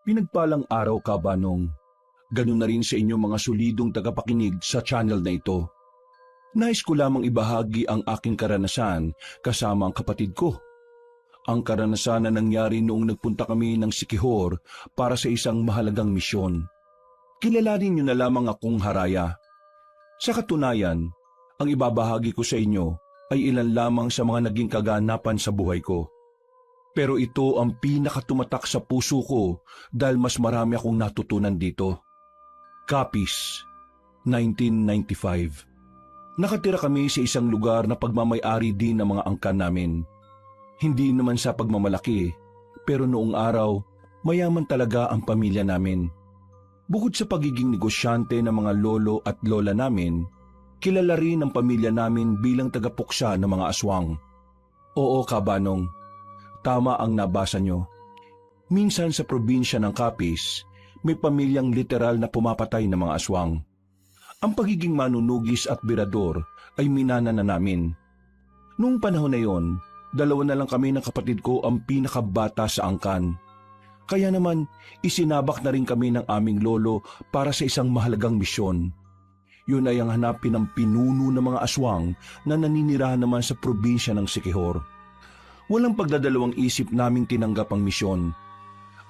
Pinagpalang araw ka, Banong. Ganun na rin sa inyong mga solidong tagapakinig sa channel na ito. Nais ko lamang ibahagi ang aking karanasan kasama ang kapatid ko. Ang karanasan na nangyari noong nagpunta kami ng Siquijor para sa isang mahalagang misyon. Kilalanin niyo na lamang akong Haraya. Sa katunayan, ang ibabahagi ko sa inyo ay ilan lamang sa mga naging kaganapan sa buhay ko. Pero ito ang pinakatumatak sa puso ko dahil mas marami akong natutunan dito. Capiz, 1995. Nakatira kami sa isang lugar na pagmamay-ari din ng mga angkan namin. Hindi naman sa pagmamalaki, pero noong araw, mayaman talaga ang pamilya namin. Bukod sa pagiging negosyante ng mga lolo at lola namin, kilala rin ang pamilya namin bilang tagapuksa ng mga aswang. Oo, Kabanong, tama ang nabasa nyo. Minsan sa probinsya ng Capiz, may pamilyang literal na pumapatay ng mga aswang. Ang pagiging manunugis at birador ay minana na namin. Noong panahon na yon, dalawa na lang kami ng kapatid ko ang pinakabata sa angkan. Kaya naman, isinabak na rin kami ng aming lolo para sa isang mahalagang misyon. Yun ay ang hanapin ng pinuno ng mga aswang na naninirahan naman sa probinsya ng Siquijor. Walang pagdadalawang isip naming tinanggap ang misyon.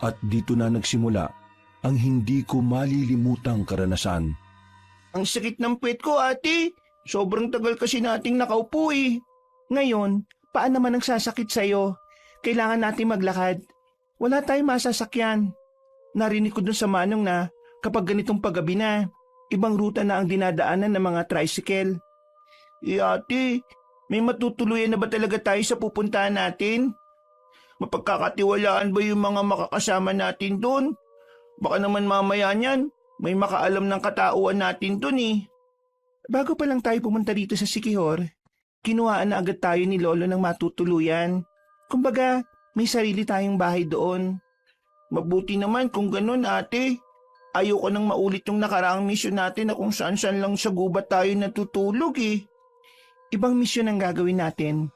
At dito na nagsimula ang hindi ko malilimutang karanasan. Ang sakit ng puwet ko, ate. Sobrang tagal kasi nating nakaupo eh. Ngayon, paano naman ang sasakit sa'yo? Kailangan natin maglakad. Wala tayong masasakyan. Narinig ko dun sa manong na kapag ganitong paggabi na, ibang ruta na ang dinadaanan ng mga tricycle. Ate, may matutuluyan na ba talaga tayo sa pupuntahan natin? Mapagkakatiwalaan ba yung mga makakasama natin dun? Baka naman mamaya niyan, may makaalam ng katauhan natin dun eh. Bago pa lang tayo pumunta dito sa Siquijor, kinuhaan na agad tayo ni Lolo ng matutuluyan. Kumbaga, may sarili tayong bahay doon. Mabuti naman kung ganun, ate. Ayoko nang maulit yung nakaraang misyon natin na kung saan-saan lang sa gubat tayo natutulog eh. Ibang misyon ang gagawin natin.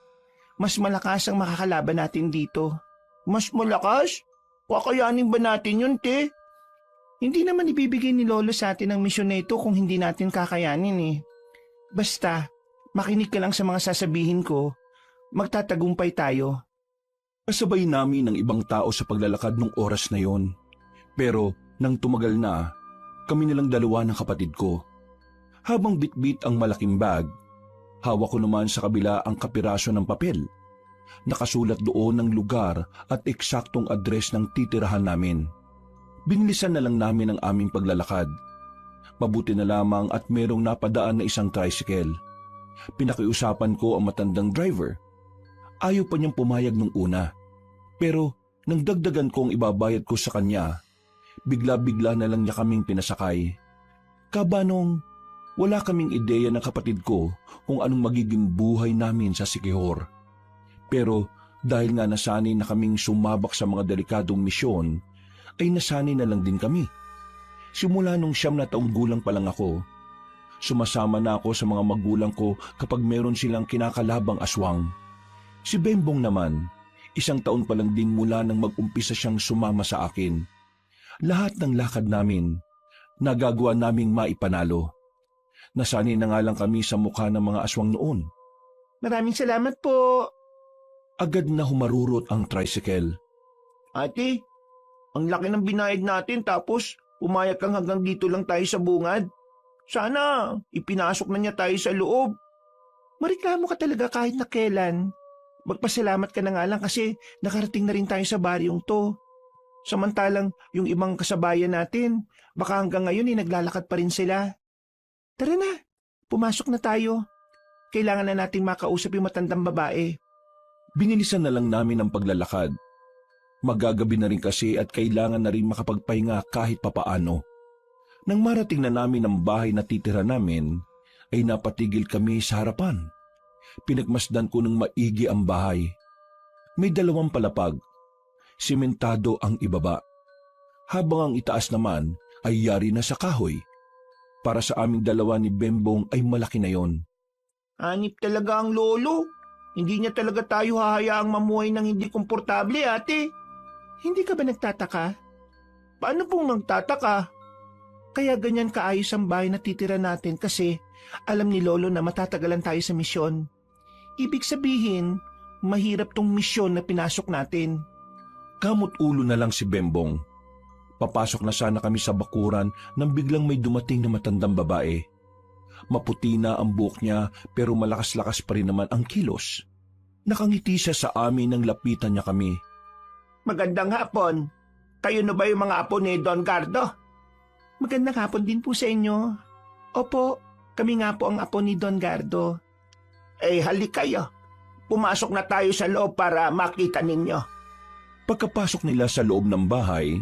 Mas malakas ang makakalaban natin dito. Mas malakas? Kakayanin ba natin yun, te? Hindi naman ibibigay ni Lolo sa atin ang misyon na ito kung hindi natin kakayanin eh. Basta, makinig ka lang sa mga sasabihin ko, magtatagumpay tayo. Kasabay namin ng ibang tao sa paglalakad nung oras na yon. Pero nang tumagal na, kami nilang dalawa ng kapatid ko. Habang bitbit ang malaking bag, hawak ko naman sa kabila ang kapiraso ng papel. Nakasulat doon ang lugar at eksaktong address ng titirahan namin. Binilisan na lang namin ang aming paglalakad. Mabuti na lamang at merong napadaan na isang tricycle. Pinakiusapan ko ang matandang driver. Ayaw pa niyang pumayag nung una. Pero nang dagdagan ko ang ibabayad ko sa kanya, bigla-bigla na lang niya kaming pinasakay. Kabanong, wala kaming ideya ng kapatid ko kung anong magiging buhay namin sa Siquijor. Pero dahil nga nasanay na kaming sumabak sa mga delikadong misyon, ay nasanay na lang din kami. Simula nung 9 na taong gulang pa lang ako, sumasama na ako sa mga magulang ko kapag meron silang kinakalabang aswang. Si Bembong naman, 1 taon pa lang din mula nang mag-umpisa siyang sumama sa akin. Lahat ng lakad namin, nagagawa naming maipanalo. Nasanay na nga lang kami sa mukha ng mga aswang noon. Maraming salamat po. Agad na humarurot ang tricycle. Ate, ang laki ng binayad natin tapos pumayag kang hanggang dito lang tayo sa bungad. Sana ipinasok na niya tayo sa loob. Mareklamo ka talaga kahit na kailan. Magpasalamat ka na nga lang kasi nakarating na rin tayo sa baryong to. Samantalang yung ibang kasabayan natin, baka hanggang ngayon ay naglalakad pa rin sila. Tara na, pumasok na tayo. Kailangan na nating makausap yung matandang babae. Binilisan na lang namin ang paglalakad. Magagabi na rin kasi at kailangan na rin makapagpahinga kahit papaano. Nang marating na namin ang bahay na titira namin, ay napatigil kami sa harapan. Pinagmasdan ko ng maigi ang bahay. May 2 palapag. Simentado ang ibaba. Habang ang itaas naman ay yari na sa kahoy. Para sa aming 2 ni Bembong ay malaki na yon. Hanip talaga ang lolo. Hindi niya talaga tayo hahayaang mamuhay ng hindi komportable, ate. Hindi ka ba nagtataka? Paano pong magtataka? Kaya ganyan kaayos ang bahay na titira natin kasi alam ni Lolo na matatagalan tayo sa misyon. Ibig sabihin, mahirap tong misyon na pinasok natin. Kamot ulo na lang si Bembong. Papasok na sana kami sa bakuran nang biglang may dumating na matandang babae. Maputi na ang buhok niya pero malakas-lakas pa rin naman ang kilos. Nakangiti siya sa amin nang lapitan niya kami. Magandang hapon. Kayo na ba yung mga apo ni Don Gardo? Magandang hapon din po sa inyo. Opo, kami nga po ang apo ni Don Gardo. Halik kayo. Pumasok na tayo sa loob para makita ninyo. Pagkapasok nila sa loob ng bahay,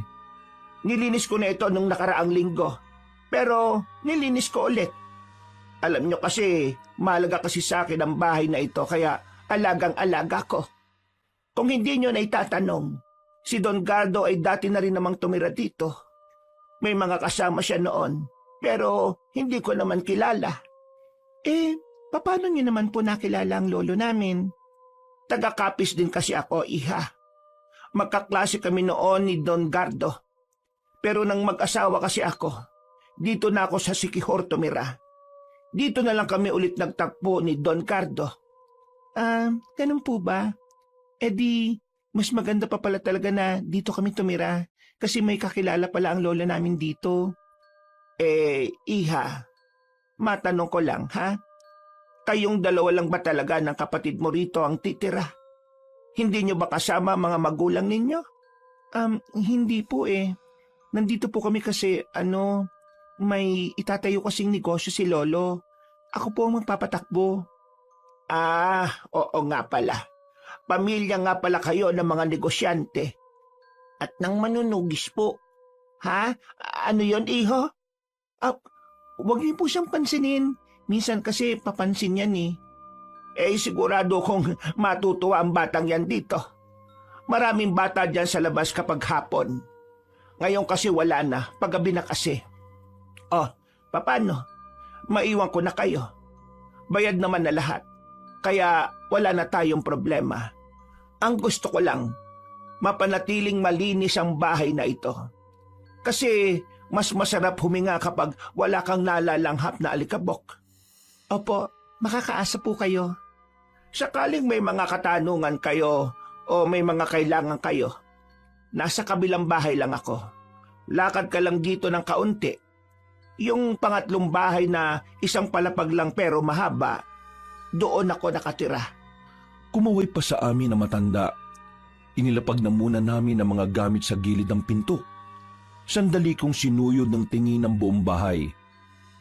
Nilinis ko na ito nung nakaraang linggo. Pero nilinis ko ulit. Alam nyo kasi, mahalaga kasi sa akin ang bahay na ito kaya alagang-alaga ko. Kung hindi nyo na itatanong, si Don Gardo ay dati na rin namang tumira dito. May mga kasama siya noon, pero hindi ko naman kilala. Paano nyo naman po nakilala ang lolo namin? Taga-Capiz din kasi ako, iha. Magkaklase kami noon ni Don Gardo. Pero nang mag-asawa kasi ako, dito na ako sa Siquijor tumira. Dito na lang kami ulit nagtagpo ni Don Gardo. Ganun po ba? Mas maganda pa pala talaga na dito kami tumira kasi may kakilala pala ang lola namin dito. Iha, matanong ko lang, ha? Kayong dalawa lang ba talaga ng kapatid mo rito ang titira? Hindi nyo ba kasama mga magulang ninyo? Hindi po Nandito po kami kasi, may itatayo kasing negosyo si Lolo. Ako po ang magpapatakbo. Oo nga pala. Pamilya nga pala kayo ng mga negosyante. At ng manunugis po. Ha? Ano yon, iho? Huwag niyo po siyang pansinin. Minsan kasi papansin yan sigurado kong matutuwa ang batang yan dito. Maraming bata dyan sa labas kapag hapon. Ngayon kasi wala na, paggabi na kasi. Paano? Maiwan ko na kayo. Bayad naman na lahat. Kaya wala na tayong problema. Ang gusto ko lang, mapanatiling malinis ang bahay na ito. Kasi mas masarap huminga kapag wala kang nalalanghap na alikabok. Opo, makakaasa po kayo. Sakaling may mga katanungan kayo o may mga kailangan kayo, nasa kabilang bahay lang ako. Lakad ka lang dito ng kaunti. Yung pangatlong bahay na isang palapag lang pero mahaba, doon ako nakatira. kumaway pa sa amin na matanda. Inilapag na muna namin ang mga gamit sa gilid ng pinto. Sandali kong sinuyod ng tingin ng buong bahay.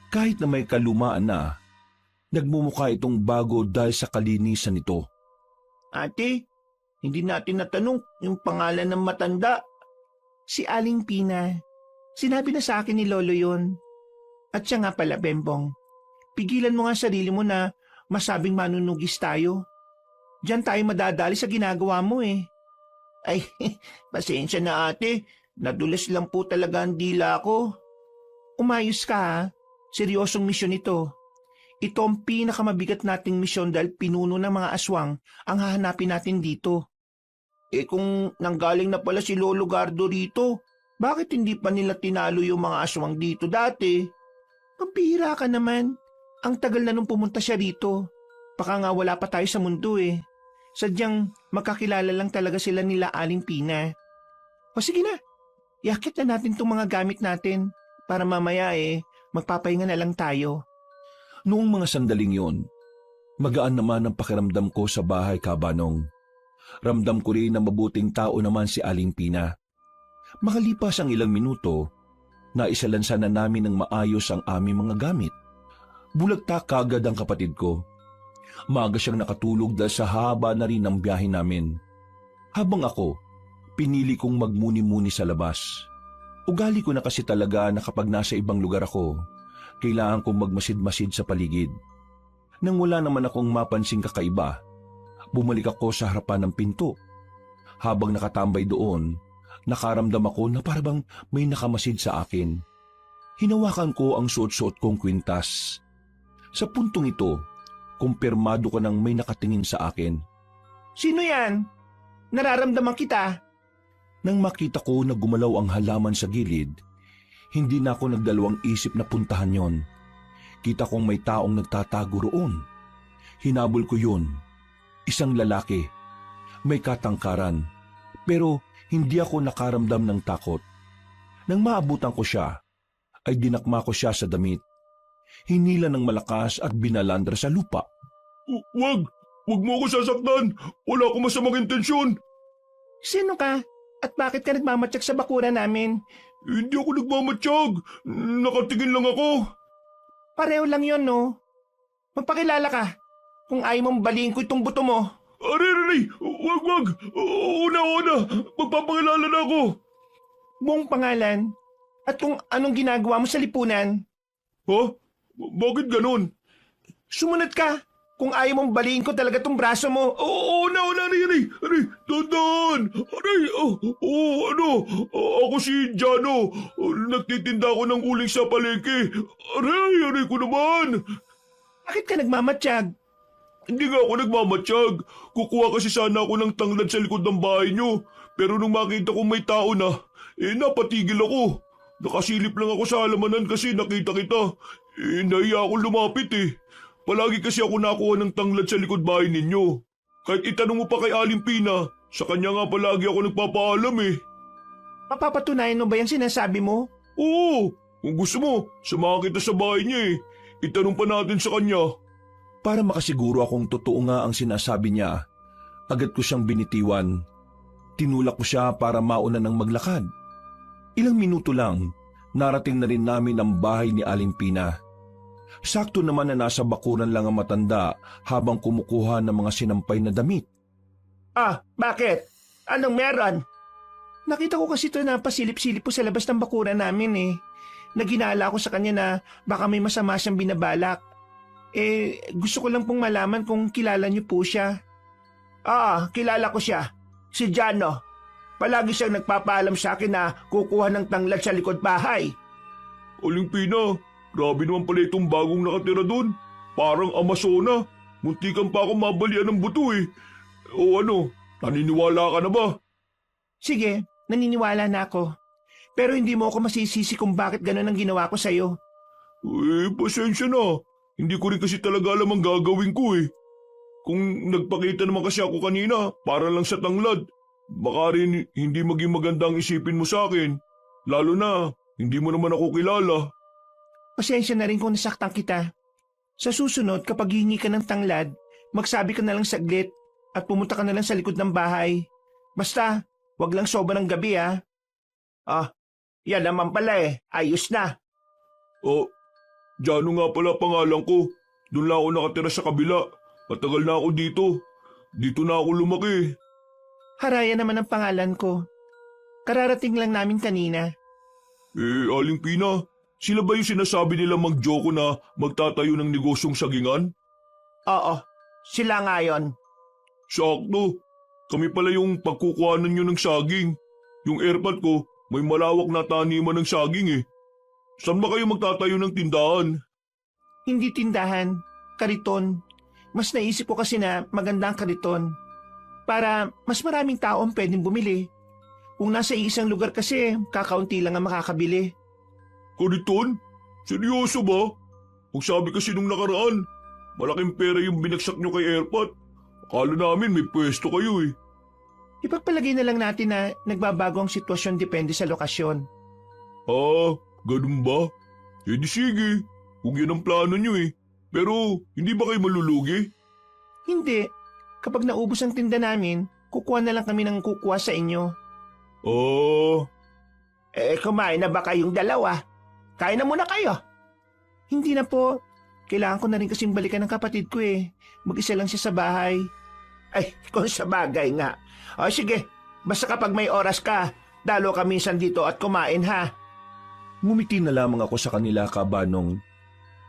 Kahit na may kalumaan na, nagmumukha itong bago dahil sa kalinisan nito. Ate, hindi natin natanong yung pangalan ng matanda. Si Aling Pina. Sinabi na sa akin ni Lolo yun. At siya nga pala, Bembong. Pigilan mo nga sarili mo na masabing manunugis tayo. Diyan tayo madadali sa ginagawa mo Ay, pasensya na ate. Nadulas lang po talaga ang dila ko. Umayos ka ha. Seryosong misyon ito. Ito ang pinakamabigat nating misyon dahil pinuno ng mga aswang ang hahanapin natin dito. Kung nanggaling na pala si Lolo Gardo rito, bakit hindi pa nila tinalo yung mga aswang dito dati? Pampihira ka naman. Ang tagal na nung pumunta siya rito. Baka nga wala pa tayo sa mundo Sadyang magkakilala lang talaga sila nila Aling Pina. O sige na, yakit na natin itong mga gamit natin para mamaya magpapahinga na lang tayo. Noong mga sandaling yon, magaan naman ang pakiramdam ko sa bahay Kabanong. Ramdam ko rin na mabuting tao naman si Aling Pina. Makalipas ang ilang minuto, naisalansa na namin ng maayos ang aming mga gamit. Bulagta kagad ang kapatid ko. Maaga siyang nakatulog dahil sa haba na rin ang biyahe namin. Habang ako, pinili kong magmuni-muni sa labas. Ugali ko na kasi talaga na kapag nasa ibang lugar ako, kailangan kong magmasid-masid sa paligid. Nang wala naman akong mapansing kakaiba, bumalik ako sa harapan ng pinto. Habang nakatambay doon, nakaramdam ako na parang may nakamasid sa akin. Hinawakan ko ang suot-suot kong kwintas. Sa puntong ito, kumpirmado ko nang may nakatingin sa akin. Sino yan? Nararamdaman kita. Nang makita ko na gumalaw ang halaman sa gilid, hindi na ako nagdalawang isip na puntahan yon. Kita kong may taong nagtatago roon. Hinabol ko yun. Isang lalaki. May katangkaran. Pero hindi ako nakaramdam ng takot. Nang maabutan ko siya, ay dinakma ko siya sa damit. Hinila ng malakas at binalandra sa lupa. Wag! Wag mo ako sasaktan! Wala akong masamang intensyon! Sino ka? At bakit ka nagmamatsak sa bakuran namin? Hindi ako nagmamatsyag! Nakatingin lang ako! Pareho lang yon, no? Magpakilala ka. Kung ayaw mong baliin ko itong buto mo. Aray! Wag! Una! Magpapakilala na ako! Buong pangalan at kung anong ginagawa mo sa lipunan. Ha? Bakit ganun? Sumunod ka. Kung ayaw mong baliin ko talaga tong braso mo. Aray! Dandan! Aray! Ako si Jano. Nagtitinda ako ng uling sa palengke. Aray ko naman! Bakit ka nagmamatsyag? Hindi nga ako nagmamatsyag. Kukuha kasi sana ako ng tanglad sa likod ng bahay nyo. Pero nung makita kong may tao na, napatigil ako. Nakasilip lang ako sa halamanan kasi nakita kita. Nahiya akong lumapit Palagi kasi ako nakuha ng tanglad sa likod bahay ninyo. Kahit itanong mo pa kay Aling Pina, sa kanya nga palagi ako nagpapaalam Mapapatunayan mo ba yung sinasabi mo? Oo, kung gusto mo, samahan kita sa bahay niya Itanong pa natin sa kanya. Para makasiguro akong totoo nga ang sinasabi niya, agad ko siyang binitiwan. Tinulak ko siya para mauna ng maglakad. Ilang minuto lang, narating na rin namin ang bahay ni Aling Pina. Sakto naman na nasa bakuran lang ang matanda habang kumukuha ng mga sinampay na damit. Bakit? Anong meron? Nakita ko kasi ito na pasilip-silip po sa labas ng bakuran namin Naginala ko sa kanya na baka may masama siyang binabalak. Gusto ko lang pong malaman kung kilala niyo po siya. Kilala ko siya. Si Jano. Palagi siyang nagpapaalam sa akin na kukuha ng tanglad sa likod bahay. Aling Pina, grabe naman pala itong bagong nakatira doon. Parang Amazona. Muntikan pa ako mabalian ng buto O naniniwala ka na ba? Sige, naniniwala na ako. Pero hindi mo ako masisisi kung bakit gano'n ang ginawa ko sa'yo. Pasensya na. Hindi ko rin kasi talaga alam ang gagawin ko Kung nagpakita naman kasi ako kanina, para lang sa tanglad. Baka rin hindi maging maganda ang isipin mo sa akin. Lalo na, hindi mo naman ako kilala. Pasensya na rin kung nasaktan kita. Sa susunod, kapag hihingi ka ng tanglad, magsabi ka na lang saglit at pumunta ka na lang sa likod ng bahay. Basta, wag lang sobrang gabi yan naman pala Ayos na. Jano nga pala pangalan ko. Doon lang ako nakatira sa kabila. Matagal na ako dito. Dito na ako lumaki. Haraya naman ang pangalan ko. Kararating lang namin kanina. Aling Pina, sila ba yung sinasabi nila mag-joko na magtatayo ng negosyong sagingan? Oo, sila nga yon. Sakto. Kami pala yung pagkukuhanan nyo ng saging. Yung airpot ko, may malawak na taniman ng saging Saan ba kayo magtatayo ng tindahan? Hindi tindahan, kariton. Mas naisip ko kasi na maganda ang kariton. Para mas maraming tao ang pwedeng bumili. Kung nasa isang lugar kasi, kakaunti lang ang makakabili. Kariton? Seryoso ba? Kung sabi kasi nung nakaraan, malaking pera yung binagsak nyo kay Airpot. Akala namin may pwesto kayo Ipagpalagay na lang natin na nagbabago ang sitwasyon depende sa lokasyon. Ganun ba? Di sige, kung yan ang plano nyo Pero hindi ba kayo malulugi? Hindi. Kapag naubos ang tinda namin, kukuha na lang kami ng kukuha sa inyo. Kumain na ba kayong dalawa? Kain na muna kayo. Hindi na po. Kailangan ko na rin kasing balikan ng kapatid ko Mag-isa lang siya sa bahay. Ay, kung sa bagay nga. Sige, basta kapag may oras ka, dalo ka minsan dito at kumain ha. Ngumiti na lamang ako sa kanila kabanong.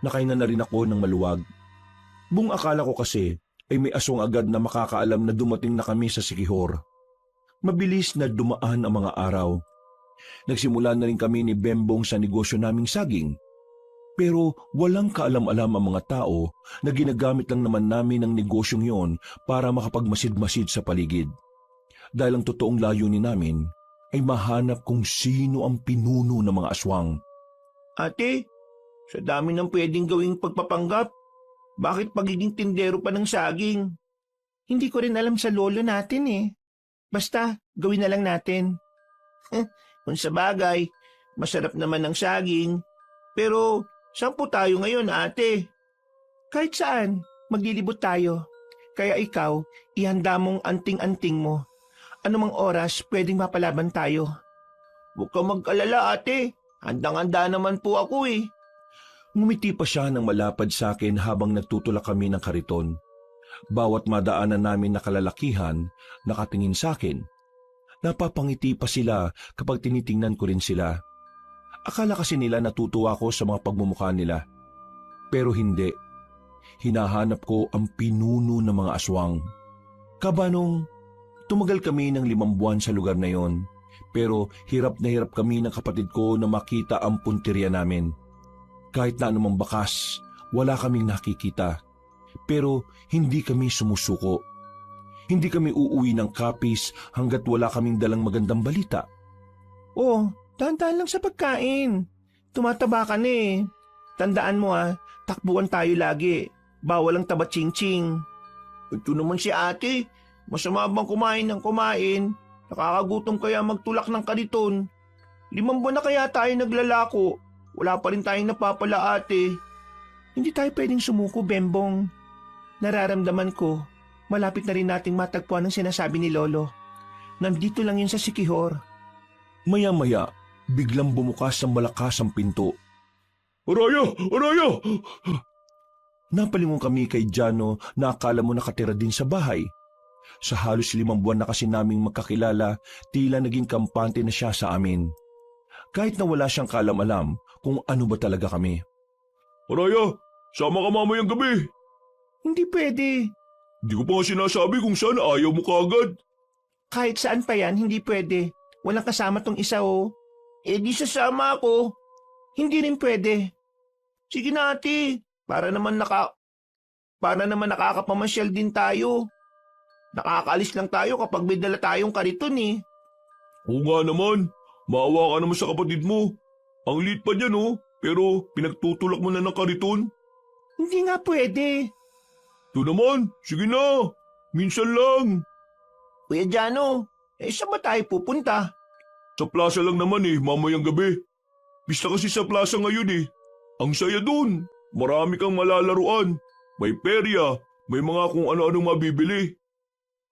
Nakain na rin ako ng maluwag. Buong akala ko kasi ay may asong agad na makakaalam na dumating na kami sa Siquijor. Mabilis na dumaan ang mga araw. Nagsimula na rin kami ni Bembong sa negosyo naming saging. Pero walang kaalam-alam ang mga tao na ginagamit lang naman namin ang negosyong yon para makapagmasid-masid sa paligid. Dahil ang totoong layunin namin ay mahanap kung sino ang pinuno ng mga aswang. Ate, sa dami ng pwedeng gawing pagpapanggap, bakit pagiging tindero pa ng saging? Hindi ko rin alam sa lolo natin eh. Basta, gawin na lang natin. Kung sa bagay, masarap naman ang saging. Pero, saan po tayo ngayon, ate? Kahit saan, maglilibot tayo. Kaya ikaw, ihanda mong anting-anting mo. Anumang oras, pwedeng mapalaban tayo. Huwag ka mag-alala, ate. Handang-handa naman po ako eh. Ngumiti pa siya ng malapad sa akin habang nagtutulak kami ng kariton. Bawat madaanan namin na kalalakihan, nakatingin sa akin. Napapangiti pa sila kapag tinitingnan ko rin sila. Akala kasi nila natutuwa ako sa mga pagmumukha nila. Pero hindi. Hinahanap ko ang pinuno ng mga aswang. Kabanong, tumagal kami ng 5 buwan sa lugar na yon. Pero hirap na hirap kami ng kapatid ko na makita ang puntirya namin. Kahit na anumang bakas, wala kaming nakikita. Pero hindi kami sumusuko. Hindi kami uuwi ng kapis hanggat wala kaming dalang magandang balita. Oh, dahan-dahan lang sa pagkain. Tumataba ka na eh. Tandaan mo takbuhan tayo lagi. Bawal ang taba ching-ching. Ito naman si ate. Masama bang kumain ng kumain? Nakakagutom kaya magtulak ng kariton. 5 buwan na kaya tayo naglalako. Wala pa rin tayong napapala ate. Hindi tayo pwedeng sumuko, Bembong. Nararamdaman ko, malapit na rin nating matagpuan ang sinasabi ni Lolo. Nandito lang yun sa Sikihor. Maya-maya, biglang bumukas ang malakas ang pinto. Araya! Araya! Napalingon kami kay Jano na akala mo nakatira din sa bahay. Sa halos 5 buwan na kasi naming magkakilala, tila naging kampante na siya sa amin. Kahit na wala siyang kaalam-alam kung ano ba talaga kami. Araya, sama ka mamayang gabi. Hindi pwede. Di ko pa nga sinasabi kung saan ayaw mo kaagad. Kahit saan pa yan, hindi pwede. Walang kasama tong isa oh. Eh di sasama ako. Hindi rin pwede. Sige na ate, para naman nakakapamasyal din tayo. Nakakaalis lang tayo kapag may dala tayong kariton eh. Oo nga naman, maawa ka naman sa kapatid mo. Ang liit pa niyan oh, pero pinagtutulak mo na ng kariton. Hindi nga pwede. Ito naman, sige na, minsan lang. Kuya Jano, saan ba tayo pupunta? Sa plaza lang naman mamayang gabi. Pista kasi sa plaza ngayon Ang saya dun, marami kang malalaruan. May perya, may mga kung ano-anong mabibili.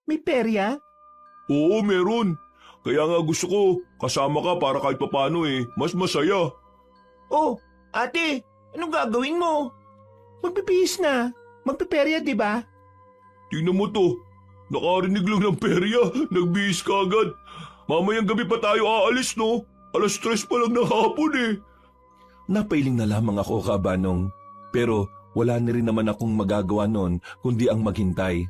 May perya? Oo, meron. Kaya nga gusto ko, kasama ka para kahit papano mas masaya. Oh, ate, anong gagawin mo? Magpipihis na. Magpiperya, di ba? Tingnan mo to, nakarinig lang ng perya, nagbihis ka agad. Mamayang gabi pa tayo aalis no? 3:00 pa lang ng hapon Napailing na lamang ako, Kabanong. Pero wala na rin naman akong magagawa nun kundi ang maghintay.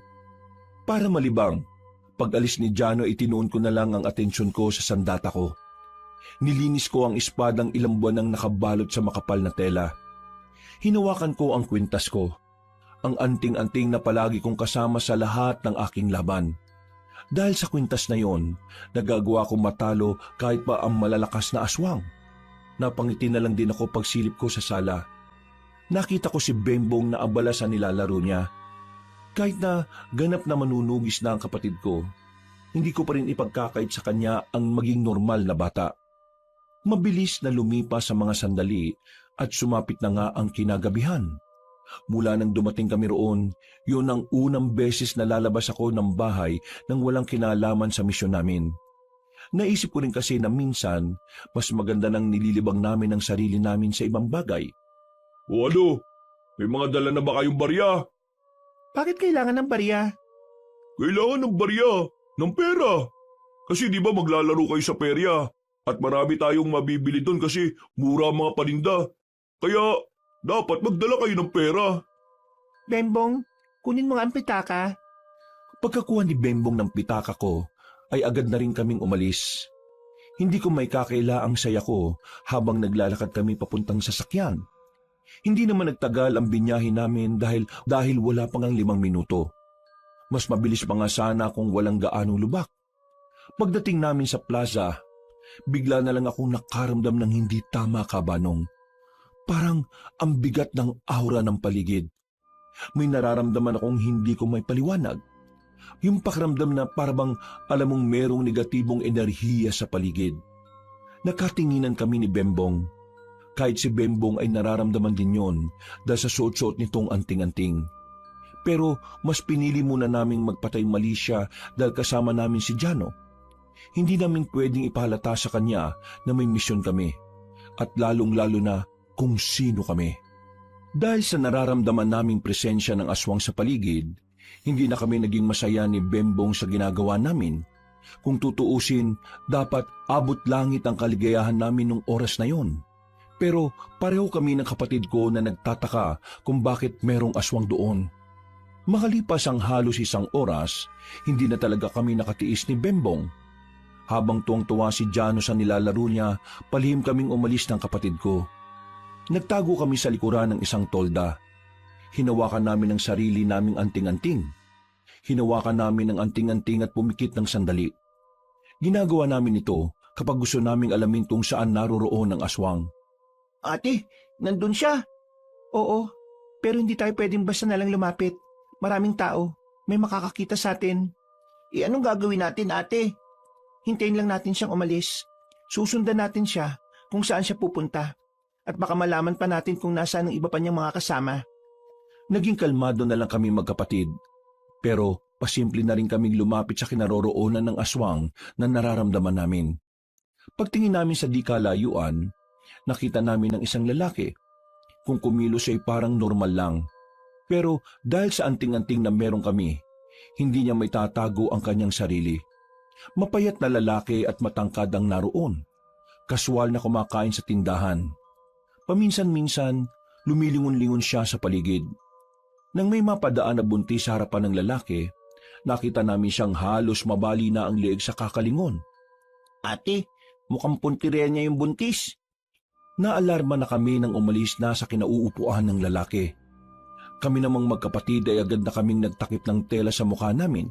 Para malibang, pag-alis ni Jano itinuon ko na lang ang atensyon ko sa sandata ko. Nilinis ko ang espadang ilang buwan nang nakabalot sa makapal na tela. Hinawakan ko ang kwintas ko. Ang anting-anting na palagi kong kasama sa lahat ng aking laban. Dahil sa kwintas na yon, nagagawa kong matalo kahit pa ang malalakas na aswang. Napangiti na lang din ako pagsilip ko sa sala. Nakita ko si Bembong na abala sa nilalaro niya. Kahit na ganap na manunugis na ang kapatid ko, hindi ko pa rin ipagkakait sa kanya ang maging normal na bata. Mabilis na lumipas sa mga sandali at sumapit na nga ang kinagabihan. Mula nang dumating kami roon, yun ang unang beses na lalabas ako ng bahay nang walang kinalaman sa misyon namin. Naisip ko rin kasi na minsan, mas maganda nang nililibang namin ang sarili namin sa ibang bagay. O ano? May mga dala na ba kayong barya? Bakit kailangan ng barya? Kailangan ng barya, ng pera. Kasi di ba maglalaro kayo sa perya at marami tayong mabibili doon kasi mura ang mga paninda. Kaya dapat magdala kayo ng pera. Bembong, kunin mo nga ang pitaka. Pagkakuha ni Bembong ng pitaka ko, ay agad na rin kaming umalis. Hindi ko may kakaila ang saya ko habang naglalakad kami papuntang sasakyan. Hindi naman nagtagal ang binyahe namin dahil wala pang ang 5 minuto. Mas mabilis pa nga sana kung walang gaanong lubak. Pagdating namin sa plaza, Bigla na lang akong nakaramdam ng hindi tama, Kabanong. Parang ang bigat ng aura ng paligid. May nararamdaman akong hindi ko may paliwanag. Yung pakiramdam na parabang alam mong merong negatibong enerhiya sa paligid. Nakatinginan kami ni Bembong. Kahit si Bembong ay nararamdaman din yon dahil sa suot-suot nitong anting-anting. Pero mas pinili muna naming magpatay mali siya dahil kasama namin si Jano. Hindi namin pwedeng ipahalata sa kanya na may misyon kami at lalong-lalo na kung sino kami. Dahil sa nararamdaman naming presensya ng aswang sa paligid, hindi na kami naging masaya ni Bembong sa ginagawa namin. Kung tutuusin, dapat abot langit ang kaligayahan namin nung oras na yon. Pero pareho kami ng kapatid ko na nagtataka kung bakit merong aswang doon. Makalipas ang halos 1 oras, hindi na talaga kami nakatiis ni Bembong. Habang tuwang-tuwa si Jano sa nilalaro niya, palihim kaming umalis ng kapatid ko. Nagtago kami sa likuran ng isang tolda. Hinawakan namin ang sarili naming anting-anting. Hinawakan namin ang anting-anting at pumikit ng sandali. Ginagawa namin ito kapag gusto naming alamin kung saan naroroon ang aswang. Ate, nandun siya. Oo, pero hindi tayo pwedeng basta nalang lumapit. Maraming tao, may makakakita sa atin. Anong gagawin natin, ate? Hintayin lang natin siyang umalis. Susundan natin siya kung saan siya pupunta. At baka malaman pa natin kung nasaan ang iba pa niyang mga kasama. Naging kalmado na lang kami magkapatid. Pero pasimple na rin kaming lumapit sa kinaroroonan ng aswang na nararamdaman namin. Pagtingin namin sa di kalayuan, nakita namin ang isang lalaki. Kung kumilos ay parang normal lang. Pero dahil sa anting-anting na meron kami, hindi niya may tatago ang kanyang sarili. Mapayat na lalaki at matangkad ang naroon. Kaswal na kumakain sa tindahan. Paminsan-minsan, lumilingon-lingon siya sa paligid. Nang may mapadaan na buntis sa harapan ng lalaki, nakita namin siyang halos mabali na ang leeg sa kakalingon. Ate, mukhang puntirya niya yung buntis. Naalarma na kami nang umalis na sa kinauupuan ng lalaki. Kami namang magkapatid ay agad na kaming nagtakip ng tela sa mukha namin.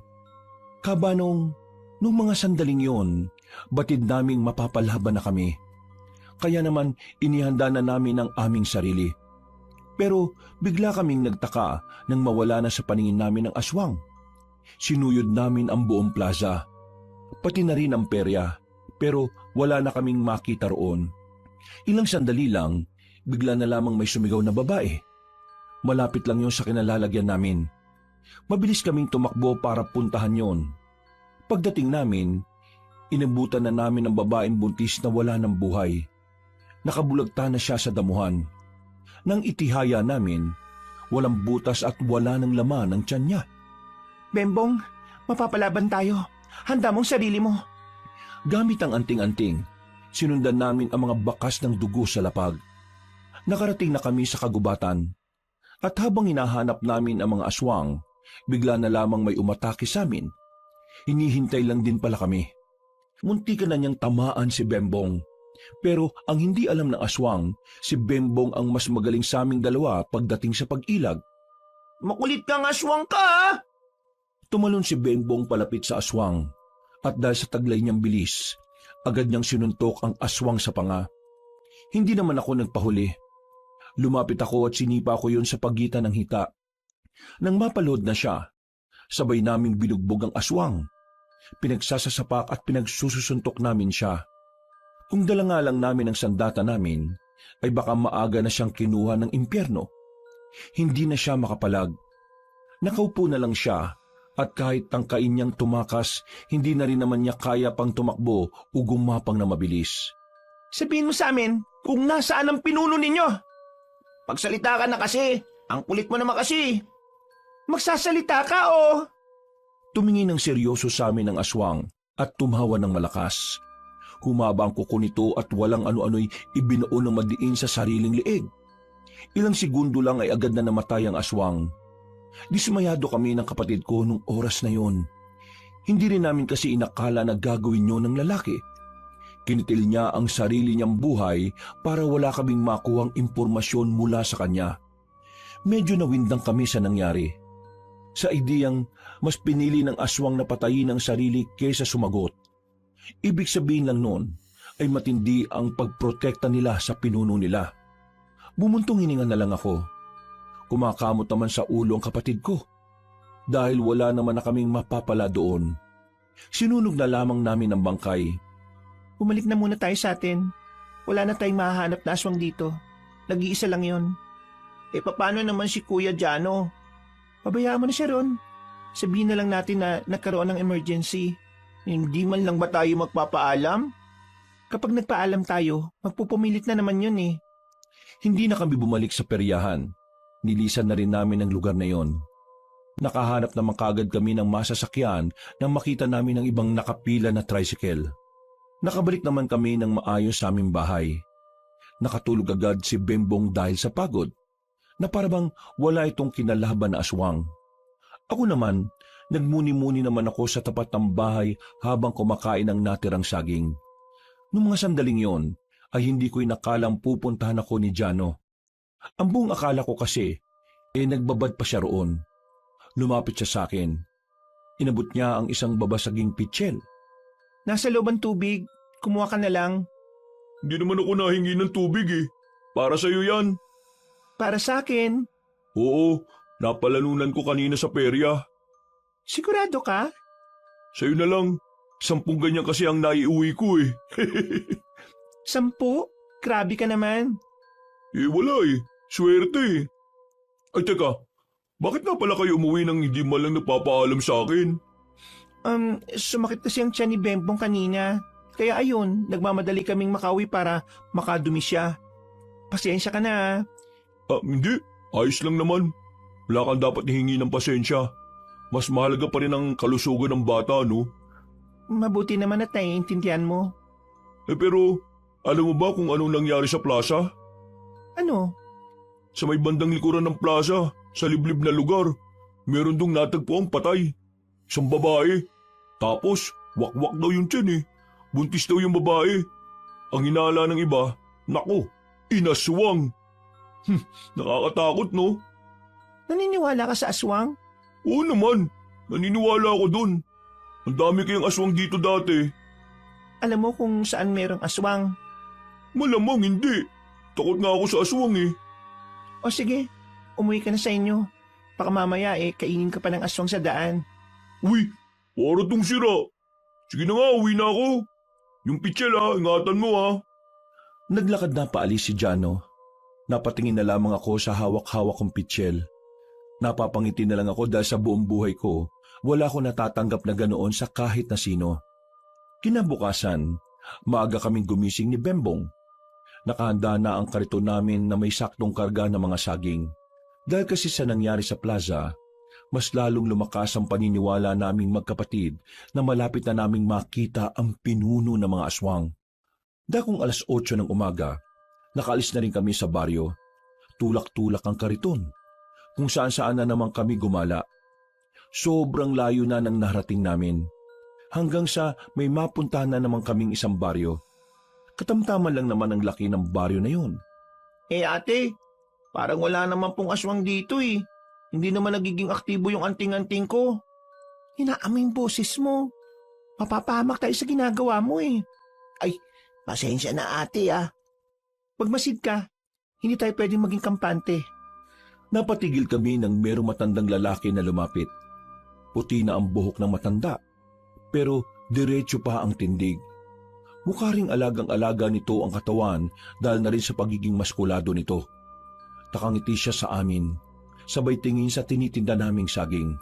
Kabanong, nung mga sandaling yon, batid naming mapapalaban na kami. Kaya naman inihanda na namin ang aming sarili. Pero bigla kaming nagtaka nang mawala na sa paningin namin ang aswang. Sinuyod namin ang buong plaza, pati na rin ang perya, pero wala na kaming makita roon. Ilang sandali lang, bigla na lamang may sumigaw na babae. Malapit lang yon sa kinalalagyan namin. Mabilis kaming tumakbo para puntahan yon. Pagdating namin, inabutan na namin ang babaeng buntis na wala ng buhay. Nakabulagta na siya sa damuhan. Nang itihaya namin, walang butas at wala ng laman ang tiyan niya. Bembong, mapapalaban tayo. Handa mong sarili mo. Gamit ang anting-anting, sinundan namin ang mga bakas ng dugo sa lapag. Nakarating na kami sa kagubatan. At habang hinahanap namin ang mga aswang, bigla na lamang may umatake sa amin. Hinihintay lang din pala kami. Muntikan na niyang tamaan si Bembong. Pero ang hindi alam ng aswang, si Bembong ang mas magaling sa aming dalawa pagdating sa pag-ilag. Makulit kang aswang ka, ha? Tumalon si Bembong palapit sa aswang. At dahil sa taglay niyang bilis, agad niyang sinuntok ang aswang sa panga. Hindi naman ako nagpahuli. Lumapit ako at sinipa ko yon sa pagitan ng hita. Nang mapalood na siya, sabay naming binugbog ang aswang. Pinagsasasapak at pinagsususuntok namin siya. Kung dala nga lang namin ang sandata namin, ay baka maaga na siyang kinuha ng impyerno. Hindi na siya makapalag. Nakaupo na lang siya at kahit tangkain niyang tumakas, hindi na rin naman niya kaya pang tumakbo o gumapang na mabilis. Sabihin mo sa amin kung nasaan ang pinuno ninyo. Magsalita ka na kasi. Ang kulit mo naman kasi. Magsasalita ka, oh. Tumingin ng seryoso sa amin ang aswang at tumawa ng malakas. Humaba ang kuko nito at walang ano-ano'y ibinao ng madiin sa sariling leeg. Ilang segundo lang ay agad na namatay ang aswang. Dismayado kami ng kapatid ko nung oras na yon. Hindi rin namin kasi inakala na gagawin yun ng lalaki. Kinitil niya ang sarili niyang buhay para wala kaming makuhang impormasyon mula sa kanya. Medyo nawindang kami sa nangyari. Sa ideyang mas pinili ng aswang na patayin ang sarili kaysa sumagot. Ibig sabihin lang noon, ay matindi ang pagprotekta nila sa pinuno nila. Bumuntong hininga na lang ako. Kumakamot naman sa ulo ang kapatid ko. Dahil wala naman na kaming mapapala doon. Sinunog na lamang namin ang bangkay. Bumalik na muna tayo sa atin. Wala na tayong mahahanap na aswang dito. Nag-iisa lang yon. Paano naman si Kuya Jano? Pabayaan mo na siya ron. Sabihin na lang natin na nagkaroon ng emergency. Hindi man lang ba tayo magpapaalam? Kapag nagpaalam tayo, magpupumilit na naman yun eh. Hindi na kami bumalik sa peryahan. Nilisan na rin namin ang lugar na yon. Nakahanap naman kagad kami ng masasakyan nang makita namin ang ibang nakapila na tricycle. Nakabalik naman kami ng maayos sa aming bahay. Nakatulog agad si Bembong dahil sa pagod, na parabang wala itong kinalaban na aswang. Ako naman, nagmuni-muni naman ako sa tapat ng bahay habang kumakain ng natirang saging. Noong mga sandaling yon, ay hindi ko inakalang pupuntahan ako ni Jano. Ang buong akala ko kasi, nagbabad pa siya roon. Lumapit siya sa akin. Inabot niya ang isang babasaging pitsil. Nasa loob ang tubig. Kumuha ka na lang. Hindi naman ako nahingi ng tubig eh. Para sa'yo yan. Para sa akin. Oo, napalanunan ko kanina sa perya. Sigurado ka? Sa'yo na lang. 10 ganyan kasi ang naiuwi ko eh. 10? Grabe ka naman. Wala eh. Swerte eh. Ay teka, bakit na pala kayo umuwi nang hindi malang nagpapaalam sa akin? Sumakit kasi ang tiyan ni Bembong kanina. Kaya ayun, nagmamadali kaming makauwi para makadumi siya. Pasensya ka na. Hindi. Ayos lang naman. Wala kang dapat hihingi ng pasensya. Mas mahalaga pa rin ang kalusugan ng bata, no? Mabuti naman at naiintindihan mo. Pero, alam mo ba kung anong nangyari sa plaza? Ano? Sa may bandang likuran ng plaza, sa liblib na lugar, meron dong natagpuang patay. Isang babae. Tapos, wakwak daw yung tiyan eh. Buntis daw yung babae. Ang hinala ng iba, naku, inaswang. Nakakatakot no? Naniniwala ka sa aswang? Oo naman, naniniwala ako dun. Ang dami kayang aswang dito dati. Alam mo kung saan merong aswang? Malamang hindi. Takot nga ako sa aswang eh. O sige, umuwi ka na sa inyo. Baka mamaya kainin ka pa ng aswang sa daan. Uy, para tong sira. Sige na nga, uwi na ako. Yung pitsil ingatan mo ha. Naglakad na paalis si Jano. Napatingin na lamang ako sa hawak-hawak kong pitsil. Napapangiti na lang ako dahil sa buong buhay ko, wala ko natatanggap na ganoon sa kahit na sino. Kinabukasan, maaga kaming gumising ni Bembong. Nakahanda na ang kariton namin na may saktong karga ng mga saging. Dahil kasi sa nangyari sa plaza, mas lalong lumakas ang paniniwala naming magkapatid na malapit na naming makita ang pinuno ng mga aswang. Dakong 8:00 ng umaga, nakaalis na rin kami sa baryo. Tulak-tulak ang kariton, kung saan-saan na naman kami gumala. Sobrang layo na nang narating namin, hanggang sa may mapuntahan na naman kaming isang baryo. Katamtaman lang naman ang laki ng baryo na yun. Ate, parang wala naman pong aswang dito eh. Hindi naman nagiging aktibo yung anting-anting ko. Hinaamoy yung boses mo. Mapapahamak tayo sa ginagawa mo eh. Ay, pasensya na ate ah. Magmasid ka. Hindi tayo pwedeng maging kampante. Napatigil kami nang merong matandang lalaki na lumapit. Puti na ang buhok ng matanda, pero diretso pa ang tindig. Mukha ring alagang-alaga nito ang katawan dahil na rin sa pagiging maskulado nito. Nakangiti siya sa amin, sabay tingin sa tinitinda naming saging.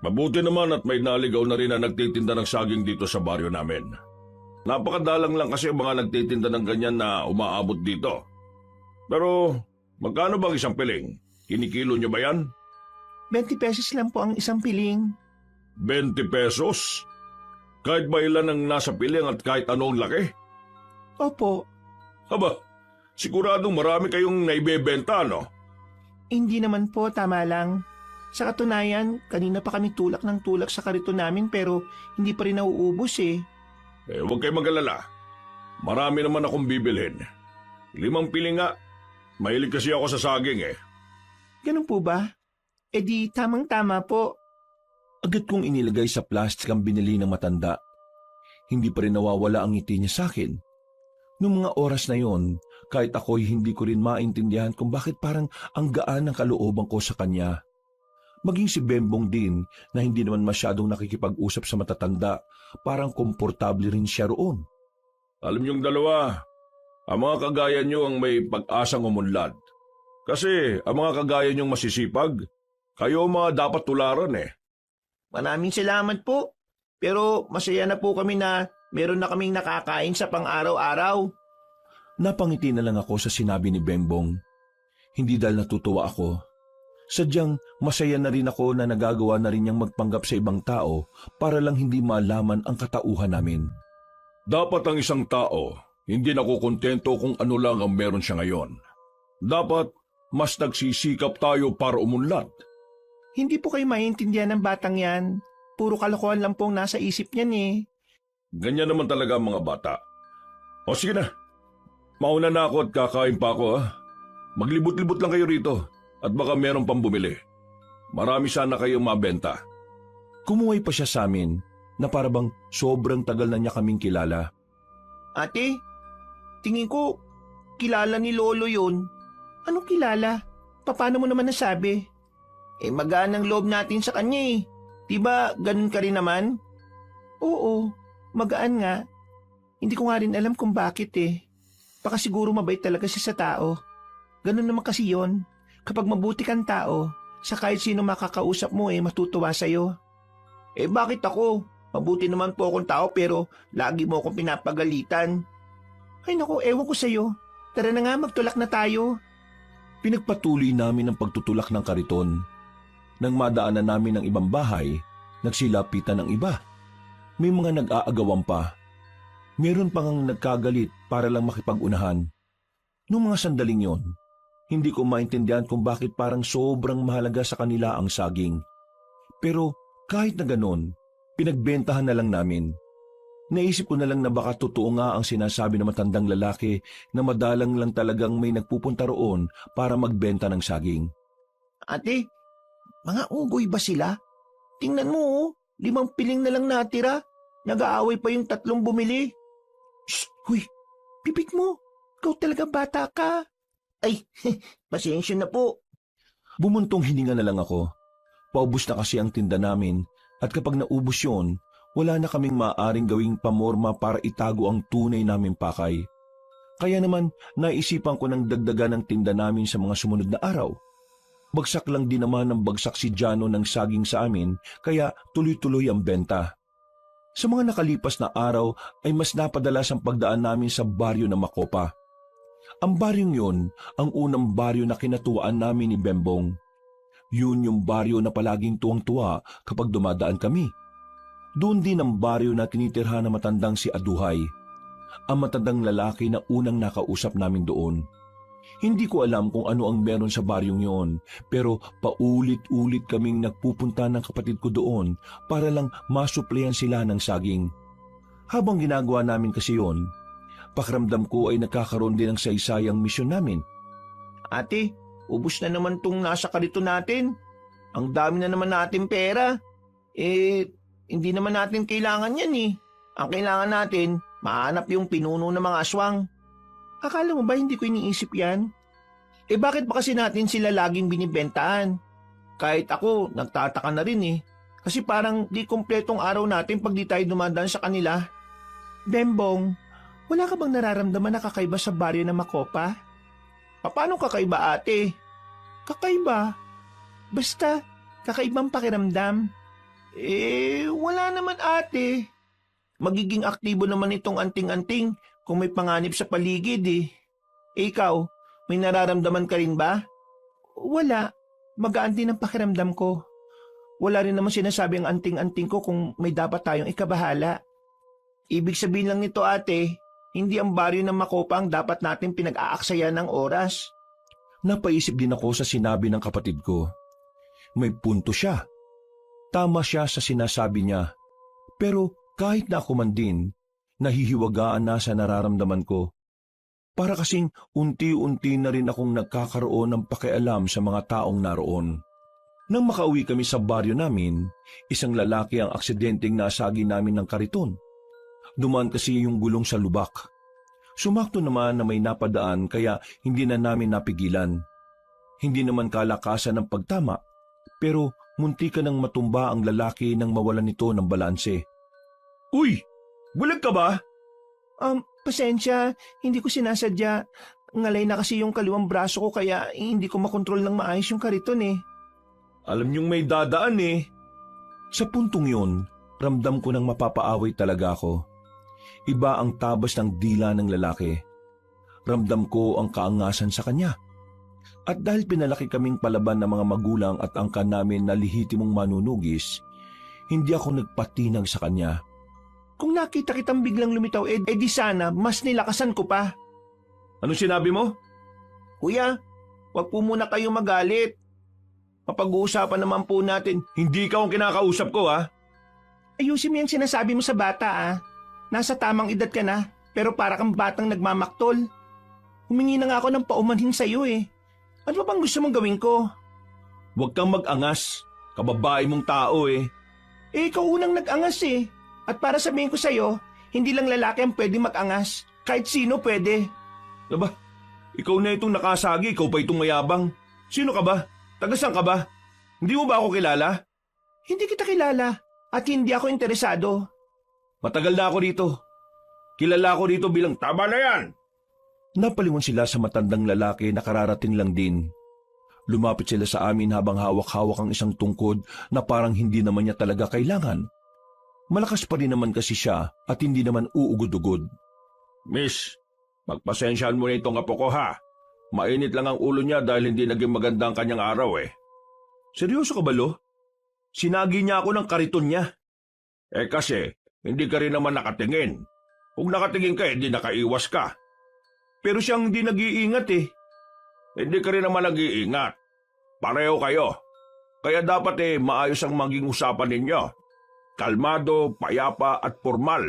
Mabuti naman at may naligaw na rin na nagtitinda ng saging dito sa baryo namin. Napakadalang lang kasi mga nagtitinda ng ganyan na umaabot dito. Pero magkano bang isang piling? Kinikilo niyo ba yan? 20 pesos lang po ang isang piling. 20 pesos? Kahit ba ilan ang nasa piling at kahit ano ang laki? Opo. Aba, siguradong marami kayong naibebenta, no? Hindi naman po, tama lang. Sa katunayan, kanina pa kami tulak ng tulak sa kariton namin pero hindi pa rin nauubos eh. Huwag kayo mag-alala. Marami naman akong bibilhin. 5 piling nga. Mahilig kasi ako sa saging eh. Ganun po ba? Di tamang-tama po. Agad kong inilagay sa plastic ang binili ng matanda. Hindi pa rin nawawala ang ngiti niya sa akin. Noong mga oras na yon, kahit ako'y hindi ko rin maintindihan kung bakit parang ang gaan ng kalooban ko sa kanya. Maging si Bembong din na hindi naman masyadong nakikipag-usap sa matatanda, parang komportable rin siya roon. Alam niyong dalawa, ang mga kagaya niyo ang may pag-asang umunlad. Kasi ang mga kagaya niyong masisipag, kayo ang mga dapat tularan eh. Maraming salamat po. Pero masaya na po kami na meron na kaming nakakain sa pang-araw-araw. Napangiti na lang ako sa sinabi ni Bembong. Hindi dahil natutuwa ako. Sadyang masaya na rin ako na nagagawa na rin niyang magpanggap sa ibang tao para lang hindi malaman ang katauhan namin. Dapat ang isang tao hindi nakukontento kung ano lang ang meron siya ngayon. Dapat mas nagsisikap tayo para umunlad. Hindi po kayo maintindihan ng batang yan. Puro kalokohan lang pong nasa isip niyan eh. Ganyan naman talaga ang mga bata. O sige na, mauna na ako at kakain pa ako ha. Maglibot-libot lang kayo rito at baka meron pang bumili. Marami sana kayong mabenta. Kumuhay pa siya sa amin na parabang sobrang tagal na niya kaming kilala. Ate, tingin ko kilala ni Lolo yun. Anong kilala? Paano mo naman nasabi? Magaan ang loob natin sa kanya eh. Diba ganun ka rin naman? Oo, magaan nga. Hindi ko nga rin alam kung bakit eh. Baka siguro mabait talaga siya sa tao. Ganun naman kasi yon. Kapag mabuti kang tao, sa kahit sino makakausap mo matutuwa sa'yo. Bakit ako? Mabuti naman po akong tao pero lagi mo akong pinapagalitan. Ay naku, ewan ko sa'yo. Tara na nga, magtulak na tayo. Pinagpatuloy namin ang pagtutulak ng kariton. Nang madaanan namin ng ibang bahay, nagsilapitan ng iba. May mga nag-aagawan pa. Meron pang nagkagalit para lang makipag-unahan. Noong mga sandaling yon, hindi ko maintindihan kung bakit parang sobrang mahalaga sa kanila ang saging. Pero kahit na ganon, pinagbentahan na lang namin. Naisip ko na lang na baka totoo nga ang sinasabi ng matandang lalaki na madalang lang talagang may nagpupunta roon para magbenta ng saging. Ate, mga unggoy ba sila? Tingnan mo 5 piling na lang natira. Nag-aaway pa yung 3 bumili. Shh! Huy! Pipik mo! Ikaw talaga bata ka. Ay, pasensya na po. Bumuntong hininga na lang ako. Paubos na kasi ang tinda namin at kapag naubos yon, wala na kaming maaaring gawing pamorma para itago ang tunay naming pakay. Kaya naman naisipan ko ng dagdagan ng tinda namin sa mga sumunod na araw. Bagsak lang din naman ng bagsak si Jano ng saging sa amin kaya tuloy-tuloy ang benta. Sa mga nakalipas na araw ay mas napadalas ang pagdaan namin sa baryo ng Makopa. Ang baryong yun ang unang baryo na kinatuwaan namin ni Bembong. Yun yung baryo na palaging tuwang-tuwa kapag dumadaan kami. Doon din ang baryo na tinitirhan na matandang si Aduhay, ang matandang lalaki na unang nakausap namin doon. Hindi ko alam kung ano ang meron sa baryong yon, pero paulit-ulit kaming nagpupunta ng kapatid ko doon para lang masuplayan sila ng saging. Habang ginagawa namin kasi yon, pakiramdam ko ay nagkakaroon din ng saysayang misyon namin. Ate, ubos na naman tong nasa karito natin. Ang dami na naman natin pera. Hindi naman natin kailangan yan eh. Ang kailangan natin, mahanap yung pinuno ng mga aswang. Akala mo ba hindi ko iniisip yan? Bakit ba kasi natin sila laging binibentahan? Kahit ako, nagtataka na rin eh. Kasi parang di kompletong araw natin pag di tayo dumadaan sa kanila. Bembong, wala ka bang nararamdaman na kakaiba sa baryo ng Makopa? Paano kakaiba ate? Kakaiba? Basta, kakaibang pakiramdam. Wala naman ate. Magiging aktibo naman itong anting-anting kung may panganib sa paligid eh. Ikaw, may nararamdaman ka rin ba? Wala. Magaan din ang pakiramdam ko. Wala rin naman sinasabi ang anting-anting ko kung may dapat tayong ikabahala. Ibig sabihin lang nito ate, hindi ang baryo ng Makopa ang dapat natin pinag-aaksayan ng oras. Napaisip din ako sa sinabi ng kapatid ko. May punto siya. Tama siya sa sinasabi niya. Pero kahit na ako man din, nahihiwagaan na sa nararamdaman ko. Para kasing unti-unti na rin akong nagkakaroon ng pakialam sa mga taong naroon. Nang makauwi kami sa baryo namin, isang lalaki ang aksidenteng nasagi namin ng kariton. Dumaan kasi yung gulong sa lubak. Sumakto naman na may napadaan kaya hindi na namin napigilan. Hindi naman kalakasan ng pagtama, pero munti ka nang matumba ang lalaki nang mawalan nito ng balanse. Uy! Bulag ka ba? Pasensya, hindi ko sinasadya. Ngalay na kasi yung kaliwang braso ko kaya hindi ko makontrol ng maayos yung kariton eh. Alam niyong may dadaan eh. Sa puntong yun, ramdam ko nang mapapaaway talaga ako. Iba ang tabas ng dila ng lalaki. Ramdam ko ang kaangasan sa kanya. At dahil pinalaki kaming palaban ng mga magulang at angkan namin na lihitimong manunugis, hindi ako nagpatinag sa kanya. Kung nakita kitang biglang lumitaw, di sana mas nilakasan ko pa. Ano sinabi mo? Kuya, wag po muna kayo magalit. Mapag-uusapan naman po natin. Hindi ka ang kinakausap ko ha. Ayusin mo yung sinasabi mo sa bata ah. Nasa tamang edad ka na, pero para kang batang nagmamaktol. Humingi na nga ako ng paumanhin sa'yo eh. Ano pa bang gusto mong gawin ko? Huwag kang mag-angas. Kababae mong tao eh. Ikaw unang nag-angas eh. At para sabihin ko sa'yo, hindi lang lalaki ang pwede mag-angas. Kahit sino pwede. Aba, ikaw na itong nakasagi, ikaw pa itong mayabang. Sino ka ba? Taga-saan ka ba? Hindi mo ba ako kilala? Hindi kita kilala at hindi ako interesado. Matagal na ako dito. Kilala ako dito bilang tama na yan. Napalingon sila sa matandang lalaki na kararating lang din. Lumapit sila sa amin habang hawak-hawak ang isang tungkod na parang hindi naman niya talaga kailangan. Malakas pa rin naman kasi siya at hindi naman uugod-ugod. Miss, magpasensyaan mo na itong apo ko ha. Mainit lang ang ulo niya dahil hindi naging maganda ang kanyang araw eh. Seryoso ka ba, Lo? Sinagi niya ako ng kariton niya. Kasi, hindi ka rin naman nakatingin. Kung nakatingin ka, hindi nakaiwas ka. Pero siyang hindi nag-iingat eh. Hindi ka rin naman nag-iingat. Pareho kayo. Kaya dapat maayos ang maging usapan ninyo. Kalmado, payapa at formal.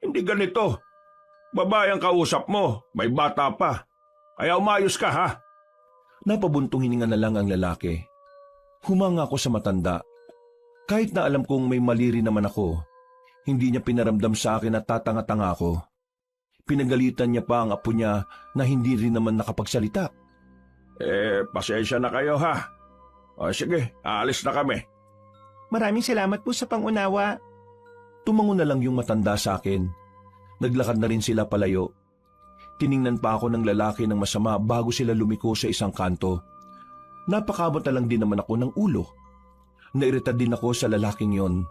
Hindi ganito. Babae ang kausap mo, may bata pa. Kaya umayos ka ha. Napabuntong hininga na lang ang lalaki. Humanga ako sa matanda. Kahit na alam kong may mali rin naman ako, hindi niya pinaramdam sa akin na tatanga-tanga ako. Pinagalitan niya pa ang apo niya na hindi rin naman nakapagsalita. Pasensya na kayo ha. Sige, aalis na kami. Maraming salamat po sa pangunawa. Tumango na lang yung matanda sa akin. Naglakad na rin sila palayo. Tiningnan pa ako ng lalaki ng masama bago sila lumiko sa isang kanto. Napakamot na lang din naman ako ng ulo. Nairita din ako sa lalaking yon.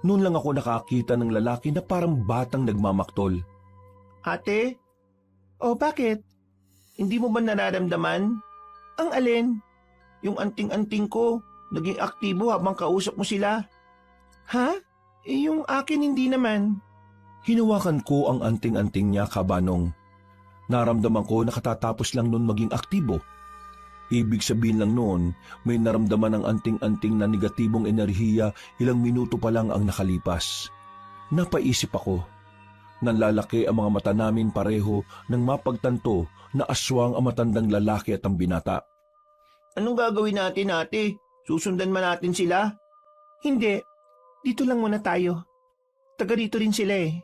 Noon lang ako nakakita ng lalaki na parang batang nagmamaktol. Ate? Bakit? Hindi mo ba nararamdaman? Ang alin? Yung anting-anting ko, naging aktibo habang kausap mo sila. Ha? Yung akin hindi naman. Hinawakan ko ang anting-anting niya, Kabanong. Naramdaman ko na katatapos lang noon maging aktibo. Ibig sabihin lang noon, may naramdaman ang anting-anting na negatibong enerhiya ilang minuto pa lang ang nakalipas. Napaisip ako. Nanlalaki ang mga mata namin pareho nang mapagtanto na aswang ang matandang lalaki at ang binata. Anong gagawin natin, ate? Susundan man natin sila? Hindi. Dito lang muna tayo. Taga rito rin sila eh.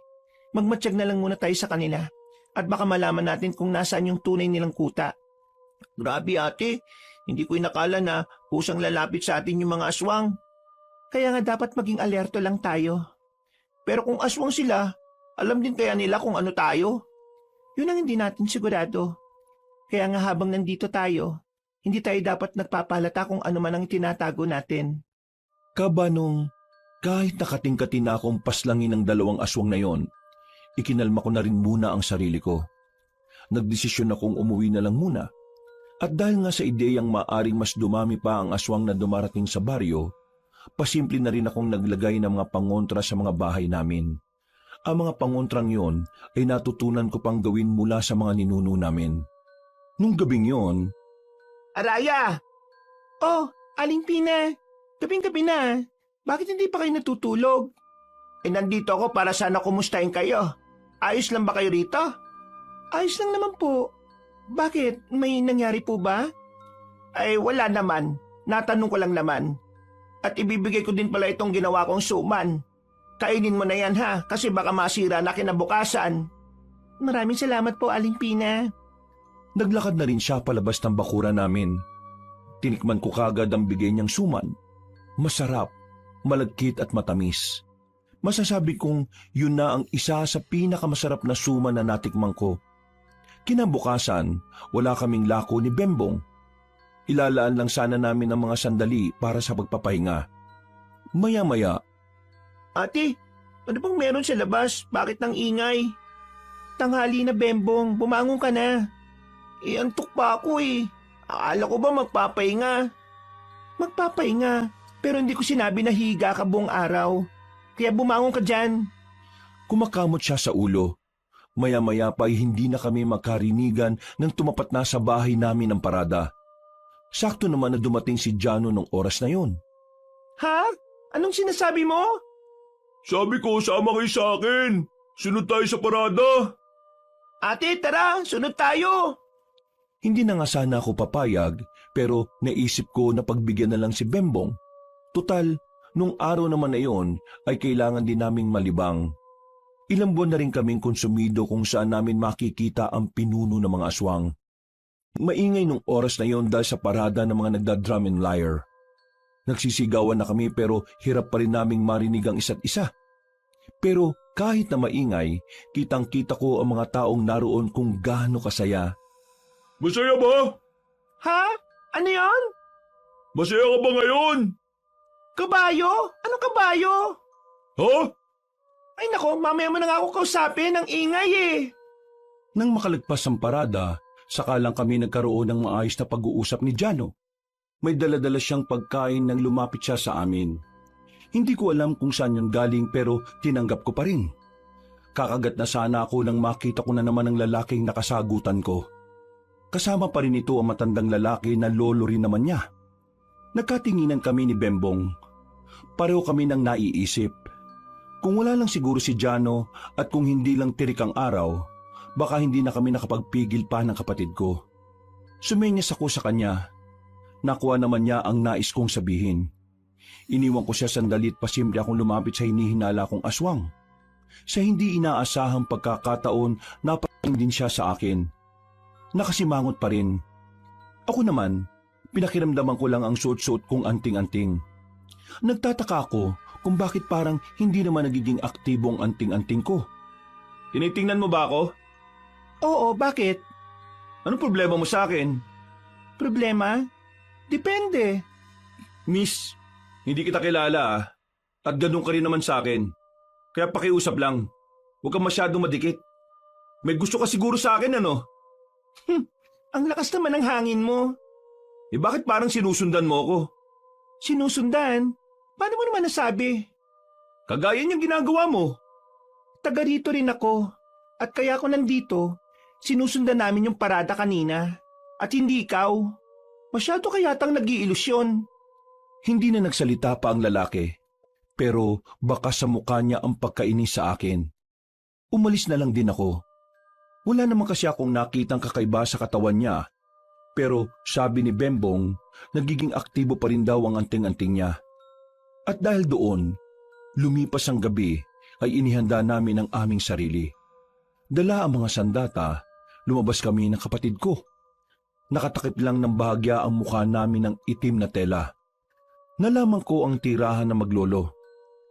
Magmatsyag na lang muna tayo sa kanila. At baka malaman natin kung nasaan yung tunay nilang kuta. Grabe ate, hindi ko inakala na kusang lalapit sa atin yung mga aswang. Kaya nga dapat maging alerto lang tayo. Pero kung aswang sila, alam din kaya nila kung ano tayo? Yun ang hindi natin sigurado. Kaya nga habang nandito tayo, hindi tayo dapat nagpapalata kung ano man ang tinatago natin. Kabanong, kahit nakatingkatin na akong paslangin ng dalawang aswang na yon, ikinalma ko na rin muna ang sarili ko. Nagdesisyon akong umuwi na lang muna. At dahil nga sa ideyang maaring mas dumami pa ang aswang na dumarating sa baryo, pasimple na rin akong naglagay ng mga pangontra sa mga bahay namin. Ang mga pangontrang yon ay natutunan ko pang gawin mula sa mga ninuno namin. Nung gabing yon, Araya! Oh, Aling Pina! Gabing-gabi na. Bakit hindi pa kayo natutulog? Nandito ako para sana kumustahin kayo. Ayos lang ba kayo rito? Ayos lang naman po. Bakit? May nangyari po ba? Ay, wala naman. Natanong ko lang naman. At ibibigay ko din pala itong ginawa kong suman. Kainin mo na yan ha, kasi baka masira na kinabukasan. Maraming salamat po, Aling Pina. Naglakad na rin siya palabas ng bakuran namin. Tinikman ko kagad ang bigay niyang suman. Masarap, malagkit at matamis. Masasabi kong yun na ang isa sa pinakamasarap na suman na natikman ko. Kinabukasan, wala kaming lako ni Bembong. Ilalaan lang sana namin ang mga sandali para sa pagpapahinga. Maya-maya, Ate, ano bang meron sa labas? Bakit nang ingay? Tanghali na, Bembong. Bumangon ka na. Antok pa ako eh. Akala ko ba magpapahinga? Magpapahinga, pero hindi ko sinabi na higa ka buong araw. Kaya bumangon ka dyan. kumakamot siya sa ulo. Maya-maya pa ay hindi na kami magkarinigan nang tumapat na sa bahay namin ang parada. Sakto naman na dumating si Jano nung oras na yon. Ha? Anong sinasabi mo? Sabi ko, sama kayo sa akin. Sunod tayo sa parada. Ate, tara, sunod tayo. Hindi na nga sana ako papayag, pero naisip ko na pagbigyan na lang si Bembong. Tutal, nung araw naman na yon ay kailangan din naming malibang. Ilang buwan na rin kaming konsumido kung saan namin makikita ang pinuno ng mga aswang. Maingay nung oras na yon dahil sa parada ng mga nagda-drum and lyre. Nagsisigawan na kami pero hirap pa rin naming marinig ang isa't isa. Pero kahit na maingay, kitang-kita ko ang mga taong naroon kung gaano kasaya. Masaya ba? Ha? Ano yon? Masaya ka ba ngayon? Kabayo? Anong kabayo? Ha? Ay nako, mamaya mo na nga ako kausapin, ang ingay eh. Nang makalagpas ang parada, saka lang kami nagkaroon ng maayos na pag-uusap ni Jano. May dala-dala siyang pagkain nang lumapit siya sa amin. Hindi ko alam kung saan yun galing pero tinanggap ko pa rin. Kakagat na sana ako nang makita ko na naman ang lalaking nakasagutan ko. Kasama pa rin ito ang matandang lalaki na lolo rin naman niya. Nagkatinginan kami ni Bembong. Pareho kami nang naiisip. Kung wala lang siguro si Jano at kung hindi lang tirik ang araw, baka hindi na kami nakapagpigil pa ng kapatid ko. Sumenyas ako sa kanya. Nakuha naman niya ang nais kong sabihin. Iniwan ko siya sandali at pasimple akong lumapit sa hinihinala kong aswang. Sa hindi inaasahang pagkakataon, napating din siya sa akin. Nakasimangot pa rin. Ako naman, pinakiramdaman ko lang ang suot-suot kong anting-anting. Nagtataka ako kung bakit parang hindi naman nagiging aktibo ang anting-anting ko. Tinitingnan mo ba ako? Oo, bakit? Anong problema mo sa akin? Problema? Depende. Miss, hindi kita kilala at ganun ka rin naman sa akin. Kaya pakiusap lang, huwag kang masyadong madikit. May gusto ka siguro sa akin ano? Ang lakas naman ng hangin mo. Eh bakit parang sinusundan mo ako? Sinusundan? Paano mo naman nasabi? Kagaya niyang ginagawa mo. Taga rito rin ako. At kaya ako nandito, sinusundan namin yung parada kanina. At hindi ikaw. Masyado ka yatang nag-iilusyon. Hindi na nagsalita pa ang lalaki, pero baka sa mukha niya ang pagkainis sa akin. Umalis na lang din ako. Wala naman kasi akong nakitang kakaiba sa katawan niya, pero sabi ni Bembong, nagiging aktibo pa rin daw ang anting-anting niya. At dahil doon, lumipas ang gabi ay inihanda namin ang aming sarili. Dala ang mga sandata, lumabas kami ng kapatid ko. Nakatakip lang ng bahagya ang mukha namin ng itim na tela. Nalaman ko ang tirahan na maglolo,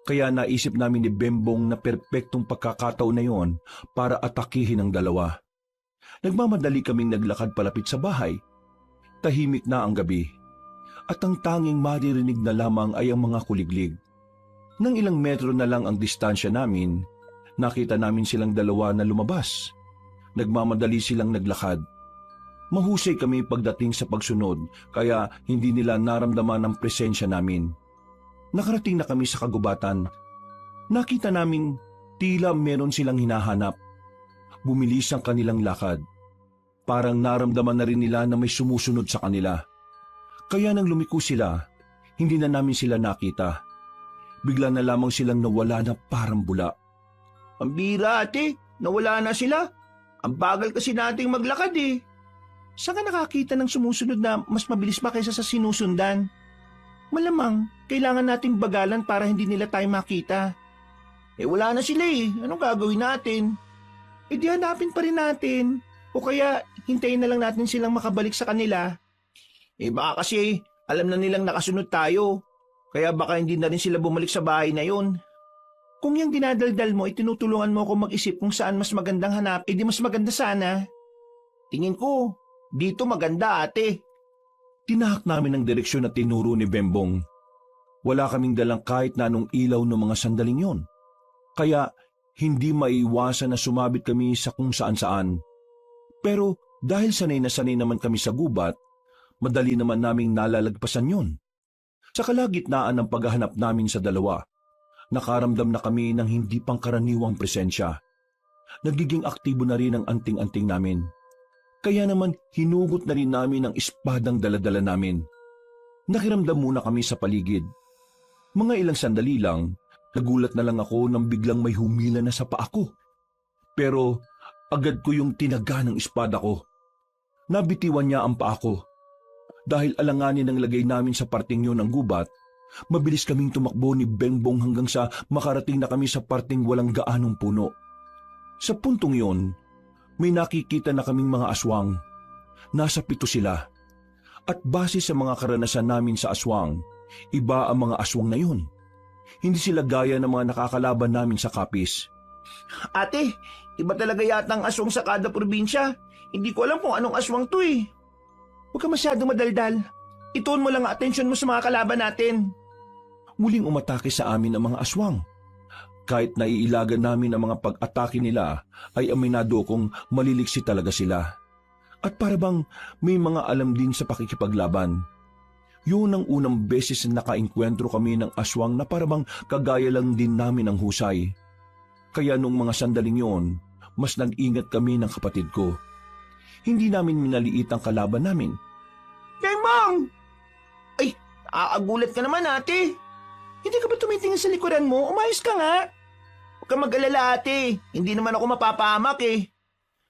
kaya naisip namin ni Bembong na perpektong pagkakataon na yon para atakihin ang dalawa. Nagmamadali kaming naglakad palapit sa bahay. Tahimik na ang gabi, at ang tanging maririnig na lamang ay ang mga kuliglig. Nang ilang metro na lang ang distansya namin, nakita namin silang dalawa na lumabas. Nagmamadali silang naglakad. Mahusay kami pagdating sa pagsunod, kaya hindi nila naramdaman ang presensya namin. Nakarating na kami sa kagubatan. Nakita naming tila meron silang hinahanap. Bumilis ang kanilang lakad. Parang naramdaman na rin nila na may sumusunod sa kanila. Kaya nang lumiko sila, hindi na namin sila nakita. Bigla na lamang silang nawala na parang bula. Ang bira ate, nawala na sila. Ang bagal kasi nating maglakad eh. Saan ka nakakita ng sumusunod na mas mabilis pa kaysa sa sinusundan? Malamang, kailangan nating bagalan para hindi nila tayo makita. Eh wala na sila eh. Anong gagawin natin? di hanapin pa rin natin. O kaya hintayin na lang natin silang makabalik sa kanila. Baka kasi alam na nilang nakasunod tayo. Kaya baka hindi na rin sila bumalik sa bahay na yun. Kung yung dinadaldal mo, itinutulungan mo ako mag-isip kung saan mas magandang hanap, di mas maganda sana. Tingin ko, dito maganda ate. Tinahak namin ang direksyon na tinuro ni Bembong. Wala kaming dalang kahit na anong ilaw ng mga sandaling yon. Kaya hindi maiiwasan na sumabit kami sa kung saan-saan. Pero dahil sanay na sanay naman kami sa gubat, madali naman naming nalalagpasan yon. Sa kalagitnaan ng paghahanap namin sa dalawa, nakaramdam na kami ng hindi pangkaraniwang presensya. Nagiging aktibo na rin ang anting-anting namin. Kaya naman hinugot na rin namin ang espadang daladala namin. Nakiramdam muna kami sa paligid. Mga ilang sandali lang, nagulat na lang ako nang biglang may humila na sa paa ko. Pero agad ko yung tinaga ng espada ko. Nabitiwan niya ang paa ko. Dahil alanganin ang lagay namin sa parting yun ng gubat, mabilis kaming tumakbo ni Bengbong hanggang sa makarating na kami sa parting walang gaanong puno. Sa puntong yun, may nakikita na kaming mga aswang. Nasa 7 sila. At base sa mga karanasan namin sa aswang, iba ang mga aswang na yun. Hindi sila gaya ng mga nakakalaban namin sa Kapis. Ate, iba talaga yata ang aswang sa kada probinsya. Hindi ko alam kung anong aswang to eh. Huwag ka masyadong madaldal. Ituon mo lang ang atensyon mo sa mga kalaban natin. Muling umatake sa amin ang mga aswang. Kahit naiilagan namin ang mga pag-atake nila, ay aminado kong maliliksi talaga sila. At para bang may mga alam din sa pakikipaglaban. Yun ang unang beses na nakainkwentro kami ng aswang na para bang kagaya lang din namin ang husay. Kaya nung mga sandaling yon, mas nag-ingat kami ng kapatid ko. Hindi namin minaliit ang kalaban namin. Bembong! Ay, aagulat ka naman ate. Hindi ka ba tumitingin sa likuran mo? Umayos ka nga. Huwag ka mag-alala ate. Hindi naman ako mapapahamak eh.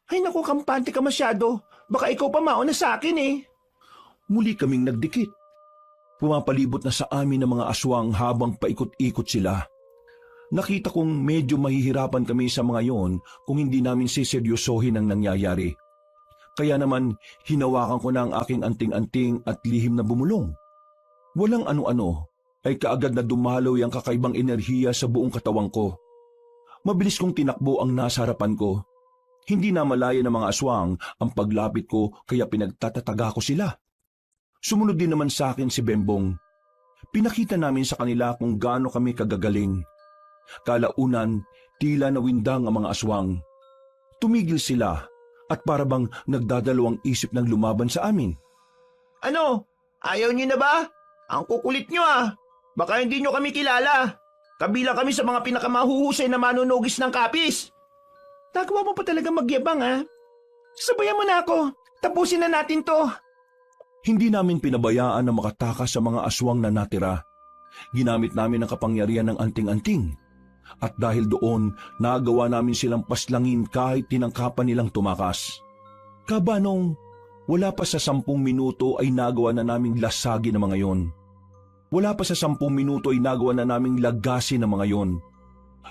Ay naku, kampante ka masyado. Baka ikaw pa mauna sa akin eh. Muli kaming nagdikit. Pumapalibot na sa amin ang mga aswang habang paikot-ikot sila. Nakita kong medyo mahihirapan kami sa mga yon kung hindi namin siseryosohin ang nangyayari. Kaya naman hinawakan ko na ang aking anting-anting at lihim na bumulong. Walang ano-ano ay kaagad na dumaloy ang kakaibang enerhiya sa buong katawan ko. Mabilis kong tinakbo ang nasa harapan ko. Hindi na malaya ng mga aswang ang paglapit ko kaya pinagtatataga ko sila. Sumunod din naman sa akin si Bembong. Pinakita namin sa kanila kung gaano kami kagagaling. Kalaunan, tila nawindang ang mga aswang. Tumigil sila at parabang nagdadalawang isip ng lumaban sa amin. Ano? Ayaw niyo na ba? Ang kukulit niyo ah. Baka hindi niyo kami kilala. Kabilang kami sa mga pinakamahuhusay na manunugis ng Kapis. Nagawa mo pa talaga magyabang ah. Sabayan mo na ako. Tapusin na natin to. Hindi namin pinabayaan na makatakas sa mga aswang na natira. Ginamit namin ang kapangyarihan ng anting-anting. At dahil doon, nagawa namin silang paslangin kahit tinangkapan nilang tumakas. Kabanong, wala pa sa 10 minuto ay nagawa na naming lasagin ang mga yon. Wala pa sa 10 minuto ay nagawa na naming lagasin ang mga yon.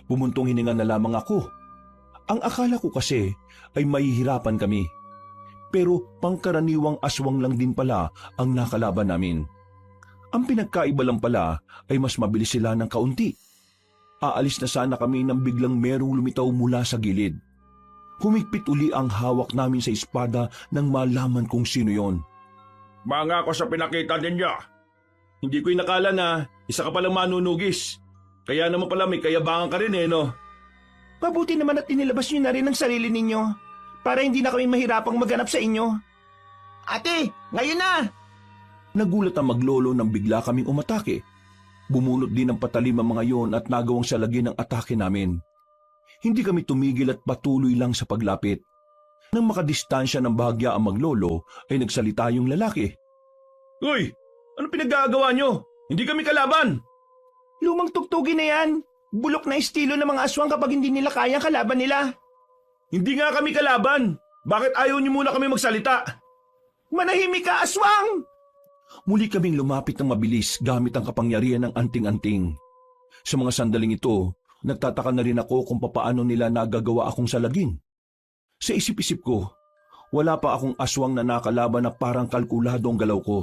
Pumuntong hininga na lamang ako. Ang akala ko kasi ay mahihirapan kami. Pero pangkaraniwang aswang lang din pala ang nakalaban namin. Ang pinagkaiba lang pala ay mas mabilis sila ng kaunti. Aalis na sana kami nang biglang merong lumitaw mula sa gilid. Humigpit uli ang hawak namin sa espada nang malaman kung sino yon. Mga ako sa pinakita ninyo. Hindi ko inakala na isa ka palang manunugis. Kaya naman pala may kayabangan ka rin eh, no? Mabuti naman at inilabas niyo na rin ang sarili ninyo para hindi na kami mahirapang maghanap sa inyo. Ate, ngayon na! Nagulat ang maglolo nang bigla kaming umatake. Bumunot din ng patalim ang mga yon at nagawang salagin ang atake namin. Hindi kami tumigil at patuloy lang sa paglapit. Nang makadistansya ng bahagya ang maglolo ay nagsalita yung lalaki. Uy! Ano pinaggagawa nyo? Hindi kami kalaban! Lumang tugtugin na yan. Bulok na estilo ng mga aswang kapag hindi nila kayang kalaban nila. Hindi nga kami kalaban! Bakit ayaw nyo muna kami magsalita? Manahimik ka, aswang! Muli kaming lumapit ng mabilis gamit ang kapangyarihan ng anting-anting. Sa mga sandaling ito, nagtataka na rin ako kung papaano nila nagagawa akong salagin. Sa isip-isip ko, wala pa akong aswang na nakalaban na parang kalkulado ang galaw ko.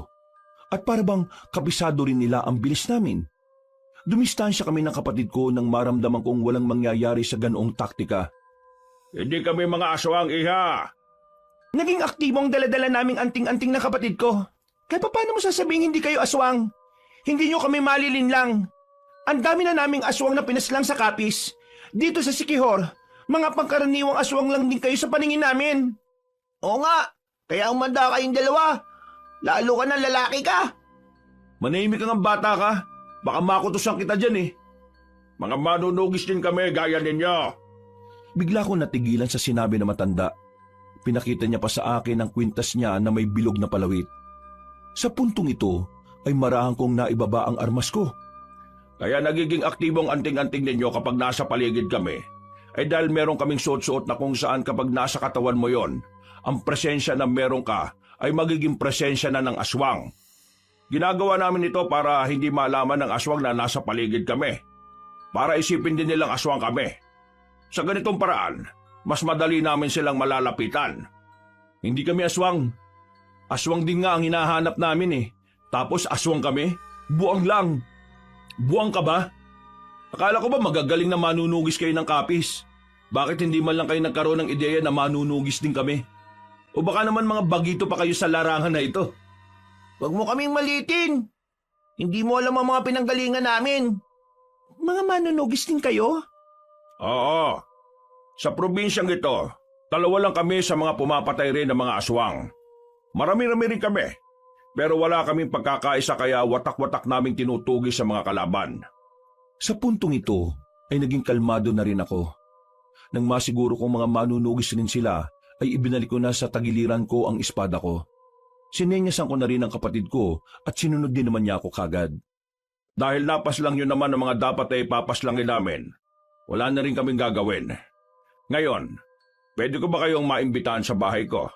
At para bang kabisado rin nila ang bilis namin. Dumistansya kami ng kapatid ko nang maramdaman kong walang mangyayari sa ganoong taktika. Hindi kami mga aswang, iha. Naging aktibo ang daladala naming anting-anting na kapatid ko. Kaya paano mo sasabihin hindi kayo aswang? Hindi nyo kami malilinlang. Ang dami na naming aswang na pinaslang sa kapis. Dito sa Sikihor, mga pangkaraniwang aswang lang din kayo sa paningin namin. Oo nga, kaya umanda kayong dalawa. Lalo ka na lalaki ka. Manahimik kang ang bata ka. Baka makutusan kita dyan eh. Mga manunugis din kami gaya ninyo. Bigla ko natigilan sa sinabi na matanda. Pinakita niya pa sa akin ang kwintas niya na may bilog na palawit. Sa puntong ito ay marahang kong naibaba ang armas ko. Kaya nagiging aktibong anting-anting ninyo kapag nasa paligid kami. Ay dahil meron kaming suot-suot na kung saan kapag nasa katawan mo yon, ang presensya na meron ka ay magiging presensya na ng aswang. Ginagawa namin ito para hindi malaman ng aswang na nasa paligid kami. Para isipin din nilang aswang kami. Sa ganitong paraan, mas madali namin silang malalapitan. Hindi kami aswang. Aswang din nga ang hinahanap namin eh. Tapos aswang kami? Buang lang. Buang ka ba? Akala ko ba magagaling na manunugis kayo ng kapis? Bakit hindi man lang kayo nagkaroon ng ideya na manunugis din kami? O baka naman mga bagito pa kayo sa larangan na ito? Huwag mo kaming malitin. Hindi mo alam ang mga pinanggalingan namin. Mga manunugis din kayo? Oo. Sa probinsyang ito, 2 lang kami sa mga pumapatay rin ng mga aswang. Marami-rami rin kami. Pero wala kaming pagkakaisa kaya watak-watak naming tinutugis sa mga kalaban. Sa puntong ito ay naging kalmado na rin ako. Nang masiguro kong mga manunugis rin sila, ay ibinalik ko na sa tagiliran ko ang espada ko. Sinenyasan ko na rin ang kapatid ko at sinunod din naman niya ako kagad. Dahil napaslang yun naman ang mga dapat ay papaslangin namin, wala na rin kaming gagawin. Ngayon, pwede ko ba kayong maimbitahan sa bahay ko?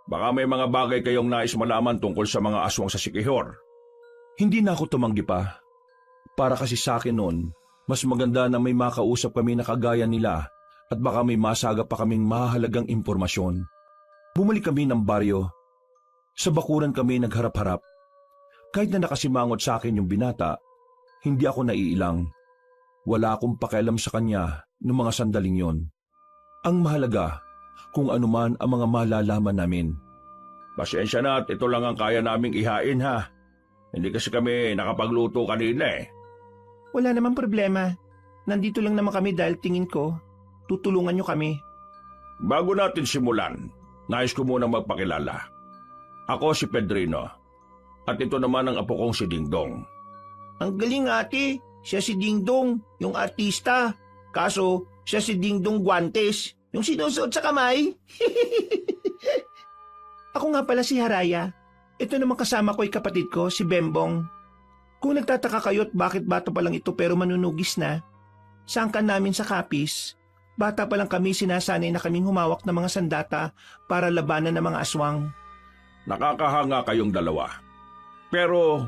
Baka may mga bagay kayong nais malaman tungkol sa mga aswang sa Sikihor. Hindi na ako tumanggi pa. Para kasi sa akin noon, mas maganda na may makausap kami na kagaya nila at baka may masaga pa kaming mahalagang impormasyon. Bumalik kami ng baryo. Sa bakuran kami nagharap-harap. Kahit na nakasimangot sa akin yung binata, hindi ako naiilang. Wala akong pakialam sa kanya noong mga sandaling yon. Ang mahalaga, kung anuman ang mga malalaman namin. Pasensya na at ito lang ang kaya naming ihain ha. Hindi kasi kami nakapagluto kanina eh. Wala namang problema. Nandito lang naman kami dahil tingin ko, tutulungan nyo kami. Bago natin simulan, nais ko muna magpakilala. Ako si Pedrino. At ito naman ang apo kong si Dingdong. Ang galing ate, siya si Dingdong, yung artista. Kaso, siya si Dingdong Guantes, yung sinusuot sa kamay. Ako nga pala si Haraya. Ito naman kasama ko ay kapatid ko, si Bembong. Kung nagtataka kayo at bakit bata pa lang ito pero manunugis na, sangkan namin sa kapis, bata pa lang kami sinasanay na kaming humawak ng mga sandata para labanan ng mga aswang. Nakakahanga kayong dalawa. Pero,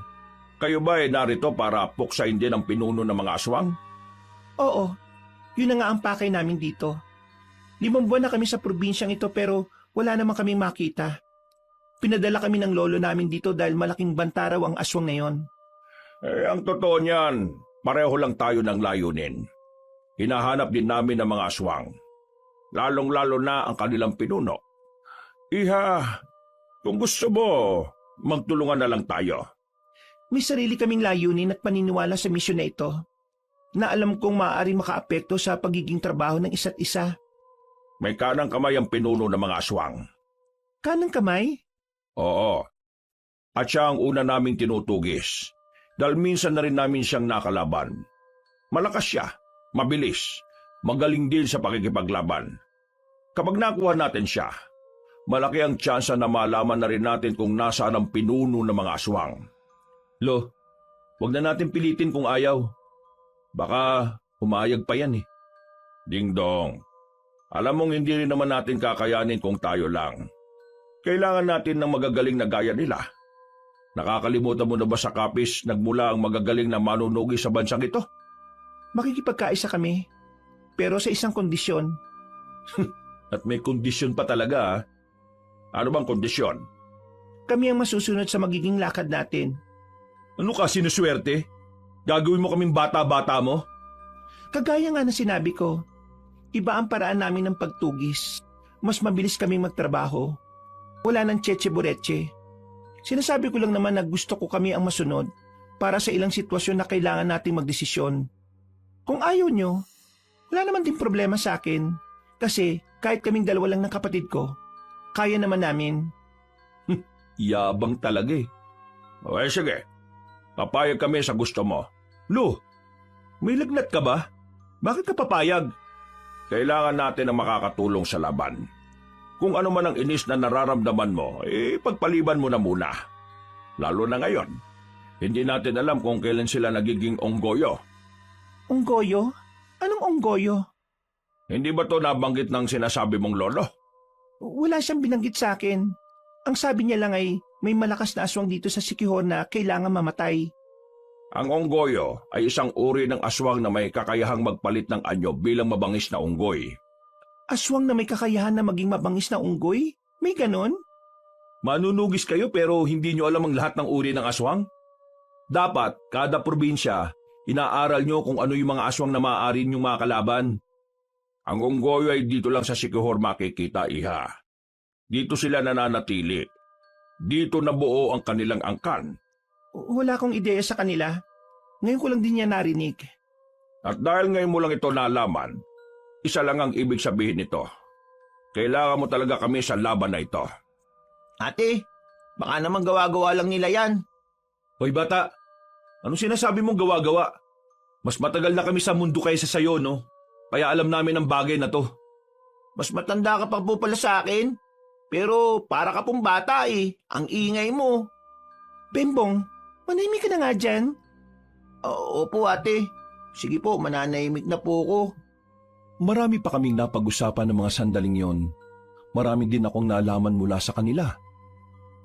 kayo ba ay narito para puksain din ang pinuno ng mga aswang? Oo, yun na nga ang pakay namin dito. 5 buwan na kami sa probinsyang ito pero wala naman kaming makita. Pinadala kami ng lolo namin dito dahil malaking banta raw ang aswang na yon. Ang totoo niyan, pareho lang tayo ng layunin. Hinahanap din namin ang mga aswang. Lalong-lalo na ang kanilang pinuno. Iha, kung gusto mo, magtulungan na lang tayo. May sarili kaming layunin at paniniwala sa misyon na ito na alam kong maaaring makaapekto sa pagiging trabaho ng isa't isa. May kanang kamay ang pinuno ng mga aswang. Kanang kamay? Oo. At siya ang una naming tinutugis. Dahil minsan na rin namin siyang nakalaban. Malakas siya, mabilis, magaling din sa pakikipaglaban. Kapag nakuha natin siya, malaki ang tsansa na malaman na rin natin kung nasaan ang pinuno ng mga aswang. Lo, wag na natin pilitin kung ayaw. Baka umayag pa yan eh. Dingdong, alam mong hindi rin naman natin kakayanin kung tayo lang. Kailangan natin ng magagaling na gaya nila. Nakakalimutan mo na ba sa kapis nagmula ang magagaling na manunugis sa bansang ito? Makikipagkaisa kami, pero sa isang kondisyon. At may kondisyon pa talaga, ha? Ano bang kondisyon? Kami ang masusunod sa magiging lakad natin. Ano ka, sinuswerte? Gagawin mo kaming bata-bata mo? Kagaya nga na sinabi ko, iba ang paraan namin ng pagtugis. Mas mabilis kaming magtrabaho. Wala nang tsetche-buretche. Sinasabi ko lang naman na gusto ko kami ang masunod para sa ilang sitwasyon na kailangan nating magdesisyon. Kung ayaw nyo, wala naman din problema sa akin. Kasi kahit kaming dalawa lang ng kapatid ko, kaya naman namin. Yabang talaga eh. Okay, sige. Papayag kami sa gusto mo. Lo, may lagnat ka ba? Bakit ka papayag? Kailangan natin ang makakatulong sa laban. Kung ano man ang inis na nararamdaman mo, pagpaliban mo na muna. Lalo na ngayon. Hindi natin alam kung kailan sila nagiging onggoyo. Onggoyo? Anong onggoyo? Hindi ba to nabanggit ng sinasabi mong lolo? Wala siyang binanggit sa akin. Ang sabi niya lang ay may malakas na aswang dito sa Siquijor na kailangan mamatay. Ang onggoyo ay isang uri ng aswang na may kakayahang magpalit ng anyo bilang mabangis na unggoy. Aswang na may kakayahan na maging mabangis na unggoy? May ganon? Manunugis kayo pero hindi nyo alam ang lahat ng uri ng aswang? Dapat, kada probinsya, inaaral nyo kung ano yung mga aswang na maaari nyong makalaban. Ang unggoyo ay dito lang sa Siquijor makikita, iha. Dito sila nananatili. Dito nabuo ang kanilang angkan. Wala akong ideya sa kanila. Ngayon ko lang din niya narinig. At dahil ngayon mo lang ito nalaman, isa lang ang ibig sabihin nito. Kailangan mo talaga kami sa laban na ito. Ate, baka naman gawa-gawa lang nila yan. Hoy bata, anong sinasabi mong gawa-gawa? Mas matagal na kami sa mundo kaysa sayo, no? Kaya alam namin ang bagay na to. Mas matanda ka pa po pala sa akin. Pero para ka pong bata eh. Ang ingay mo. Bembong, manahimik ka na nga dyan. Opo ate. Sige po, mananahimik na po ko. Marami pa kaming napag-usapan ng mga sandaling yon. Marami din akong nalaman mula sa kanila.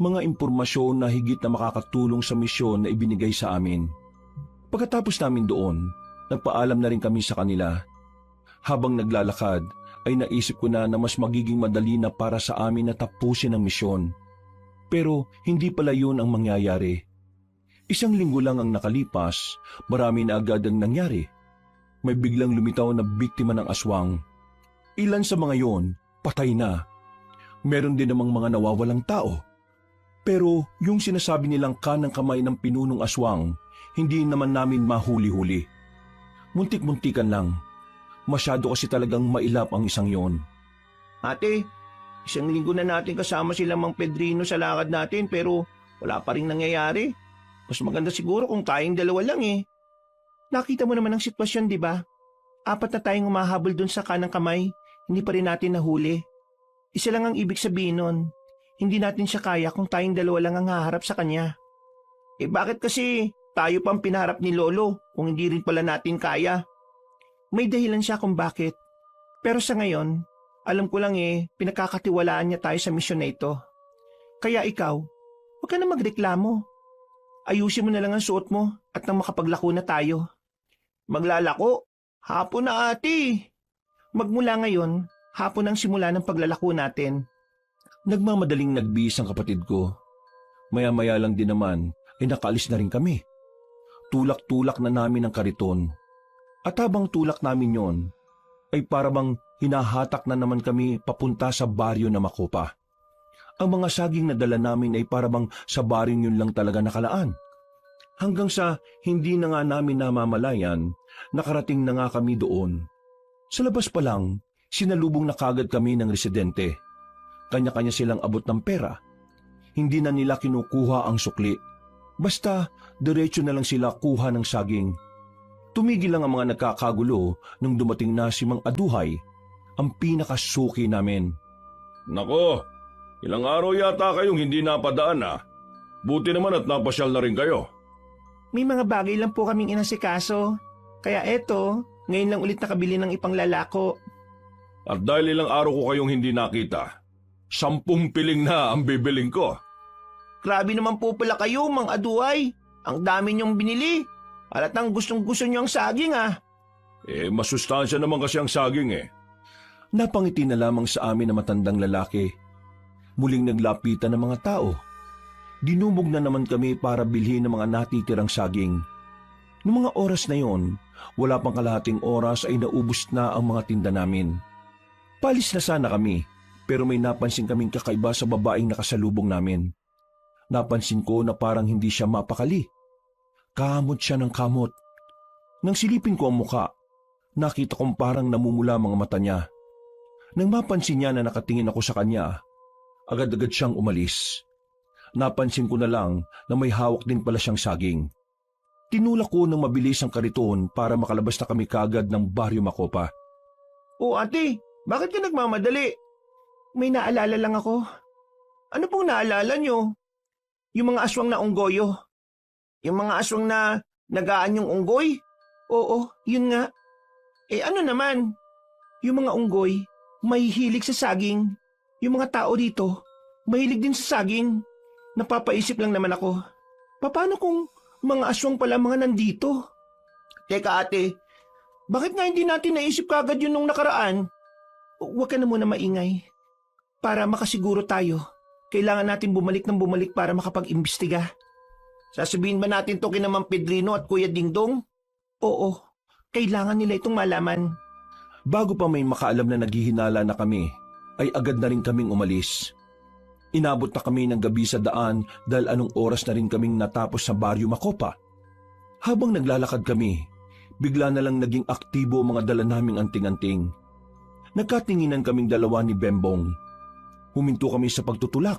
Mga impormasyon na higit na makakatulong sa misyon na ibinigay sa amin. Pagkatapos namin doon, nagpaalam na rin kami sa kanila. Habang naglalakad, ay naisip ko na mas magiging madali na para sa amin na tapusin ang misyon. Pero hindi pala yun ang mangyayari. Isang linggo lang ang nakalipas, marami na agad ang nangyari. May biglang lumitaw na biktima ng aswang. Ilan sa mga yon, patay na. Meron din namang mga nawawalang tao. Pero yung sinasabi nilang kanang kamay ng pinunong aswang, hindi naman namin mahuli-huli. Muntik-muntikan lang. Masyado kasi talagang mailap ang isang yon. Ate, isang linggo na natin kasama sila Mang Pedrino sa lakad natin pero wala pa rin nangyayari. Mas maganda siguro kung tayong dalawa lang eh. Nakita mo naman ang sitwasyon, di ba? 4 na tayong umahabol dun sa kanang kamay, hindi pa rin natin nahuli. Isa lang ang ibig sabihin nun, hindi natin siya kaya kung tayong dalawa lang ang haharap sa kanya. Bakit kasi tayo pang pinaharap ni Lolo kung hindi rin pala natin kaya? May dahilan siya kung bakit. Pero sa ngayon, alam ko lang pinagkakatiwalaan niya tayo sa misyon na ito. Kaya ikaw, huwag ka na magreklamo. Ayusin mo na lang ang suot mo at nang makapaglako na tayo. Maglalako? Hapon na ate. Magmula ngayon, hapon ang simula ng paglalako natin. Nagmamadaling nagbihis ang kapatid ko. Maya-maya lang din naman ay nakaalis na rin kami. Tulak-tulak na namin ang kariton. At habang tulak namin yon, ay parabang hinahatak na naman kami papunta sa baryo na Makopa. Ang mga saging na dala namin ay parabang sa baryo yun lang talaga nakalaan. Hanggang sa hindi na nga namin namamalayan, nakarating na nga kami doon. Sa labas pa lang, sinalubong na kagad kami ng residente. Kanya-kanya silang abot ng pera. Hindi na nila kinukuha ang sukli. Basta, diretso na lang sila kuha ng saging. Tumigil lang ang mga nagkakagulo nung dumating na si Mang Aduhay, ang pinakasuki namin. Nako, ilang araw yata kayong hindi napadaan ah. Buti naman at napasyal na rin kayo. May mga bagay lang po kaming inasikaso. Kaya eto, ngayon lang ulit nakabili ng ipanglalako. At dahil ilang araw ko kayong hindi nakita, 10 piling na ang bibiling ko. Grabe naman po pala kayo, Mang Aduhay. Ang dami niyong binili. Halatang gustong-gusto niyo ang saging ah. Masustansya naman kasi ang saging eh. Napangiti na lamang sa amin na matandang lalaki. Muling naglapitan ng mga tao. Dinumog na naman kami para bilhin ng mga natitirang saging. Noong mga oras na yon, wala pang kalahating oras ay naubos na ang mga tinda namin. Palis na sana kami, pero may napansin kaming kakaiba sa babaeng nakasalubong namin. Napansin ko na parang hindi siya mapakali. Kamot siya ng kamot. Nang silipin ko ang muka, nakita kong parang namumula mga mata niya. Nang mapansin niya na nakatingin ako sa kanya, agad-agad siyang umalis. Napansin ko na lang na may hawak din pala siyang saging. Tinulak ko ng mabilis ang kariton para makalabas na kami kagad ng Baryo Macopa. O ate, bakit ka nagmamadali? May naalala lang ako. Ano pong naalala nyo? Yung mga aswang na unggoyo. Yung mga aswang na nagaan yung unggoy? Oo, yun nga. Ano naman? Yung mga unggoy, mahihilig sa saging. Yung mga tao dito, mahilig din sa saging. Napapaisip lang naman ako. Paano kung mga aswang pala mga nandito? Teka ate, bakit nga hindi natin naisip kagad yun nung nakaraan? Huwag ka na muna maingay. Para makasiguro tayo, kailangan natin bumalik ng bumalik para makapag-imbestiga. Sasabihin ba natin to kina Mang Pedrino at Kuya Dingdong? Oo, kailangan nila itong malaman. Bago pa may makaalam na naghihinala na kami, ay agad na rin kaming umalis. Inabot na kami ng gabi sa daan dahil anong oras na rin kaming natapos sa Baryo Macopa. Habang naglalakad kami, bigla na lang naging aktibo ang mga dala naming anting-anting. Nagkatinginan kaming dalawa ni Bembong. Huminto kami sa pagtutulak.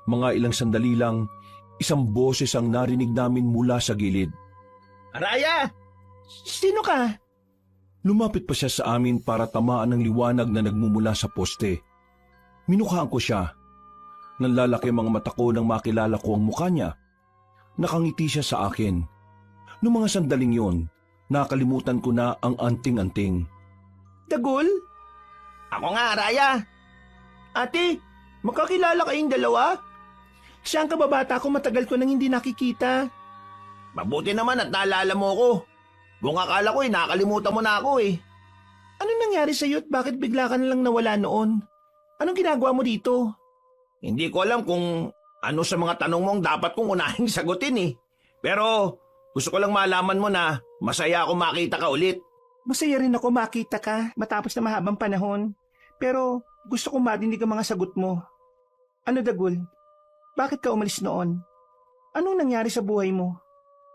Mga ilang sandali lang, isang boses ang narinig namin mula sa gilid. Araya! Sino ka? Lumapit pa siya sa amin para tamaan ng liwanag na nagmumula sa poste. Minukhaan ko siya. Nanlalaki ang mga mata ko nang makilala ko ang mukha niya. Nakangiti siya sa akin. Noong mga sandaling yon, nakalimutan ko na ang anting-anting. Dagul? Ako nga, Araya. Ate, makakilala kayong dalawa? Siya ang kababata ko, matagal ko nang hindi nakikita. Mabuti naman at naalala mo ko. Kung akala ko nakalimutan mo na ako Anong nangyari sa'yo at bakit bigla ka nalang nawala noon? Anong ginagawa mo dito? Hindi ko alam kung ano sa mga tanong mong dapat kong unahing sagutin Pero gusto ko lang malaman mo na masaya ako makita ka ulit. Masaya rin ako makita ka matapos na mahabang panahon. Pero gusto ko madinig ang mga sagot mo. Ano Dagul? Bakit ka umalis noon? Anong nangyari sa buhay mo?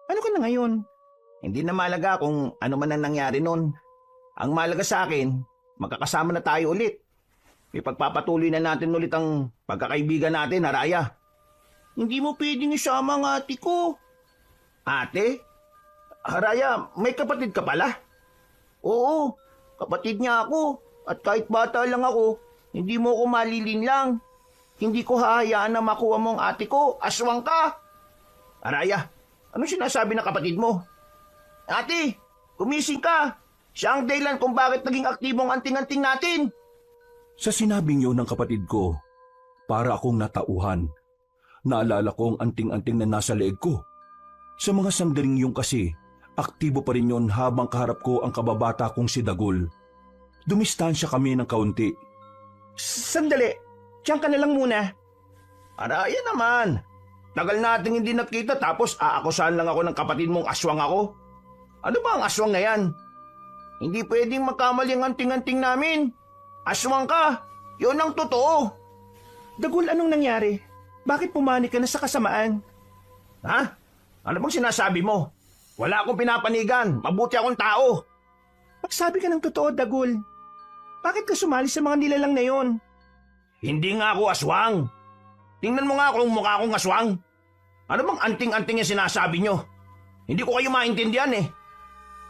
Ano ka na ngayon? Hindi na malaga kung ano man ang nangyari noon. Ang malaga sa akin, magkakasama na tayo ulit. Ipagpapatuloy na natin ulit ang pagkakaibigan natin, Araya. Hindi mo pwedeng isama ang ate ko. Ate? Araya, may kapatid ka pala? Oo, kapatid niya ako. At kahit bata lang ako, hindi mo ko malilinlang. Hindi ko hahayaan na makuha mo ang ate ko. Aswang ka! Araya, anong sinasabi ng kapatid mo? Ate, gumising ka. Siya ang dahilan kung bakit naging aktibo ang anting-anting natin. Sa sinabing yun ng kapatid ko, para akong natauhan. Naalala ko ang anting-anting na nasa leeg ko. Sa mga sandaling yung kasi, aktibo pa rin yun habang kaharap ko ang kababata kong si Dagul. Dumistansya kami ng kaunti. Sandali, tiyan ka na lang muna. Araya naman. Tagal nating hindi nakita tapos aakusahan lang ako ng kapatid mong aswang ako. Ano ba ang aswang na yan? Hindi pwedeng magkamali ang anting-anting namin. Aswang ka! Yun ang totoo! Dagul, anong nangyari? Bakit pumanik ka na sa kasamaan? Ha? Ano bang sinasabi mo? Wala akong pinapanigan. Mabuti akong tao. Magsabi ka ng totoo, Dagul. Bakit ka sumali sa mga nilalang na yon? Hindi nga ako aswang. Tingnan mo nga kung mukha akong aswang. Ano bang anting-anting yung sinasabi nyo? Hindi ko kayo maintindihan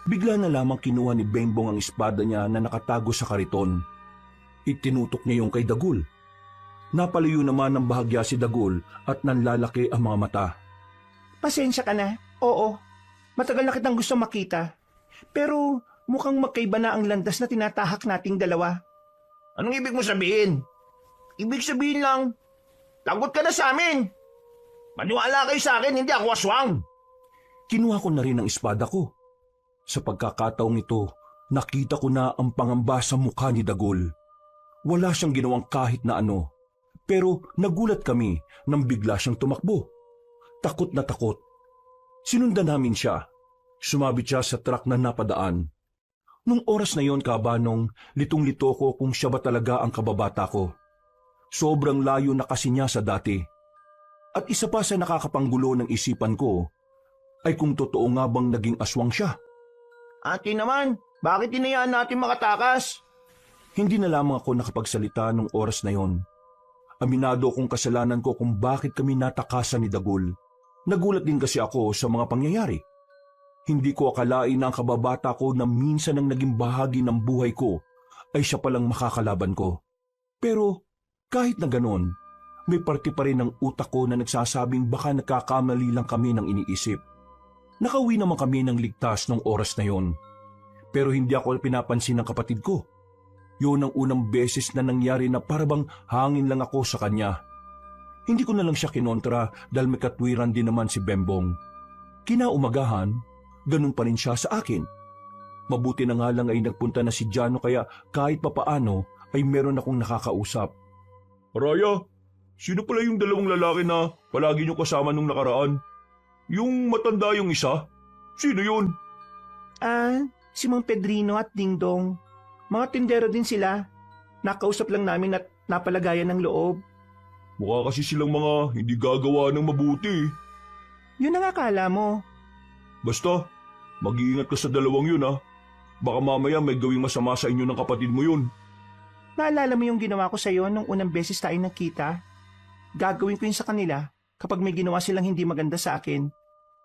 Bigla na lamang kinuha ni Bembong ang espada niya na nakatago sa kariton. Itinutok niya yung kay Dagul. Napalayo naman ng bahagya si Dagul at nanlalaki ang mga mata. Pasensya ka na. Oo, matagal na kitang gusto makita. Pero mukhang magkaiba na ang landas na tinatahak nating dalawa. Anong ibig mo sabihin? Ibig sabihin lang, lagot ka na sa amin. Maniwala kayo sa akin, hindi ako aswang. Kinuha ko na rin ang espada ko. Sa pagkakataong ito nakita ko na ang pangamba sa mukha ni Dagol. Wala siyang ginawang kahit na ano, pero nagulat kami nang bigla siyang tumakbo. Takot na takot. Sinundan namin siya. Sumabit siya sa truck na napadaan. Nung oras na yon, Kabanong, litong-lito ko kung siya ba talaga ang kababata ko. Sobrang layo na kasi niya sa dati. At isa pa sa nakakapanggulo ng isipan ko, ay kung totoo nga bang naging aswang siya. Ate naman, bakit hinayaan natin makatakas? Hindi na lamang ako nakapagsalita nung oras na yon. Aminado akong kasalanan ko kung bakit kami natakasan ni Dagol. Nagulat din kasi ako sa mga pangyayari. Hindi ko akalain na ang kababata ko na minsan ang naging bahagi ng buhay ko ay siya palang makakalaban ko. Pero kahit na ganon, may parte pa rin ng utak ko na nagsasabing baka nagkakamali lang kami ng iniisip. Nakauwi naman kami ng ligtas nung oras na yon. Pero hindi ako pinapansin ng kapatid ko. Yun ang unang beses na nangyari na parabang hangin lang ako sa kanya. Hindi ko na lang siya kinontra dahil may katwiran din naman si Bembong. Kinaumagahan, ganun pa rin siya sa akin. Mabuti na nga lang ay nagpunta na si Jano kaya kahit papaano ay meron akong nakakausap. Araya, sino pala yung dalawang lalaki na palagi niyo kasama nung nakaraan? Yung matanda yung isa? Sino yun? Si Mang Pedrino at Dingdong. Mga tindero din sila. Nakausap lang namin at napalagayan ng loob. Mukha kasi silang mga hindi gagawa ng mabuti. Yun ang akala mo. Basta, mag-iingat ka sa dalawang yun ha. Baka mamaya may gawing masama sa inyo ng kapatid mo yun. Naalala mo yung ginawa ko sa'yo nung unang beses tayo nagkita? Gagawin ko yun sa kanila kapag may ginawa silang hindi maganda sa akin.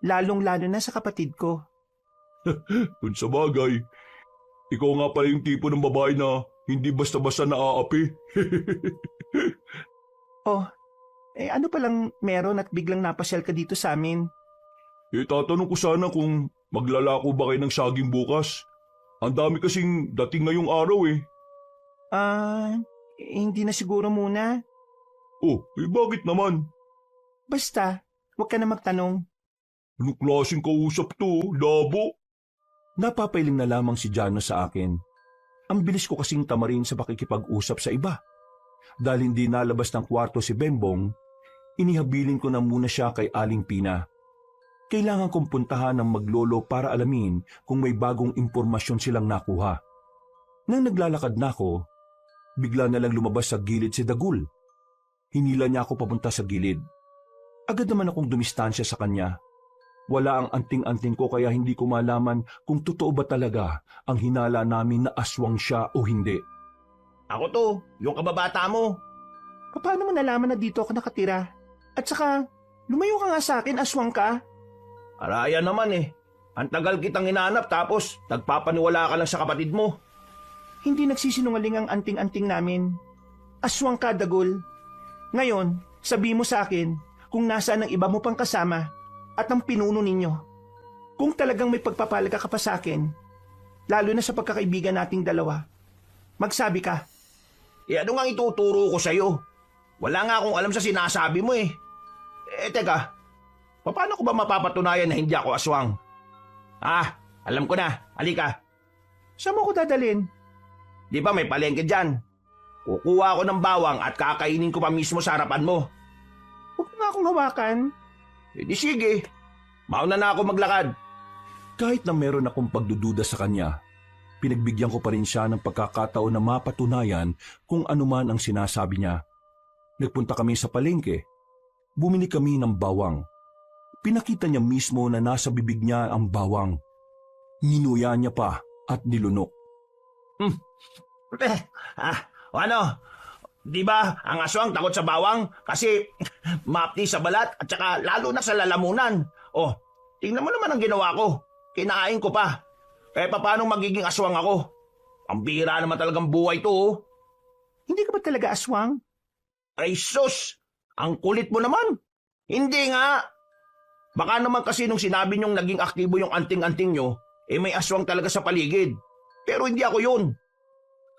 Lalong-lalo na sa kapatid ko. Kung sa bagay, ikaw nga pala yung tipo ng babae na hindi basta-basta naaapi. Ano palang meron at biglang napasyal ka dito sa amin? Tatanong ko sana kung maglalako ba kayo ng saging bukas. Ang dami kasing dating ngayong araw eh. Hindi na siguro muna. Bakit naman? Basta, huwag ka na magtanong. Anong klaseng kausap to, labo? Napapailing na lamang si Jano sa akin. Ang bilis ko kasing tamarin sa pakikipag-usap sa iba. Dahil hindi nalabas ng kwarto si Bembong, inihabilin ko na muna siya kay Aling Pina. Kailangan kong puntahan ng maglolo para alamin kung may bagong impormasyon silang nakuha. Nang naglalakad na ako, bigla na lang lumabas sa gilid si Dagul. Hinila niya ako papunta sa gilid. Agad naman akong dumistansya sa kanya. Wala ang anting-anting ko kaya hindi ko malaman kung totoo ba talaga ang hinala namin na aswang siya o hindi. Ako to, yung kababata mo. Paano mo nalaman na dito ako nakatira? At saka, lumayo ka nga sa akin, aswang ka. Araya naman eh. Ang tagal kitang hinanap tapos nagpapaniwala ka lang sa kapatid mo. Hindi nagsisinungaling ang anting-anting namin. Aswang ka, Dagol. Ngayon, sabi mo sa akin kung nasaan ang iba mo pang kasama at ang pinuno ninyo. Kung talagang may pagpapalaga ka pa sa akin, lalo na sa pagkakaibigan nating dalawa, magsabi ka. Ano nga ituturo ko sa'yo? Wala nga akong alam sa sinasabi mo eh. Teka, paano ko ba mapapatunayan na hindi ako aswang? Alam ko na. Halika. Saan mo ko dadalhin? Di ba may palengke dyan? Kukuha ako ng bawang at kakainin ko pa mismo sa harapan mo. Huwag nga akong hawakan. Di sige. Mauna na ako maglakad. Kahit na meron akong pagdududa sa kanya, pinagbigyan ko pa rin siya ng pagkakataon na mapatunayan kung anuman ang sinasabi niya. Nagpunta kami sa palengke. Bumili kami ng bawang. Pinakita niya mismo na nasa bibig niya ang bawang. Ninuya niya pa at nilunok. Ano? Di ba ang aswang takot sa bawang? Kasi mapti sa balat at saka lalo na sa lalamunan. Tingnan mo naman ang ginawa ko. Kinain ko pa. Kaya paano magiging aswang ako? Ang bira naman talagang buhay to. Hindi ka ba talaga aswang? Ay sus! Ang kulit mo naman. Hindi nga. Baka naman kasi nung sinabi niyong naging aktibo yung anting-anting nyo, may aswang talaga sa paligid. Pero hindi ako yun.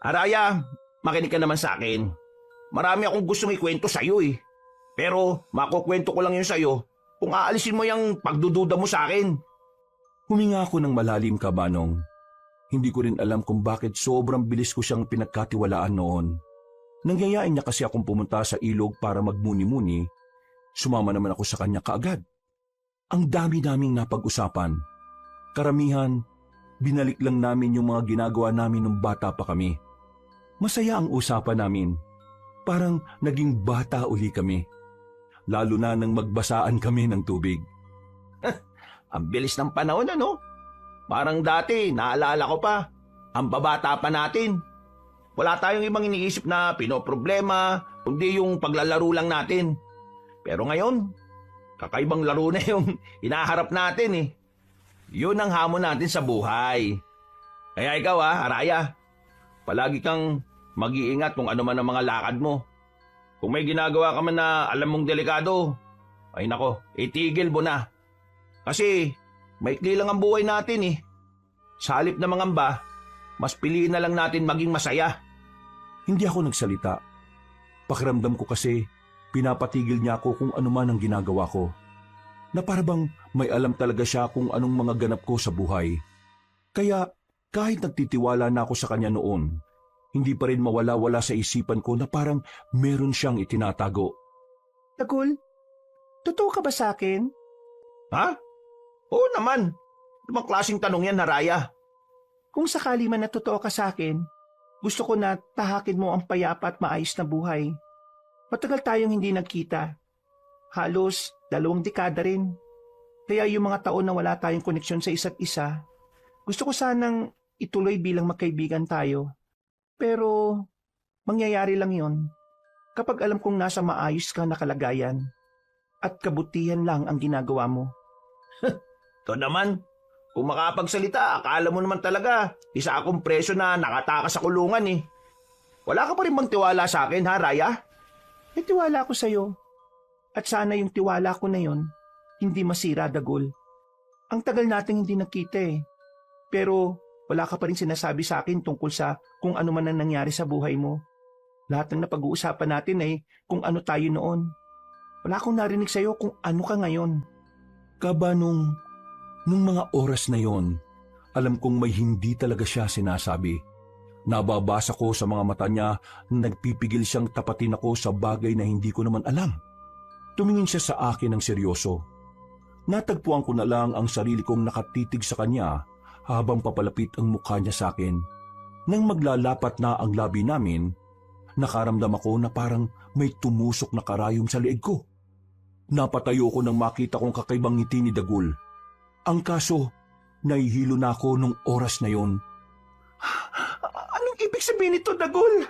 Araya, makinig ka naman sa akin. Marami akong gustong ikwento sa'yo eh. Pero makukwento ko lang yun sa'yo kung aalisin mo yung pagdududa mo sa akin. Huminga ako ng malalim, Kabanong. Hindi ko rin alam kung bakit sobrang bilis ko siyang pinagkatiwalaan noon. Nangyayain niya kasi akong pumunta sa ilog para magmuni-muni. Sumama naman ako sa kanya kaagad. Ang dami naming napag-usapan. Karamihan, binalik lang namin yung mga ginagawa namin nung bata pa kami. Masaya ang usapan namin. Parang naging bata uli kami. Lalo na nang magbasaan kami ng tubig. Ang bilis ng panahon ano? Parang dati, naalala ko pa, ang babata pa natin. Wala tayong ibang iniisip na pinoproblema, kundi yung paglalaro lang natin. Pero ngayon, kakaibang laro na yung hinaharap natin eh. Yun ang hamon natin sa buhay. Kaya ikaw Araya, palagi kang mag-iingat kung ano man ang mga lakad mo. Kung may ginagawa ka man na alam mong delikado, ay nako, itigil mo na. Kasi maikli lang ang buhay natin eh. Sa halip na mangamba, mas piliin na lang natin maging masaya. Hindi ako nagsalita. Pakiramdam ko kasi pinapatigil niya ako kung ano man ang ginagawa ko. Na parabang may alam talaga siya kung anong mga ganap ko sa buhay. Kaya kahit nagtitiwala na ako sa kanya noon, hindi pa rin mawala-wala sa isipan ko na parang meron siyang itinatago. Dagul, totoo ka ba sa akin? Ha? Oo naman. Ano bang klaseng tanong yan, Araya? Kung sakali man na totoo ka sa akin, gusto ko na tahakin mo ang payapa at maayos na buhay. Matagal tayong hindi nagkita. Halos 2 dekada rin. Kaya yung mga taon na wala tayong koneksyon sa isa't isa, gusto ko sanang ituloy bilang magkaibigan tayo. Pero mangyayari lang yon kapag alam kong nasa maayos ka na kalagayan at kabutihan lang ang ginagawa mo. Ito naman, kung makapagsalita, akala mo naman talaga, isa akong preso na nakatakas sa kulungan eh. Wala ka pa rin bang tiwala sa akin, ha, Raya? May tiwala ko sa'yo. At sana yung tiwala ko na yon, hindi masira, Dagul. Ang tagal nating hindi nakita eh. Pero wala ka pa rin sinasabi sa akin tungkol sa kung ano man ang nangyari sa buhay mo. Lahat ng napag-uusapan natin ay kung ano tayo noon. Wala akong narinig sa'yo kung ano ka ngayon. Kaba nung mga oras na yon, alam kong may hindi talaga siya sinasabi. Nababasa ko sa mga mata niya na nagpipigil siyang tapatin ako sa bagay na hindi ko naman alam. Tumingin siya sa akin ng seryoso. Natagpuan ko na lang ang sarili kong nakatitig sa kanya habang papalapit ang mukha niya sa akin. Nang maglalapat na ang labi namin, nakaramdam ako na parang may tumusok na karayom sa leeg ko. Napatayo ko nang makita kong kakaibang ngiti ni Dagul. Ang kaso, nahihilo na ako nung oras na yon. Anong ibig sabihin nito, Dagul?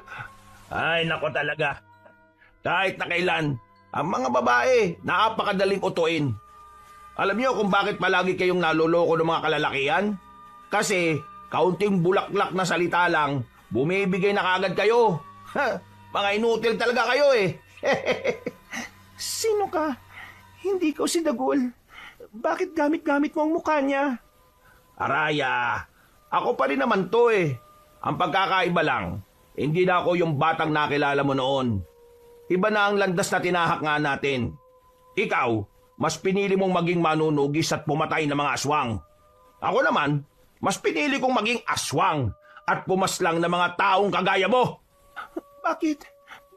Ay, nako talaga. Kahit na kailan, ang mga babae, napakadaling utuin. Alam niyo kung bakit palagi kayong naloloko ng mga kalalakihan? Kasi, kaunting bulaklak na salita lang, bumibigay na kagad kayo. Mga inutil talaga kayo eh. Sino ka? Hindi ko si Dagul. Bakit gamit-gamit mo ang mukha niya? Araya, ako pa rin naman to eh. Ang pagkakaiba lang, hindi na ako yung batang nakilala mo noon. Iba na ang landas na tinahak nga natin. Ikaw, mas pinili mong maging manunugis at pumatay ng mga aswang. Ako naman, mas pinili kong maging aswang at pumaslang ng mga taong kagaya mo. Bakit?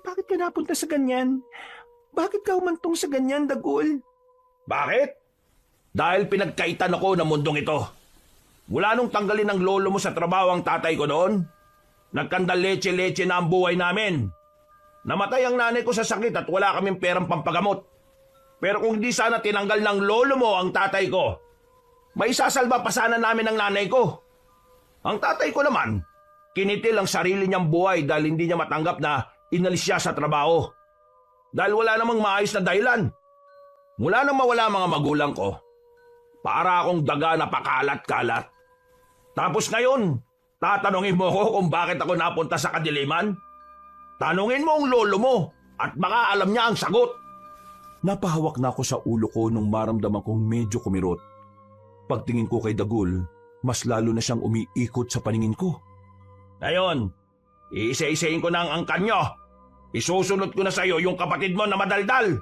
Bakit ka napunta sa ganyan? Bakit ka humantong sa ganyan, Dagul? Bakit? Dahil pinagkaitan ako ng mundong ito. Mula nung tanggalin ng lolo mo sa trabaho ang tatay ko noon, nagkandal leche-leche na ang buhay namin. Namatay ang nanay ko sa sakit at wala kaming perang pampagamot. Pero kung hindi sana tinanggal ng lolo mo ang tatay ko, may sasalba pa sana namin ang nanay ko. Ang tatay ko naman, kinitil ang sarili niyang buhay dahil hindi niya matanggap na inalis siya sa trabaho. Dahil wala namang maayos na dahilan. Mula nang mawala mga magulang ko, para akong daga na pakalat-kalat. Tapos ngayon, tatanungin mo ko kung bakit ako napunta sa kadiliman? Tanungin mo ang lolo mo at baka alam niya ang sagot. Napahawak na ako sa ulo ko nung maramdaman kong medyo kumirot. Pagtingin ko kay Dagul, mas lalo na siyang umiikot sa paningin ko. Ngayon, iisa-isayin ko na ang angkan nyo. Isusunod ko na sa iyo yung kapatid mo na madaldal.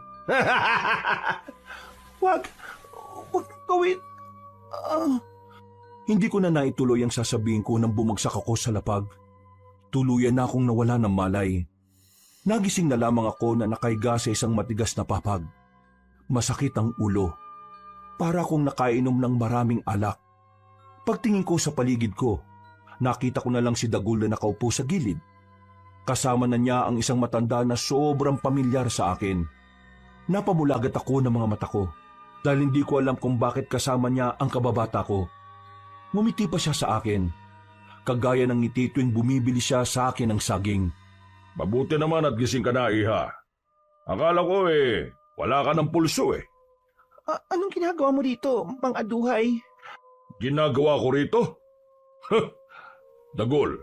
Wag gawin. Hindi ko na naituloy ang sasabihin ko nang bumagsak ako sa lapag. Tuluyan na akong nawala ng malay. Nagising na lamang ako na nakahiga sa isang matigas na papag. Masakit ang ulo. Para akong nakainom ng maraming alak. Pagtingin ko sa paligid ko, nakita ko na lang si Dagul na nakaupo sa gilid. Kasama na niya ang isang matanda na sobrang pamilyar sa akin. Napamulagat ako ng mga mata ko dahil hindi ko alam kung bakit kasama niya ang kababata ko. Ngumiti pa siya sa akin, kagaya ng ngiti tuwing bumibili siya sa akin ng saging. Mabuti naman at gising ka na, Iha. Akala ko wala ka ng pulso eh. Anong ginagawa mo dito, Mang Aduhay? Ginagawa ko rito? Dagol,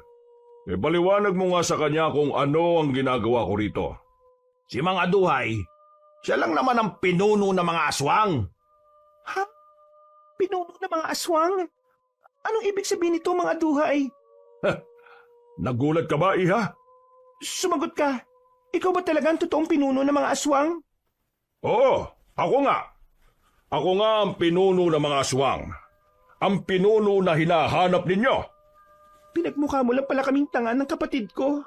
paliwanag mo nga sa kanya kung ano ang ginagawa ko rito. Si Mang Aduhay, siya lang naman ang pinuno ng mga aswang. Ha? Pinuno ng mga aswang? Anong ibig sabihin nito, Mang Aduhay? Nagulat ka ba, Iha? Sumagot ka. Ikaw ba talaga ang totoong pinuno ng mga aswang? Oo, ako nga. Ako nga ang pinuno ng mga aswang. Ang pinuno na hinahanap ninyo. Pinagmukha mo lang pala kaming tanga ng kapatid ko.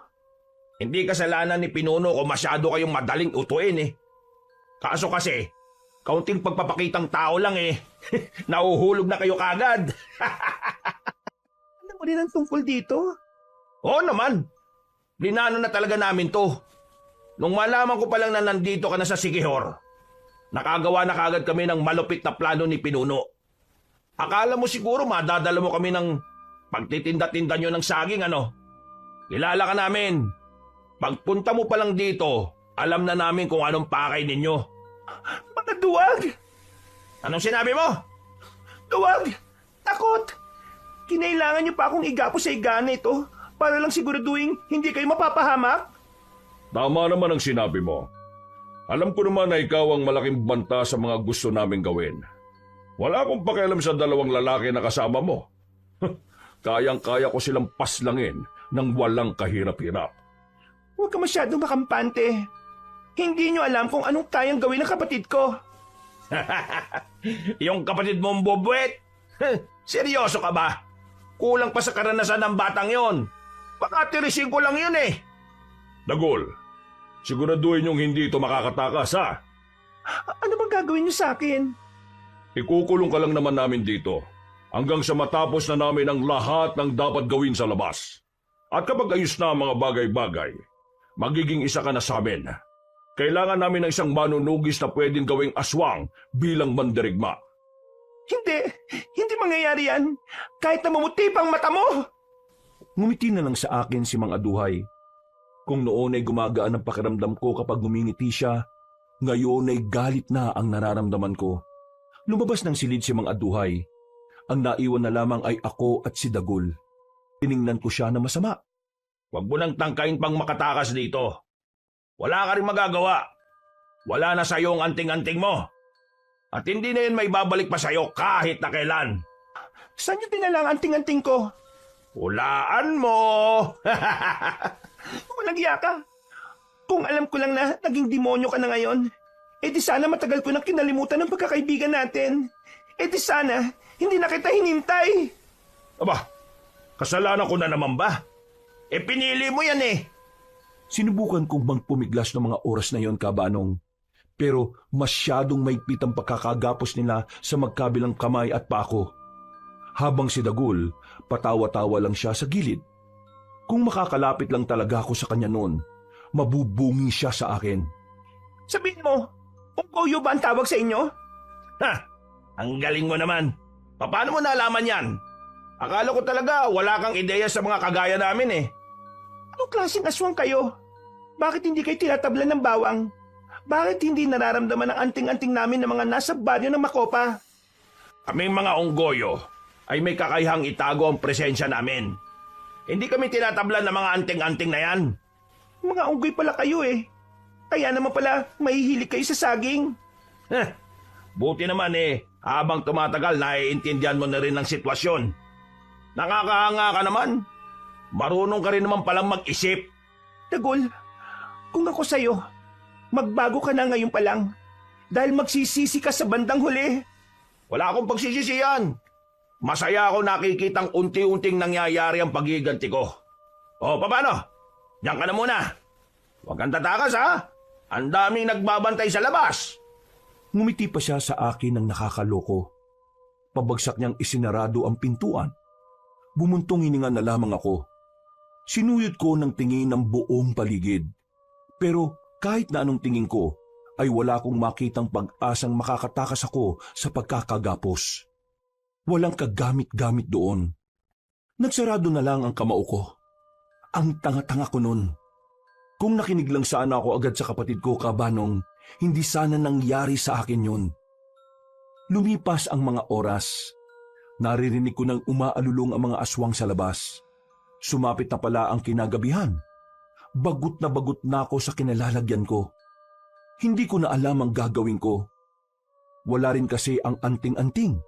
Hindi kasalanan ni pinuno kung masyado kayong madaling utuin eh. Kaso kasi, kaunting pagpapakitang tao lang Nauhulog na kayo kagad. Alam mo rin ang tungkol dito? Oo naman. Linano na talaga namin to. Nung malaman ko pa lang na nandito ka na sa Sikihor, nakagawa na kagad kami ng malupit na plano ni Pinuno. Akala mo siguro madadala mo kami ng pagtitinda-tinda nyo ng saging Kilala ka namin. Pagpunta mo pa lang dito, alam na namin kung anong pakay ninyo. Mga duwag! Anong sinabi mo? Duwag! Takot! Kinailangan niyo pa akong igapo sa igana ito para lang siguraduhin hindi kayo mapapahamak? Tama naman ang sinabi mo. Alam ko naman na ikaw ang malaking banta sa mga gusto naming gawin. Wala akong pakialam sa dalawang lalaki na kasama mo. Kayang-kaya ko silang paslangin ng walang kahirap-hirap. Huwag ka masyadong makampante. Hindi niyo alam kung anong kayang gawin ng kapatid ko. Yung kapatid mong bobwet? Seryoso ka ba? Kulang pa sa karanasan ng batang yon. Baka tirisin ko lang yun Dagol, siguraduhin yung hindi ito makakatakas ha? Ano bang gagawin niyo sa akin? Ikukulong ka lang naman namin dito hanggang sa matapos na namin ang lahat ng dapat gawin sa labas. At kapag ayos na ang mga bagay-bagay, magiging isa ka na sa amin. Kailangan namin ng isang manunugis na pwedeng gawing aswang bilang mandirigma. Hindi mangyayari yan. Kahit na mamuti pang mata mo. Ngumiti na lang sa akin si Mang Aduhay. Kung noon ay gumagaan ang pakiramdam ko kapag ngumingiti siya, ngayon ay galit na ang nararamdaman ko. Lumabas ng silid si Mang Aduhay. Ang naiwan na lamang ay ako at si Dagul. Tiningnan ko siya na masama. Huwag mo nang tangkain pang makatakas dito. Wala ka rin magagawa. Wala na sa'yo ang anting-anting mo. At hindi na yun may babalik pa sa'yo kahit na kailan. Saan niyo dinala ang anting-anting ko? Hulaan mo! Walang iya ka. Kung alam ko lang na naging demonyo ka na ngayon, di sana matagal ko nang kinalimutan ng pagkakaibigan natin. Di sana hindi na kita hinintay. Aba, kasalanan ko na naman ba? Pinili mo yan Sinubukan kong bang pumiglas ng mga oras na yon, Kabanong. Pero masyadong maigpit ang pagkakagapos nila sa magkabilang kamay at pako. Habang si Dagul, patawa-tawa lang siya sa gilid. Kung makakalapit lang talaga ako sa kanya noon, mabubungi siya sa akin. Sabihin mo, Unggoyo ba ang tawag sa inyo? Ha! Ang galing mo naman. Paano mo nalaman yan? Akala ko talaga wala kang ideya sa mga kagaya namin Anong klaseng aswang kayo? Bakit hindi kayo tinatablan ng bawang? Bakit hindi nararamdaman ang anting-anting namin ng mga nasa baryo ng Makopa? Kaming mga unggoyo ay may kakayahang itago ang presensya namin. Hindi kami tinatablan ng mga anting-anting na yan. Mga unggoy pala kayo Kaya naman pala mahihilig kayo sa saging. Buti naman habang tumatagal naiintindihan mo na rin ang sitwasyon. Nakakahanga ka naman. Marunong ka rin naman palang mag-isip. Dagol, kung ako sa'yo, magbago ka na ngayon pa lang. Dahil magsisisi ka sa bandang huli. Wala akong pagsisisiyan. Masaya ako nakikitang unti-unting nangyayari ang pagiganti ko. O, paano? Diyan ka na muna. Huwag kang tatakas, ha? Ang daming nagbabantay sa labas. Ngumiti pa siya sa akin ng nakakaloko. Pabagsak niyang isinarado ang pintuan. Bumuntong hininga na lamang ako. Sinuyod ko ng tingin ng buong paligid. Pero kahit na anong tingin ko, ay wala akong makitang pag-asang makakatakas ako sa pagkakagapos. Walang kagamit-gamit doon. Nagsarado na lang ang kamao ko. Ang tanga-tanga ko nun. Kung nakinig lang sana ako agad sa kapatid ko, Kabanong, hindi sana nangyari sa akin yun. Lumipas ang mga oras. Naririnig ko nang umaalulong ang mga aswang sa labas. Sumapit na pala ang kinagabihan. Bagot na ako sa kinalalagyan ko. Hindi ko na alam ang gagawin ko. Wala rin kasi ang anting-anting.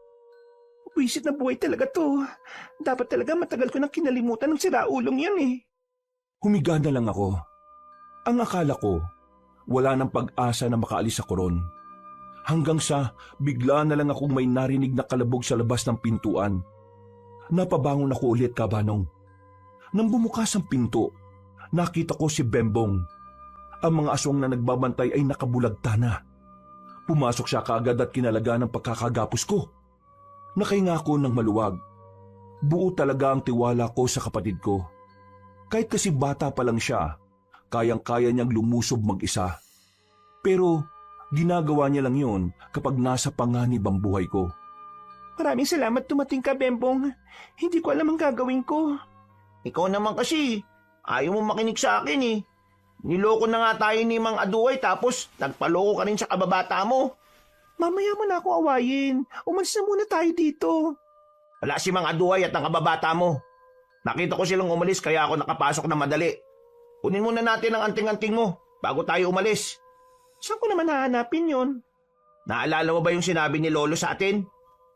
Wisit na buhay talaga to. Dapat talaga matagal ko nang kinalimutan ng siraulong yan eh. Humiga na lang ako. Ang akala ko, wala nang pag-asa na makaalis ako ron. Hanggang sa bigla na lang akong may narinig na kalabog sa labas ng pintuan. Napabangon ako ulit, Kabanong. Nang bumukas ang pinto, nakita ko si Bembong. Ang mga aswang na nagbabantay ay nakabulagta na. Pumasok siya kaagad at kinalaga ng pagkakagapos ko. Nakahinga ako ng maluwag. Buo talaga ang tiwala ko sa kapatid ko. Kahit kasi bata pa lang siya, kayang-kaya niyang lumusob mag-isa. Pero ginagawa niya lang yun kapag nasa panganib ang buhay ko. Maraming salamat dumating ka, Bembong. Hindi ko alam ang gagawin ko. Ikaw naman kasi, ayaw mo makinig sa akin eh. Niloko na nga tayo ni Mang Aduay tapos nagpaloko ka rin sa kababata mo. Mamaya mo na ako awayin. Umalis na muna tayo dito. Wala si Mang Aduay at ang kababata mo. Nakita ko silang umalis kaya ako nakapasok na madali. Kunin muna natin ang anting-anting mo bago tayo umalis. Saan ko naman hahanapin yon? Naalala mo ba yung sinabi ni Lolo sa atin?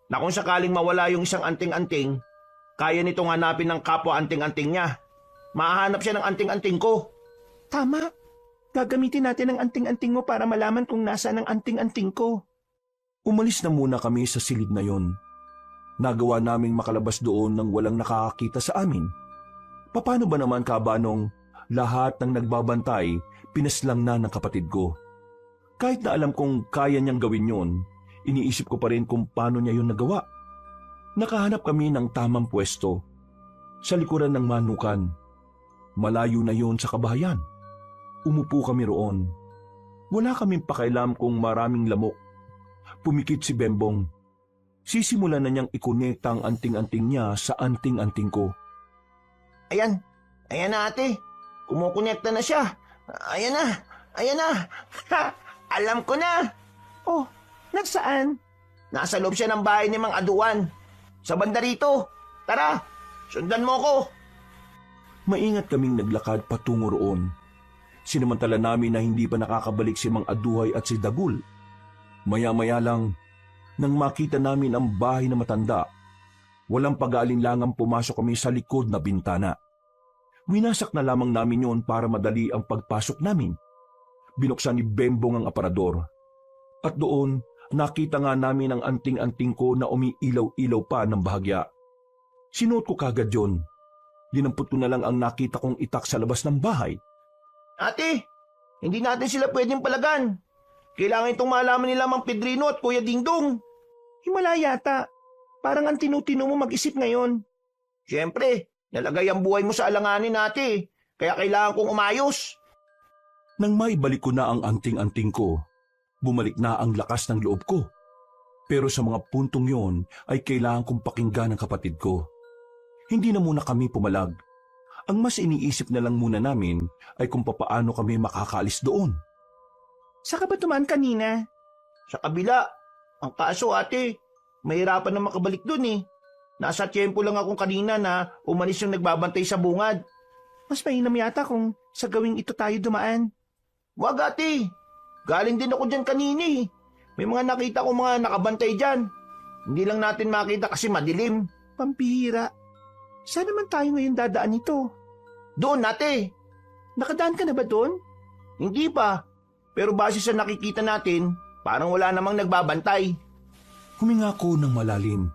Na kung sakaling mawala yung isang anting-anting, kaya nitong hanapin ng kapwa anting-anting niya. Mahahanap siya ng anting-anting ko. Tama. Gagamitin natin ang anting-anting mo para malaman kung nasaan ang anting-anting ko. Umalis na muna kami sa silid na yon. Nagawa naming makalabas doon nang walang nakakakita sa amin. Paano ba naman, Kabanong, lahat ng nagbabantay pinaslang na ng kapatid ko? Kahit na alam kong kaya niyang gawin yon, iniisip ko pa rin kung paano niya yun nagawa. Nakahanap kami ng tamang pwesto. Sa likuran ng manukan. Malayo na yon sa kabahayan. Umupo kami roon. Wala kaming pakialam kung maraming lamok. Pumikit si Bembong. Sisimulan na niyang ikonekta ang anting-anting niya sa anting-anting ko. Ayan. Ayan na ate. Kumukonekta na siya. Ayan na. Ayan na. Ha! Alam ko na. Oh, nasaan? Nasa loob siya ng bahay ni Mang Aduan. Sa banda rito. Tara, sundan mo ko. Maingat kaming naglakad patungo roon. Sinamantala namin na hindi pa nakakabalik si Mang Aduhay at si Dagul. Maya-maya lang, nang makita namin ang bahay na matanda, walang pag-aalinlangang pumasok kami sa likod na bintana. Winasak na lamang namin yon para madali ang pagpasok namin. Binuksan ni Bembong ang aparador. At doon, nakita nga namin ang anting-anting ko na umiilaw-ilaw pa ng bahagya. Sinuot ko kagad yon. Dinampot ko na lang ang nakita kong itak sa labas ng bahay. Ate, hindi natin sila pwedeng palagan. Kailangan itong malaman nila Mang Pedrino at Kuya Dingdong. Himala yata. Parang ang tinutino mo mag-isip ngayon. Siyempre, nalagay ang buhay mo sa alanganin, ate. Kaya kailangan kong umayos. Nang maibalik ko na ang anting-anting ko, bumalik na ang lakas ng loob ko. Pero sa mga puntong yon ay kailangan kong pakinggan ang kapatid ko. Hindi na muna kami pumalag. Ang mas iniisip na lang muna namin ay kung papaano kami makakaalis doon. Saan ka ba tumaan kanina? Sa kabila. Ang kaso ate, mahirapan na makabalik dun eh. Nasa tiyempo lang akong kanina na umalis yung nagbabantay sa bungad. Mas mainam yata kung sa gawing ito tayo dumaan. Wag ate, galing din ako dyan kanina eh. May mga nakita ko mga nakabantay dyan. Hindi lang natin makita kasi madilim. Pampihira. Saan naman tayo ngayon dadaan ito? Doon, ate. Nakadaan ka na ba doon? Hindi pa. Pero base sa nakikita natin, parang wala namang nagbabantay. Huminga ko ng malalim.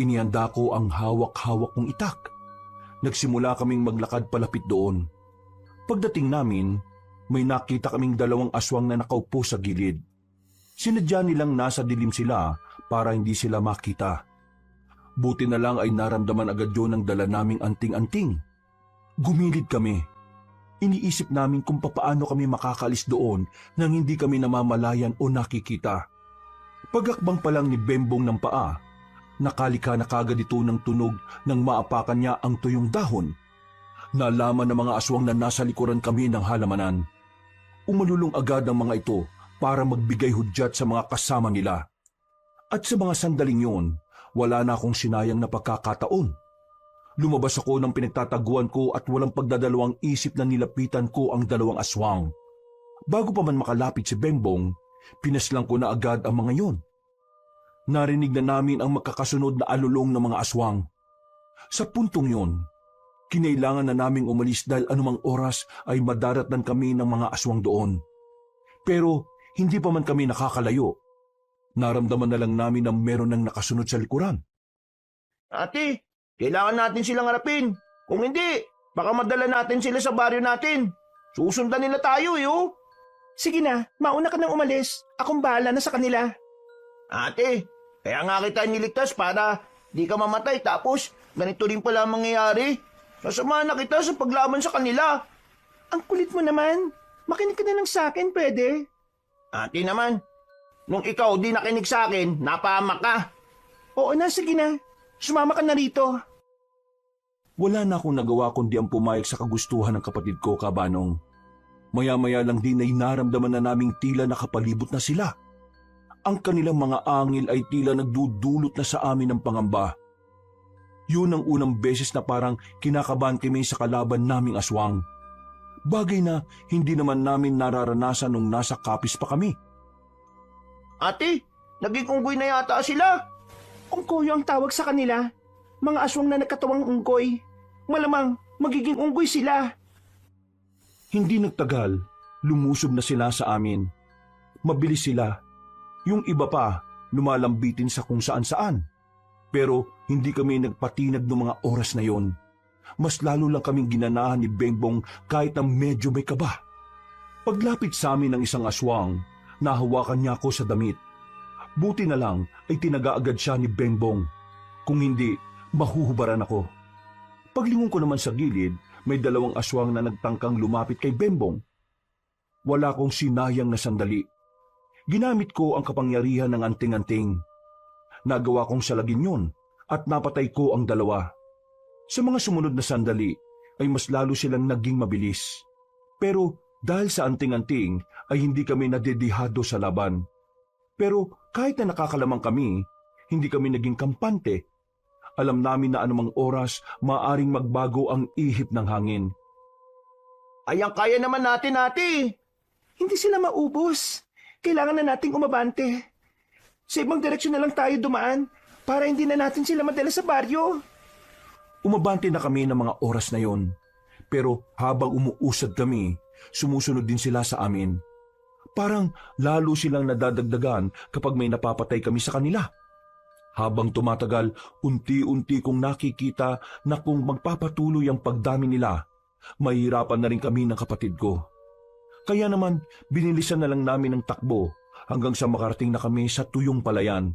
Inihanda ko ang hawak-hawak kong itak. Nagsimula kaming maglakad palapit doon. Pagdating namin, may nakita kaming dalawang aswang na nakaupo sa gilid. Sinadya nilang nasa dilim sila para hindi sila makita. Buti na lang ay naramdaman agad yun ng dala naming anting-anting. Gumilid kami. Iniisip namin kung papaano kami makakalis doon nang hindi kami namamalayan o nakikita. Pagakbang pa lang ni Bembong ng paa, nakalika na kagad ito ng tunog nang maapakan niya ang tuyong dahon. Nalaman ng mga aswang na nasa likuran kami ng halamanan. Umalulong agad ang mga ito para magbigay hudyat sa mga kasama nila. At sa mga sandaling yun, wala na akong sinayang na pagkakataon. Lumabas ako ng pinagtataguan ko at walang pagdadalawang isip na nilapitan ko ang dalawang aswang. Bago pa man makalapit si Bembong, pinaslang ko na agad ang mga yon. Narinig na namin ang magkakasunod na alulong ng mga aswang. Sa puntong yon, kinailangan na naming umalis dahil anumang oras ay madaratnan kami ng mga aswang doon. Pero hindi pa man kami nakakalayo. Naramdaman na lang namin na meron nang nakasunod sa likuran. Ate, kailangan natin silang harapin. Kung hindi, baka madala natin sila sa baryo natin. Susundan nila tayo, yo. Sige na, mauna ka nang umalis. Akong bahala na sa kanila. Ate, kaya nga kita niligtas para di ka mamatay tapos ganito rin pala ang mangyayari. Sasamahan na kita sa paglaban sa kanila. Ang kulit mo naman. Makinig ka na lang sa akin, pwede? Ate naman, nung ikaw di nakinig sa akin, napahamak ka. Oo na, sige na. Sumama ka na rito. Wala na akong nagawa kundi ang pumayag sa kagustuhan ng kapatid ko, Kabanong. Maya-maya lang din ay naramdaman na naming tila nakapalibot na sila. Ang kanilang mga angil ay tila nagdudulot na sa amin ng pangamba. Yun ang unang beses na parang kinakabahan kami sa kalaban naming aswang. Bagay na hindi naman namin nararanasan nung nasa kapis pa kami. Ate, naging unggoy na yata sila. Unggoy ang tawag sa kanila. Mga aswang na nagkatawang unggoy. Malamang magiging unggoy sila. Hindi nagtagal, lumusob na sila sa amin. Mabilis sila. Yung iba pa, lumalambitin sa kung saan-saan. Pero hindi kami nagpatinag ng mga oras na yon. Mas lalo lang kaming ginanahan ni Bembong kahit na medyo may kaba. Paglapit sa amin ng isang aswang, nahawakan niya ako sa damit. Buti na lang ay tinaga agad siya ni Bembong. Kung hindi, mahuhubaran ako. Paglingon ko naman sa gilid, may dalawang aswang na nagtangkang lumapit kay Bembong. Wala kong sinayang na sandali. Ginamit ko ang kapangyarihan ng anting-anting. Nagawa kong salagin yun at napatay ko ang dalawa. Sa mga sumunod na sandali ay mas lalo silang naging mabilis. Pero dahil sa anting-anting ay hindi kami nadedihado sa laban. Pero kahit na nakakalamang kami, hindi kami naging kampante. Alam namin na anumang oras maaring magbago ang ihip ng hangin. Ayang kaya naman natin, ate. Hindi sila maubos. Kailangan na nating umabante. Sa ibang direksyon na lang tayo dumaan para hindi na natin sila madala sa baryo. Umabante na kami ng mga oras na yon. Pero habang umuusad kami, sumusunod din sila sa amin. Parang lalo silang nadadagdagan kapag may napapatay kami sa kanila. Habang tumatagal, unti-unti kong nakikita na kung magpapatuloy ang pagdami nila, mahihirapan na rin kami ng kapatid ko. Kaya naman, binilisan na lang namin ang takbo hanggang sa makarating na kami sa tuyong palayan.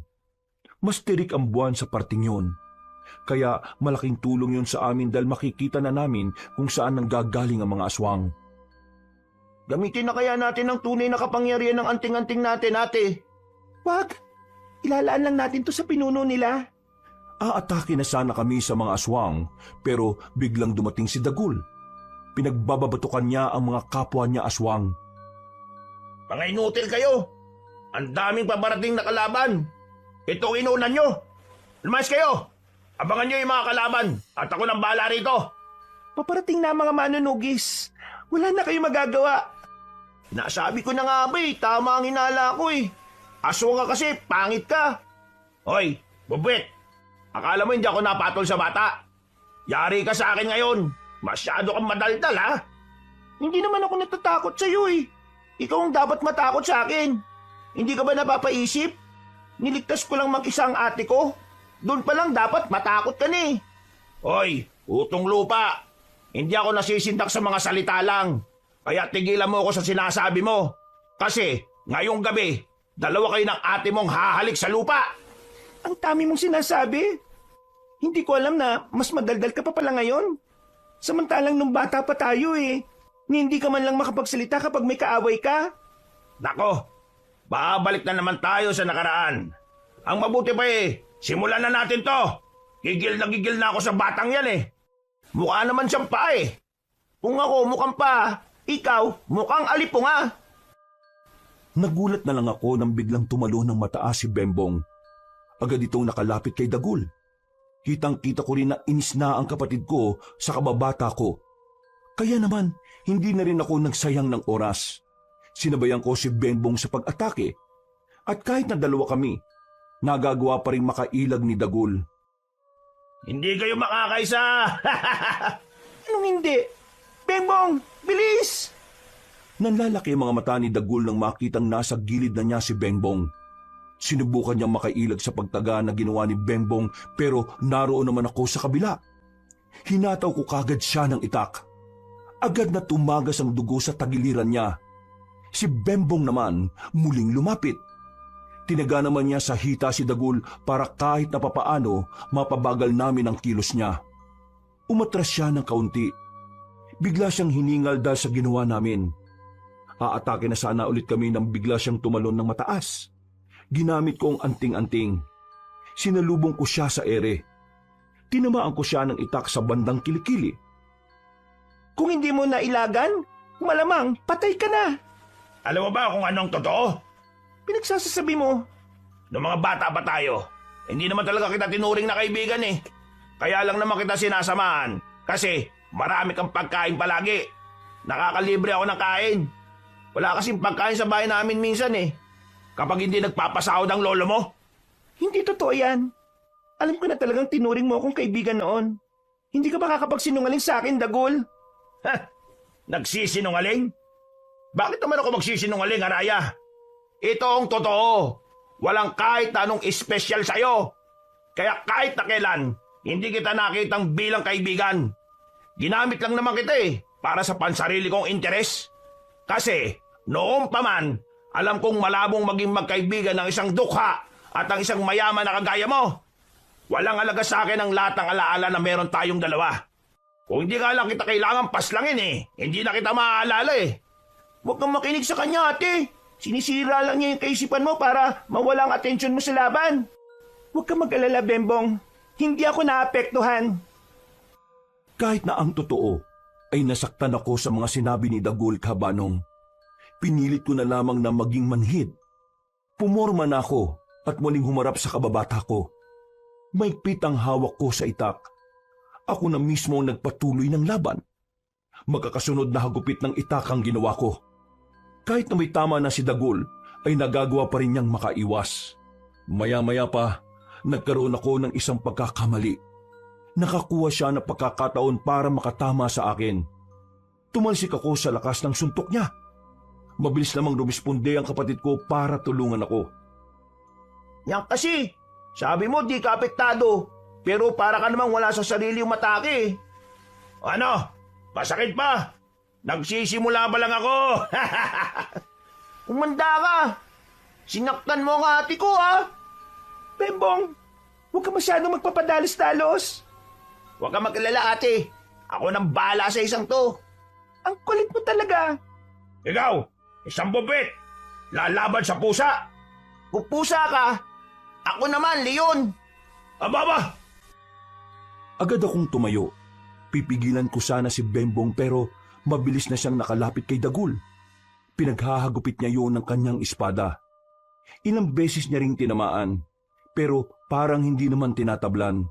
Mas tirik ang buwan sa parting yun. Kaya malaking tulong yun sa amin dahil makikita na namin kung saan nanggagaling ang mga aswang. Gamitin na kaya natin ang tunay na kapangyarihan ng anting-anting natin, ate? Wag! Ilalaan lang natin to sa pinuno nila. Aatake na sana kami sa mga aswang, pero biglang dumating si Dagul. Pinagbababatukan niya ang mga kapwa niya aswang. Mga inutil kayo! Ang daming paparating na kalaban! Ito ang inuunan nyo! Lumayas kayo! Abangan nyo yung mga kalaban at ako nang bahala rito! Paparating na mga manunugis. Wala na kayo magagawa. Nasabi ko na nga ba tama ang hinala ko Aswang ka kasi, pangit ka. Hoy, bubwit! Akala mo hindi ako napatol sa bata? Yari ka sa akin ngayon. Masyado kang madaldal, ha? Hindi naman ako natatakot sa'yo, Ikaw ang dapat matakot sa akin. Hindi ka ba napapaisip? Niligtas ko lang mag-isa ang ate ko. Doon pa lang dapat matakot ka ni. Hoy, utong lupa. Hindi ako nasisindak sa mga salita lang. Kaya tigilan mo ako sa sinasabi mo. Kasi ngayong gabi, dalawa kayo ng ate mong hahalik sa lupa. Ang dami mong sinasabi. Hindi ko alam na mas madaldal ka pa pala ngayon. Samantalang nung bata pa tayo hindi ka man lang makapagsalita kapag may kaaway ka. Nako, babalik na naman tayo sa nakaraan. Ang mabuti pa simulan na natin to. Gigil na ako sa batang yan Mukha naman siyang pa Kung ako mukhang pa, ikaw mukhang alipunga. Nagulat na lang ako nang biglang tumalo ng mataas si Bembong. Agad itong nakalapit kay Dagul. Kitang-kita ko rin na inis na ang kapatid ko sa kababata ko. Kaya naman, hindi na rin ako nagsayang ng oras. Sinabayan ko si Bembong sa pag-atake. At kahit na dalawa kami, nagagawa pa rin makailag ni Dagul. Hindi kayo makakaisa. Anong hindi? Bembong, bilis! Nanlalaki ang mga mata ni Dagul nang makitang nasa gilid na niya si Bembong. Sinubukan niyang makailag sa pagtaga na ginawa ni Bembong pero naroon naman ako sa kabila. Hinataw ko kagad siya ng itak. Agad na tumagas ang dugo sa tagiliran niya. Si Bembong naman muling lumapit. Tinaga naman niya sa hita si Dagul para kahit na papaano mapabagal namin ang kilos niya. Umatras siya ng kaunti. Bigla siyang hiningal dahil sa ginawa namin. Aatake na sana ulit kami nang bigla siyang tumalon ng mataas. Ginamit ko ang anting-anting. Sinalubong ko siya sa ere. Tinamaan ko siya ng itak sa bandang kilikili. Kung hindi mo nailagan, malamang patay ka na. Alam mo ba kung anong totoo? Pinagsasasabi mo. Noong mga bata pa tayo, hindi naman talaga kita tinuring na kaibigan Kaya lang naman kita sinasamahan kasi marami kang pagkain palagi. Nakakalibre ako ng kain. Wala kasing pagkain sa bahay namin minsan kapag hindi nagpapasahod ang lolo mo. Hindi totoo yan. Alam ko na talagang tinuring mo akong kaibigan noon. Hindi ka ba kakapagsinungaling sa akin, Dagul? Ha? Nagsisinungaling? Bakit naman ako magsisinungaling, Araya? Ito ang totoo. Walang kahit anong espesyal sa'yo. Kaya kahit na kailan, hindi kita nakitang bilang kaibigan. Ginamit lang naman kita para sa pansarili kong interes. Kasi noon pa man, alam kong malabong maging magkaibigan ng isang dukha at ang isang mayaman na kagaya mo. Walang alaga sa akin ang lahat ng alaala na meron tayong dalawa. Kung hindi nga lang kita kailangan paslangin hindi na kita maaalala Huwag kang makinig sa kanya, ate. Sinisira lang niya yung kaisipan mo para mawala ang atensyon mo sa laban. Huwag kang mag-alala, Bembong. Hindi ako naapektuhan. Kahit na ang totoo, ay nasaktan ako sa mga sinabi ni Dagul kabanong. Pinilit ko na lamang na maging manhid. Pumorma na ako at muling humarap sa kababata ko. Maigpit ang hawak ko sa itak. Ako na mismo ang nagpatuloy ng laban. Magkakasunod na hagupit ng itak ang ginawa ko. Kahit na may tama na si Dagul, ay nagagawa pa rin niyang makaiwas. Maya-maya pa, nagkaroon ako ng isang pagkakamali. Nakakuha siya ng pagkakataon para makatama sa akin. Tumalsik ako sa lakas ng suntok niya. Mabilis namang rumisponde ang kapatid ko para tulungan ako. Yan kasi, sabi mo di ka apektado, pero para ka namang wala sa sarili yung matake. Ano? Masakit pa? Nagsisimula pa lang ako. Umanda ka. Sinaktan mo ang ate ko, ha? Bembong, huwag ka masyadong magpapadalos-dalos. Huwag ka mag-alala, ate. Ako nang bahala sa isang to. Ang kulit mo talaga. Ikaw, isang bubit. Lalaban sa pusa. Pupusa ka. Ako naman, Leon. Ababa! Agad akong tumayo. Pipigilan ko sana si Bembong pero mabilis na siyang nakalapit kay Dagul. Pinaghahagupit niya yun ng kanyang espada. Ilang beses niya ring tinamaan, pero parang hindi naman tinatablan.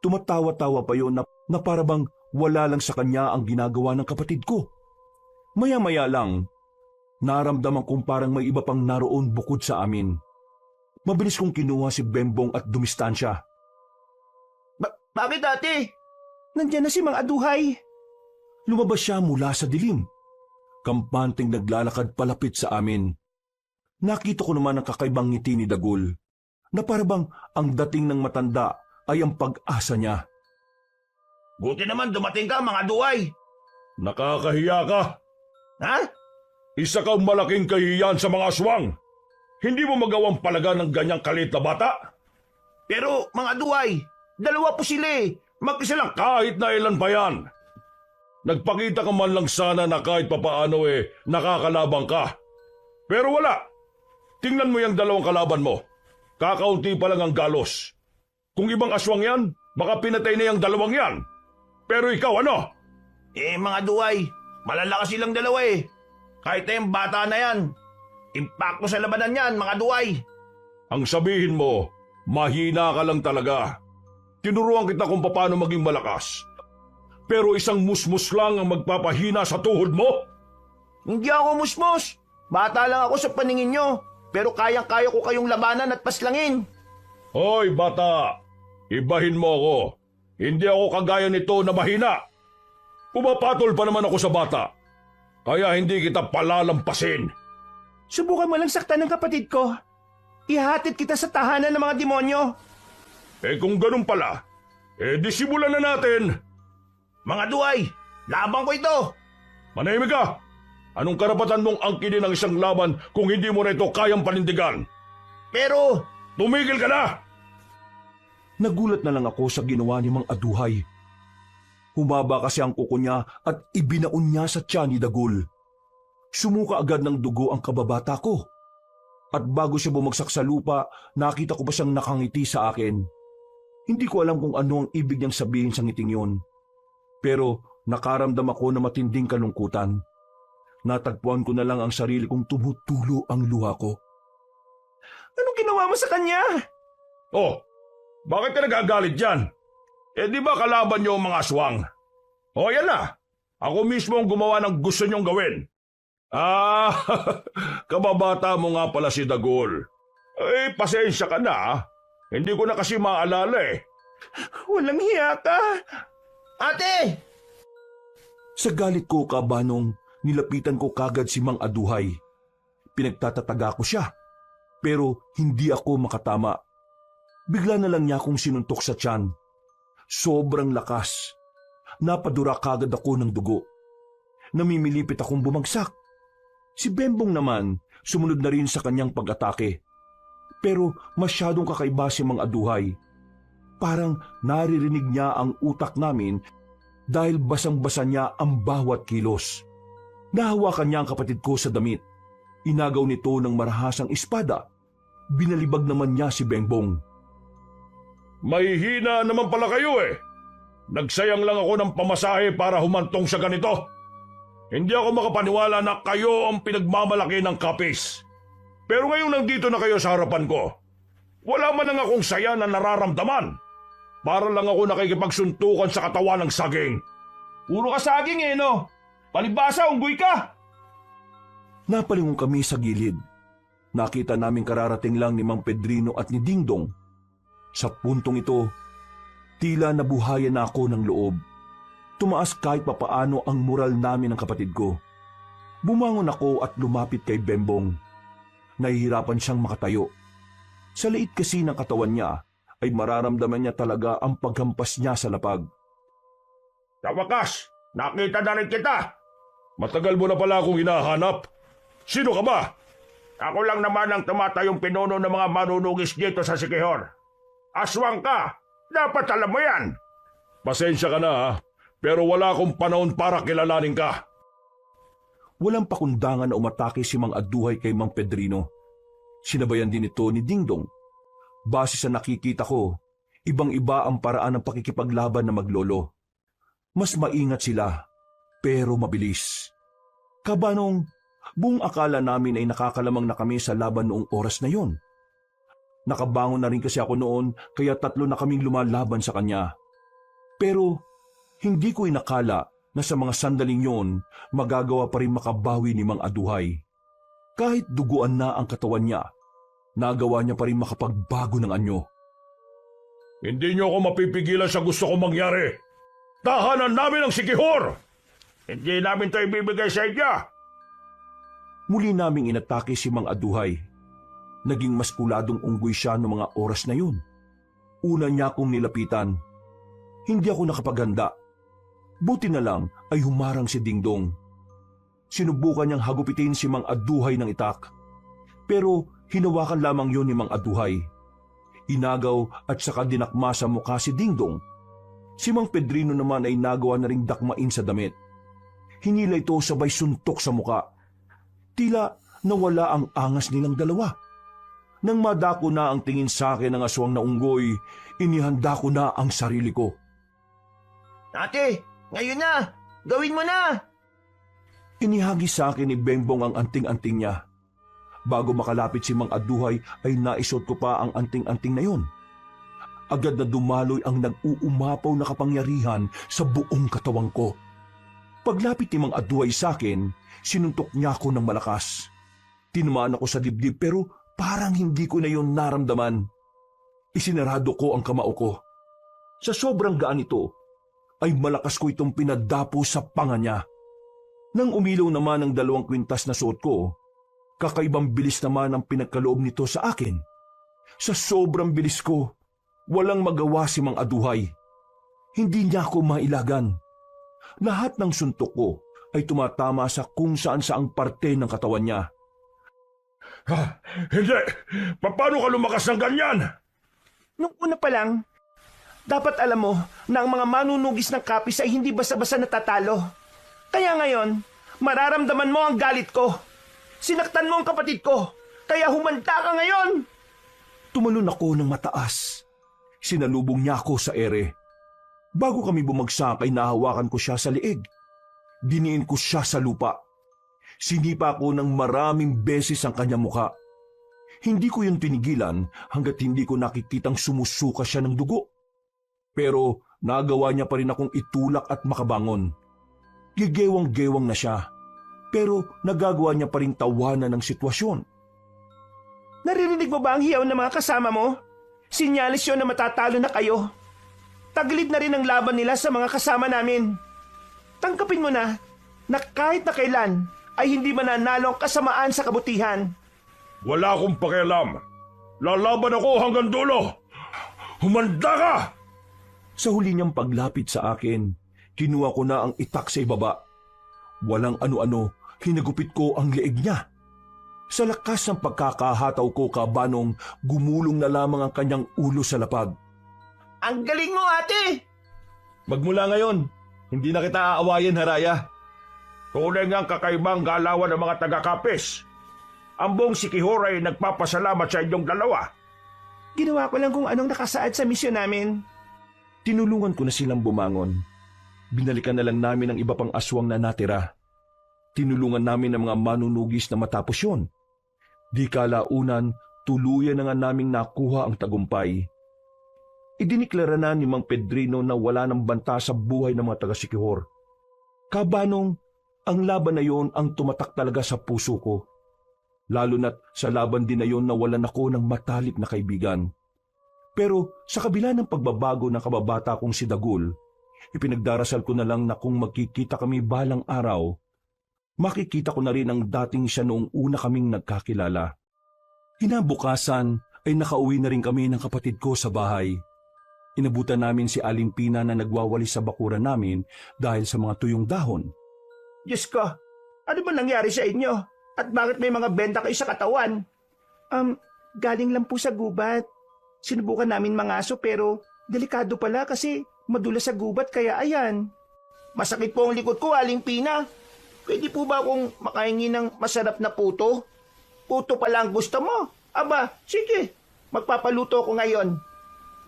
Tumatawa-tawa pa yun na parabang wala lang sa kanya ang ginagawa ng kapatid ko. Maya-maya lang, naramdaman kong parang may iba pang naroon bukod sa amin. Mabilis kong kinuha si Bembong at dumistansya. Bakit, ate? Nandiyan na si Mang Aduhay. Lumabas siya mula sa dilim. Kampanteng naglalakad palapit sa amin. Nakita ko naman ang kakaibang ngiti ni Dagul. na parabang ang dating ng matanda ay ang pag-asa niya. Buti naman dumating ka, mga duway. Nakakahiya ka. Ha? Isa kang malaking kahiyan sa mga aswang. Hindi mo magawang palaga ng ganyang kalit na bata? Pero, mga duway, dalawa po sila eh. Mag-isa lang kahit na ilan pa yan. Nagpakita ka man lang sana na kahit papaano nakakalabang ka. Pero wala. Tingnan mo yung dalawang kalaban mo. Kakaunti pa lang ang galos. Kung ibang aswang yan, baka pinatay na yung dalawang yan. Pero ikaw ano? Mga duway, malalakas silang dalawa eh. Kahit na yung bata na yan. Impacto sa labanan yan, mga duway. Ang sabihin mo, mahina ka lang talaga. Tinuruan kita kung paano maging malakas. Pero isang musmus lang ang magpapahina sa tuhod mo? Hindi ako musmos. Bata lang ako sa paningin nyo. Pero kayang-kaya ko kayong labanan at paslangin. Hoy bata, ibahin mo ako. Hindi ako kagaya nito na mahina. Pumapatol pa naman ako sa bata. Kaya hindi kita palalampasin. Subukan mo lang saktan ng kapatid ko. Ihatid kita sa tahanan ng mga demonyo. Kung ganun pala, disimulan na natin. Mga duway, labang ko ito. Manahimik ka! Anong karapatan mong angkinin ang isang laban kung hindi mo na ito kayang panindigan? Pero, Tumigil ka na! Nagulat na lang ako sa ginawa ni Mang Aduhay. Humaba kasi ang kuko niya at ibinaon niya sa tiyan ni Dagul. Sumuka agad ng dugo ang kababata ko. At bago siya bumagsak sa lupa, nakita ko pa siyang nakangiti sa akin. Hindi ko alam kung ano ang ibig niyang sabihin sa ngiting yun. Pero nakaramdam ako na matinding kalungkutan. Natagpuan ko na lang ang sarili kong tumutulo ang luha ko. anong ginawa mo sa kanya? Oh, bakit ka nagagalit dyan? Di ba kalaban niyo ang mga aswang? Yan na. Ako mismo ang gumawa ng gusto niyong gawin. Kababata mo nga pala si Dagol. Pasensya ka na. Hindi ko na kasi maalala eh. Walang hiya ka. Ate! Sa galit ko, kabanong, nilapitan ko kagad si Mang Aduhay. Pinagtatataga ko siya, pero hindi ako makatama. Bigla na lang niya akong sinuntok sa tiyan. Sobrang lakas. Napadura kagad ako ng dugo. Namimilipit akong bumagsak. Si Bembong naman, sumunod na rin sa kanyang pag-atake. Pero masyadong kakaiba si Mang Aduhay. Parang naririnig niya ang utak namin dahil basang-basa niya ang bawat kilos. Nahawakan niya ang kapatid ko sa damit. Inagaw nito ng marahasang espada. Binalibag naman niya si Bengbong. Mahihina naman pala kayo eh. Nagsayang lang ako ng pamasahe para humantong sa ganito. Hindi ako makapaniwala na kayo ang pinagmamalaki ng kapis. Pero ngayong nandito na kayo sa harapan ko, wala man lang akong saya na nararamdaman. Para lang ako nakikipagsuntukan sa katawan ng saging. Puro ka saging eh, no? Palibasa, unggoy ka! Napalingon kami sa gilid. Nakita namin kararating lang ni Mang Pedrino at ni Dingdong. Sa puntong ito, tila nabuhayan na ako ng loob. Tumaas kahit papaano ang moral namin ng kapatid ko. Bumangon ako at lumapit kay Bembong. Nahihirapan siyang makatayo. Sa liit kasi ng katawan niya, ay mararamdaman niya talaga ang paghampas niya sa lapag. Sa wakas, nakita na rin kita. Matagal mo na pala akong hinahanap. Sino ka ba? Ako lang naman ang tumatayong pinuno ng mga manunugis dito sa Siquijor. Aswang ka! Dapat alam mo yan! Pasensya ka na ha, pero wala akong panahon para kilalanin ka. Walang pakundangan na umatake si Mang Aduhay kay Mang Pedrino. Sinabayan din ito ni Dingdong. Base sa nakikita ko, ibang-iba ang paraan ng pakikipaglaban na maglolo. Mas maingat sila, pero mabilis. Kabanong, buong akala namin ay nakakalamang na kami sa laban noong oras na yon. Nakabangon na rin kasi ako noon, kaya 3 na kaming lumalaban sa kanya. Pero hindi ko inakala na sa mga sandaling yon, magagawa pa rin makabawi ni Mang Aduhay. Kahit duguan na ang katawan niya, nagawa niya pa rin makapagbago ng anyo. Hindi niyo ako mapipigilan sa gusto kong mangyari. Tahanan namin ang Siquijor! Hindi namin ito ibibigay sa inyo! Muli naming inatake si Mang Aduhay. Naging maskuladong unggoy siya noong mga oras na yun. Una niya akong nilapitan. Hindi ako nakapaganda. Buti na lang ay humarang si Dingdong. Sinubukan niyang hagupitin si Mang Aduhay ng itak. Pero hinawakan lamang yun ni Mang Aduhay. Inagaw at saka dinakma sa mukha si Dingdong. Si Mang Pedrino naman ay nagawa na ring dakmain sa damit. Hinila ito sabay suntok sa mukha. Tila nawala ang angas nilang dalawa. Nang madako na ang tingin sa akin ng aswang na unggoy, inihanda ko na ang sarili ko. Ate, ngayon na! Gawin mo na! Inihagi sa akin ni Bembong ang anting-anting niya. Bago makalapit si Mang Aduhay ay naisot ko pa ang anting-anting na yon. Agad na dumaloy ang nag-uumapaw na kapangyarihan sa buong katawan ko. Paglapit ni Mang Aduhay sa akin, sinuntok niya ako ng malakas. Tinamaan ako sa dibdib pero parang hindi ko na yon naramdaman. Isinarado ko ang kamao ko. Sa sobrang gaan ito, ay malakas ko itong pinadapo sa panga niya. Nang umilaw naman ang 2 kwintas na suot ko, kakaibang bilis naman ang pinagkaloob nito sa akin. Sa sobrang bilis ko, walang magawa si Mang Aduhay. Hindi niya ako mailagan. Lahat ng suntok ko ay tumatama sa kung saan-saang parte ng katawan niya. Hindi! Paano ka lumakas ng ganyan? Nung una pa lang, dapat alam mo na ang mga manunugis ng kapis ay hindi basta-basta natatalo. Kaya ngayon, mararamdaman mo ang galit ko. Sinaktan mo ang kapatid ko, kaya humanda ka ngayon! Tumalon ako ng mataas. Sinalubong niya ako sa ere. Bago kami bumagsak ay nahawakan ko siya sa liig. Diniin ko siya sa lupa. Sinipa ko ng maraming beses ang kanyang muka. Hindi ko yun tinigilan hanggat hindi ko nakikitang sumusuka siya ng dugo. Pero nagawa niya pa rin akong itulak at makabangon. Gigewang-gewang na siya. Pero nagagawa niya pa rin tawanan ng sitwasyon. Naririnig mo ba ang hiyaw ng mga kasama mo? Sinyalis yun na matatalo na kayo. Tagilid na rin ang laban nila sa mga kasama namin. Tangkapin mo na kahit na kailan ay hindi mananalo ang kasamaan sa kabutihan. Wala akong pakialam. Lalaban ako hanggang dulo. Humanda ka! Sa huli niyang paglapit sa akin, kinuha ko na ang itak sa ibaba. Walang ano-ano, hinagupit ko ang leeg niya. Sa lakas ng pagkakahataw ko kabanong, gumulong na lamang ang kanyang ulo sa lapag. Ang galing mo, ate! Magmula ngayon, hindi na kita aawayin, Haraya. Tunay ngang kakaibang galawan ng mga taga-kapis. Ang buong Sikihor ay nagpapasalamat sa inyong dalawa. Ginawa ko lang kung anong nakasaad sa misyon namin. Tinulungan ko na silang bumangon. Binalikan na lang namin ang iba pang aswang na natira. Tinulungan namin ang mga manunugis na matapos yun. Di kalaunan, tuluyan na nga naming nakuha ang tagumpay. Idiniklara na ni Mang Pedrino na wala ng banta sa buhay ng mga taga-Sikihor. Kabanong, ang laban na yon ang tumatak talaga sa puso ko. Lalo na't sa laban din na yon nawalan ako ng matalik na kaibigan. Pero sa kabila ng pagbabago ng kababata kong si Dagul, ipinagdarasal ko na lang na kung magkikita kami balang araw, makikita ko na rin ang dating siya noong una kaming nagkakilala. Kinabukasan ay nakauwi na rin kami ng kapatid ko sa bahay. Inabutan namin si Aling Pina na nagwawalis sa bakuran namin dahil sa mga tuyong dahon. Diyos ko, ano ba nangyari sa inyo? At bakit may mga benta kayo sa katawan? Galing lang po sa gubat. Sinubukan namin mangaso pero delikado pala kasi madulas sa gubat kaya ayan. Masakit po ang likod ko, Aling Pina. Pwede po ba akong makahingi ng masarap na puto? Puto pala ang gusto mo? Aba, sige. Magpapaluto ko ngayon.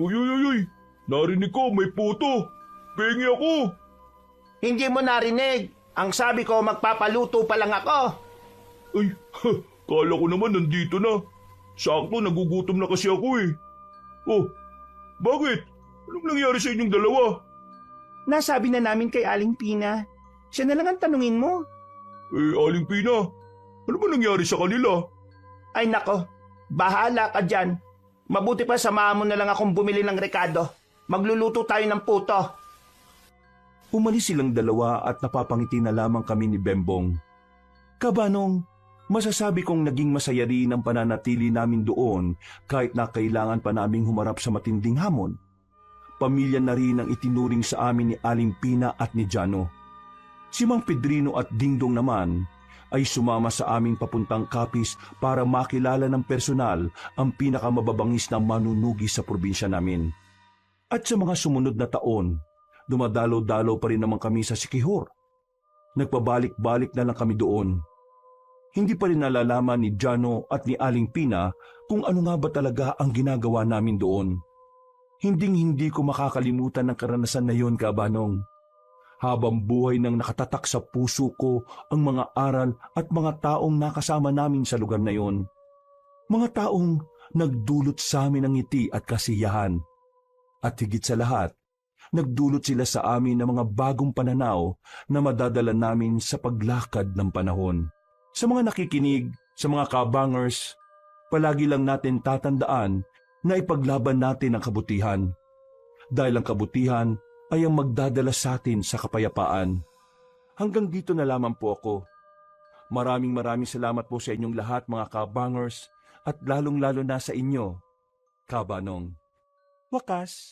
Uy. Narinig ko, may puto. Pengi ako. Hindi mo narinig. Ang sabi ko, magpapaluto pa lang ako. Ay, kala ko naman nandito na. Sakto, nagugutom na kasi ako eh. Oh, bakit? Anong nangyari sa inyong dalawa? Nasabi na namin kay Aling Pina. Siya na lang ang tanungin mo. Aling Pina, ano ba nangyari sa kanila? Ay nako, bahala ka dyan. Mabuti pa samahan mo na lang akong bumili ng rekado. Magluluto tayo ng puto. Umalis silang dalawa at napapangiti na lamang kami ni Bembong. Kabanong, Masasabi kong naging masaya rin ang pananatili namin doon kahit na kailangan pa naming humarap sa matinding hamon. Pamilya na rin ang itinuring sa amin ni Aling Pina at ni Jano. Si Mang Pedrino at Dingdong naman ay sumama sa aming papuntang Capiz para makilala ng personal ang pinakamababangis na manunugi sa probinsya namin. At sa mga sumunod na taon, dumadalo-dalo pa rin naman kami sa Siquijor. Nagpabalik-balik na lang kami doon. Hindi pa rin nalalaman ni Jano at ni Aling Pina kung ano nga ba talaga ang ginagawa namin doon. Hinding-hindi ko makakalimutan ang karanasan na yon, Kabanong. Habang buhay nang nakatatak sa puso ko ang mga aral at mga taong nakasama namin sa lugar na yon. Mga taong nagdulot sa amin ng ngiti at kasiyahan. At higit sa lahat, nagdulot sila sa amin ng mga bagong pananaw na madadala namin sa paglakad ng panahon. Sa mga nakikinig, sa mga kabangers, palagi lang natin tatandaan na ipaglaban natin ang kabutihan. Dahil ang kabutihan ay ang magdadala sa atin sa kapayapaan. Hanggang dito na lamang po ako. Maraming salamat po sa inyong lahat mga kabangers at lalong-lalo na sa inyo, Kabanong. Wakas.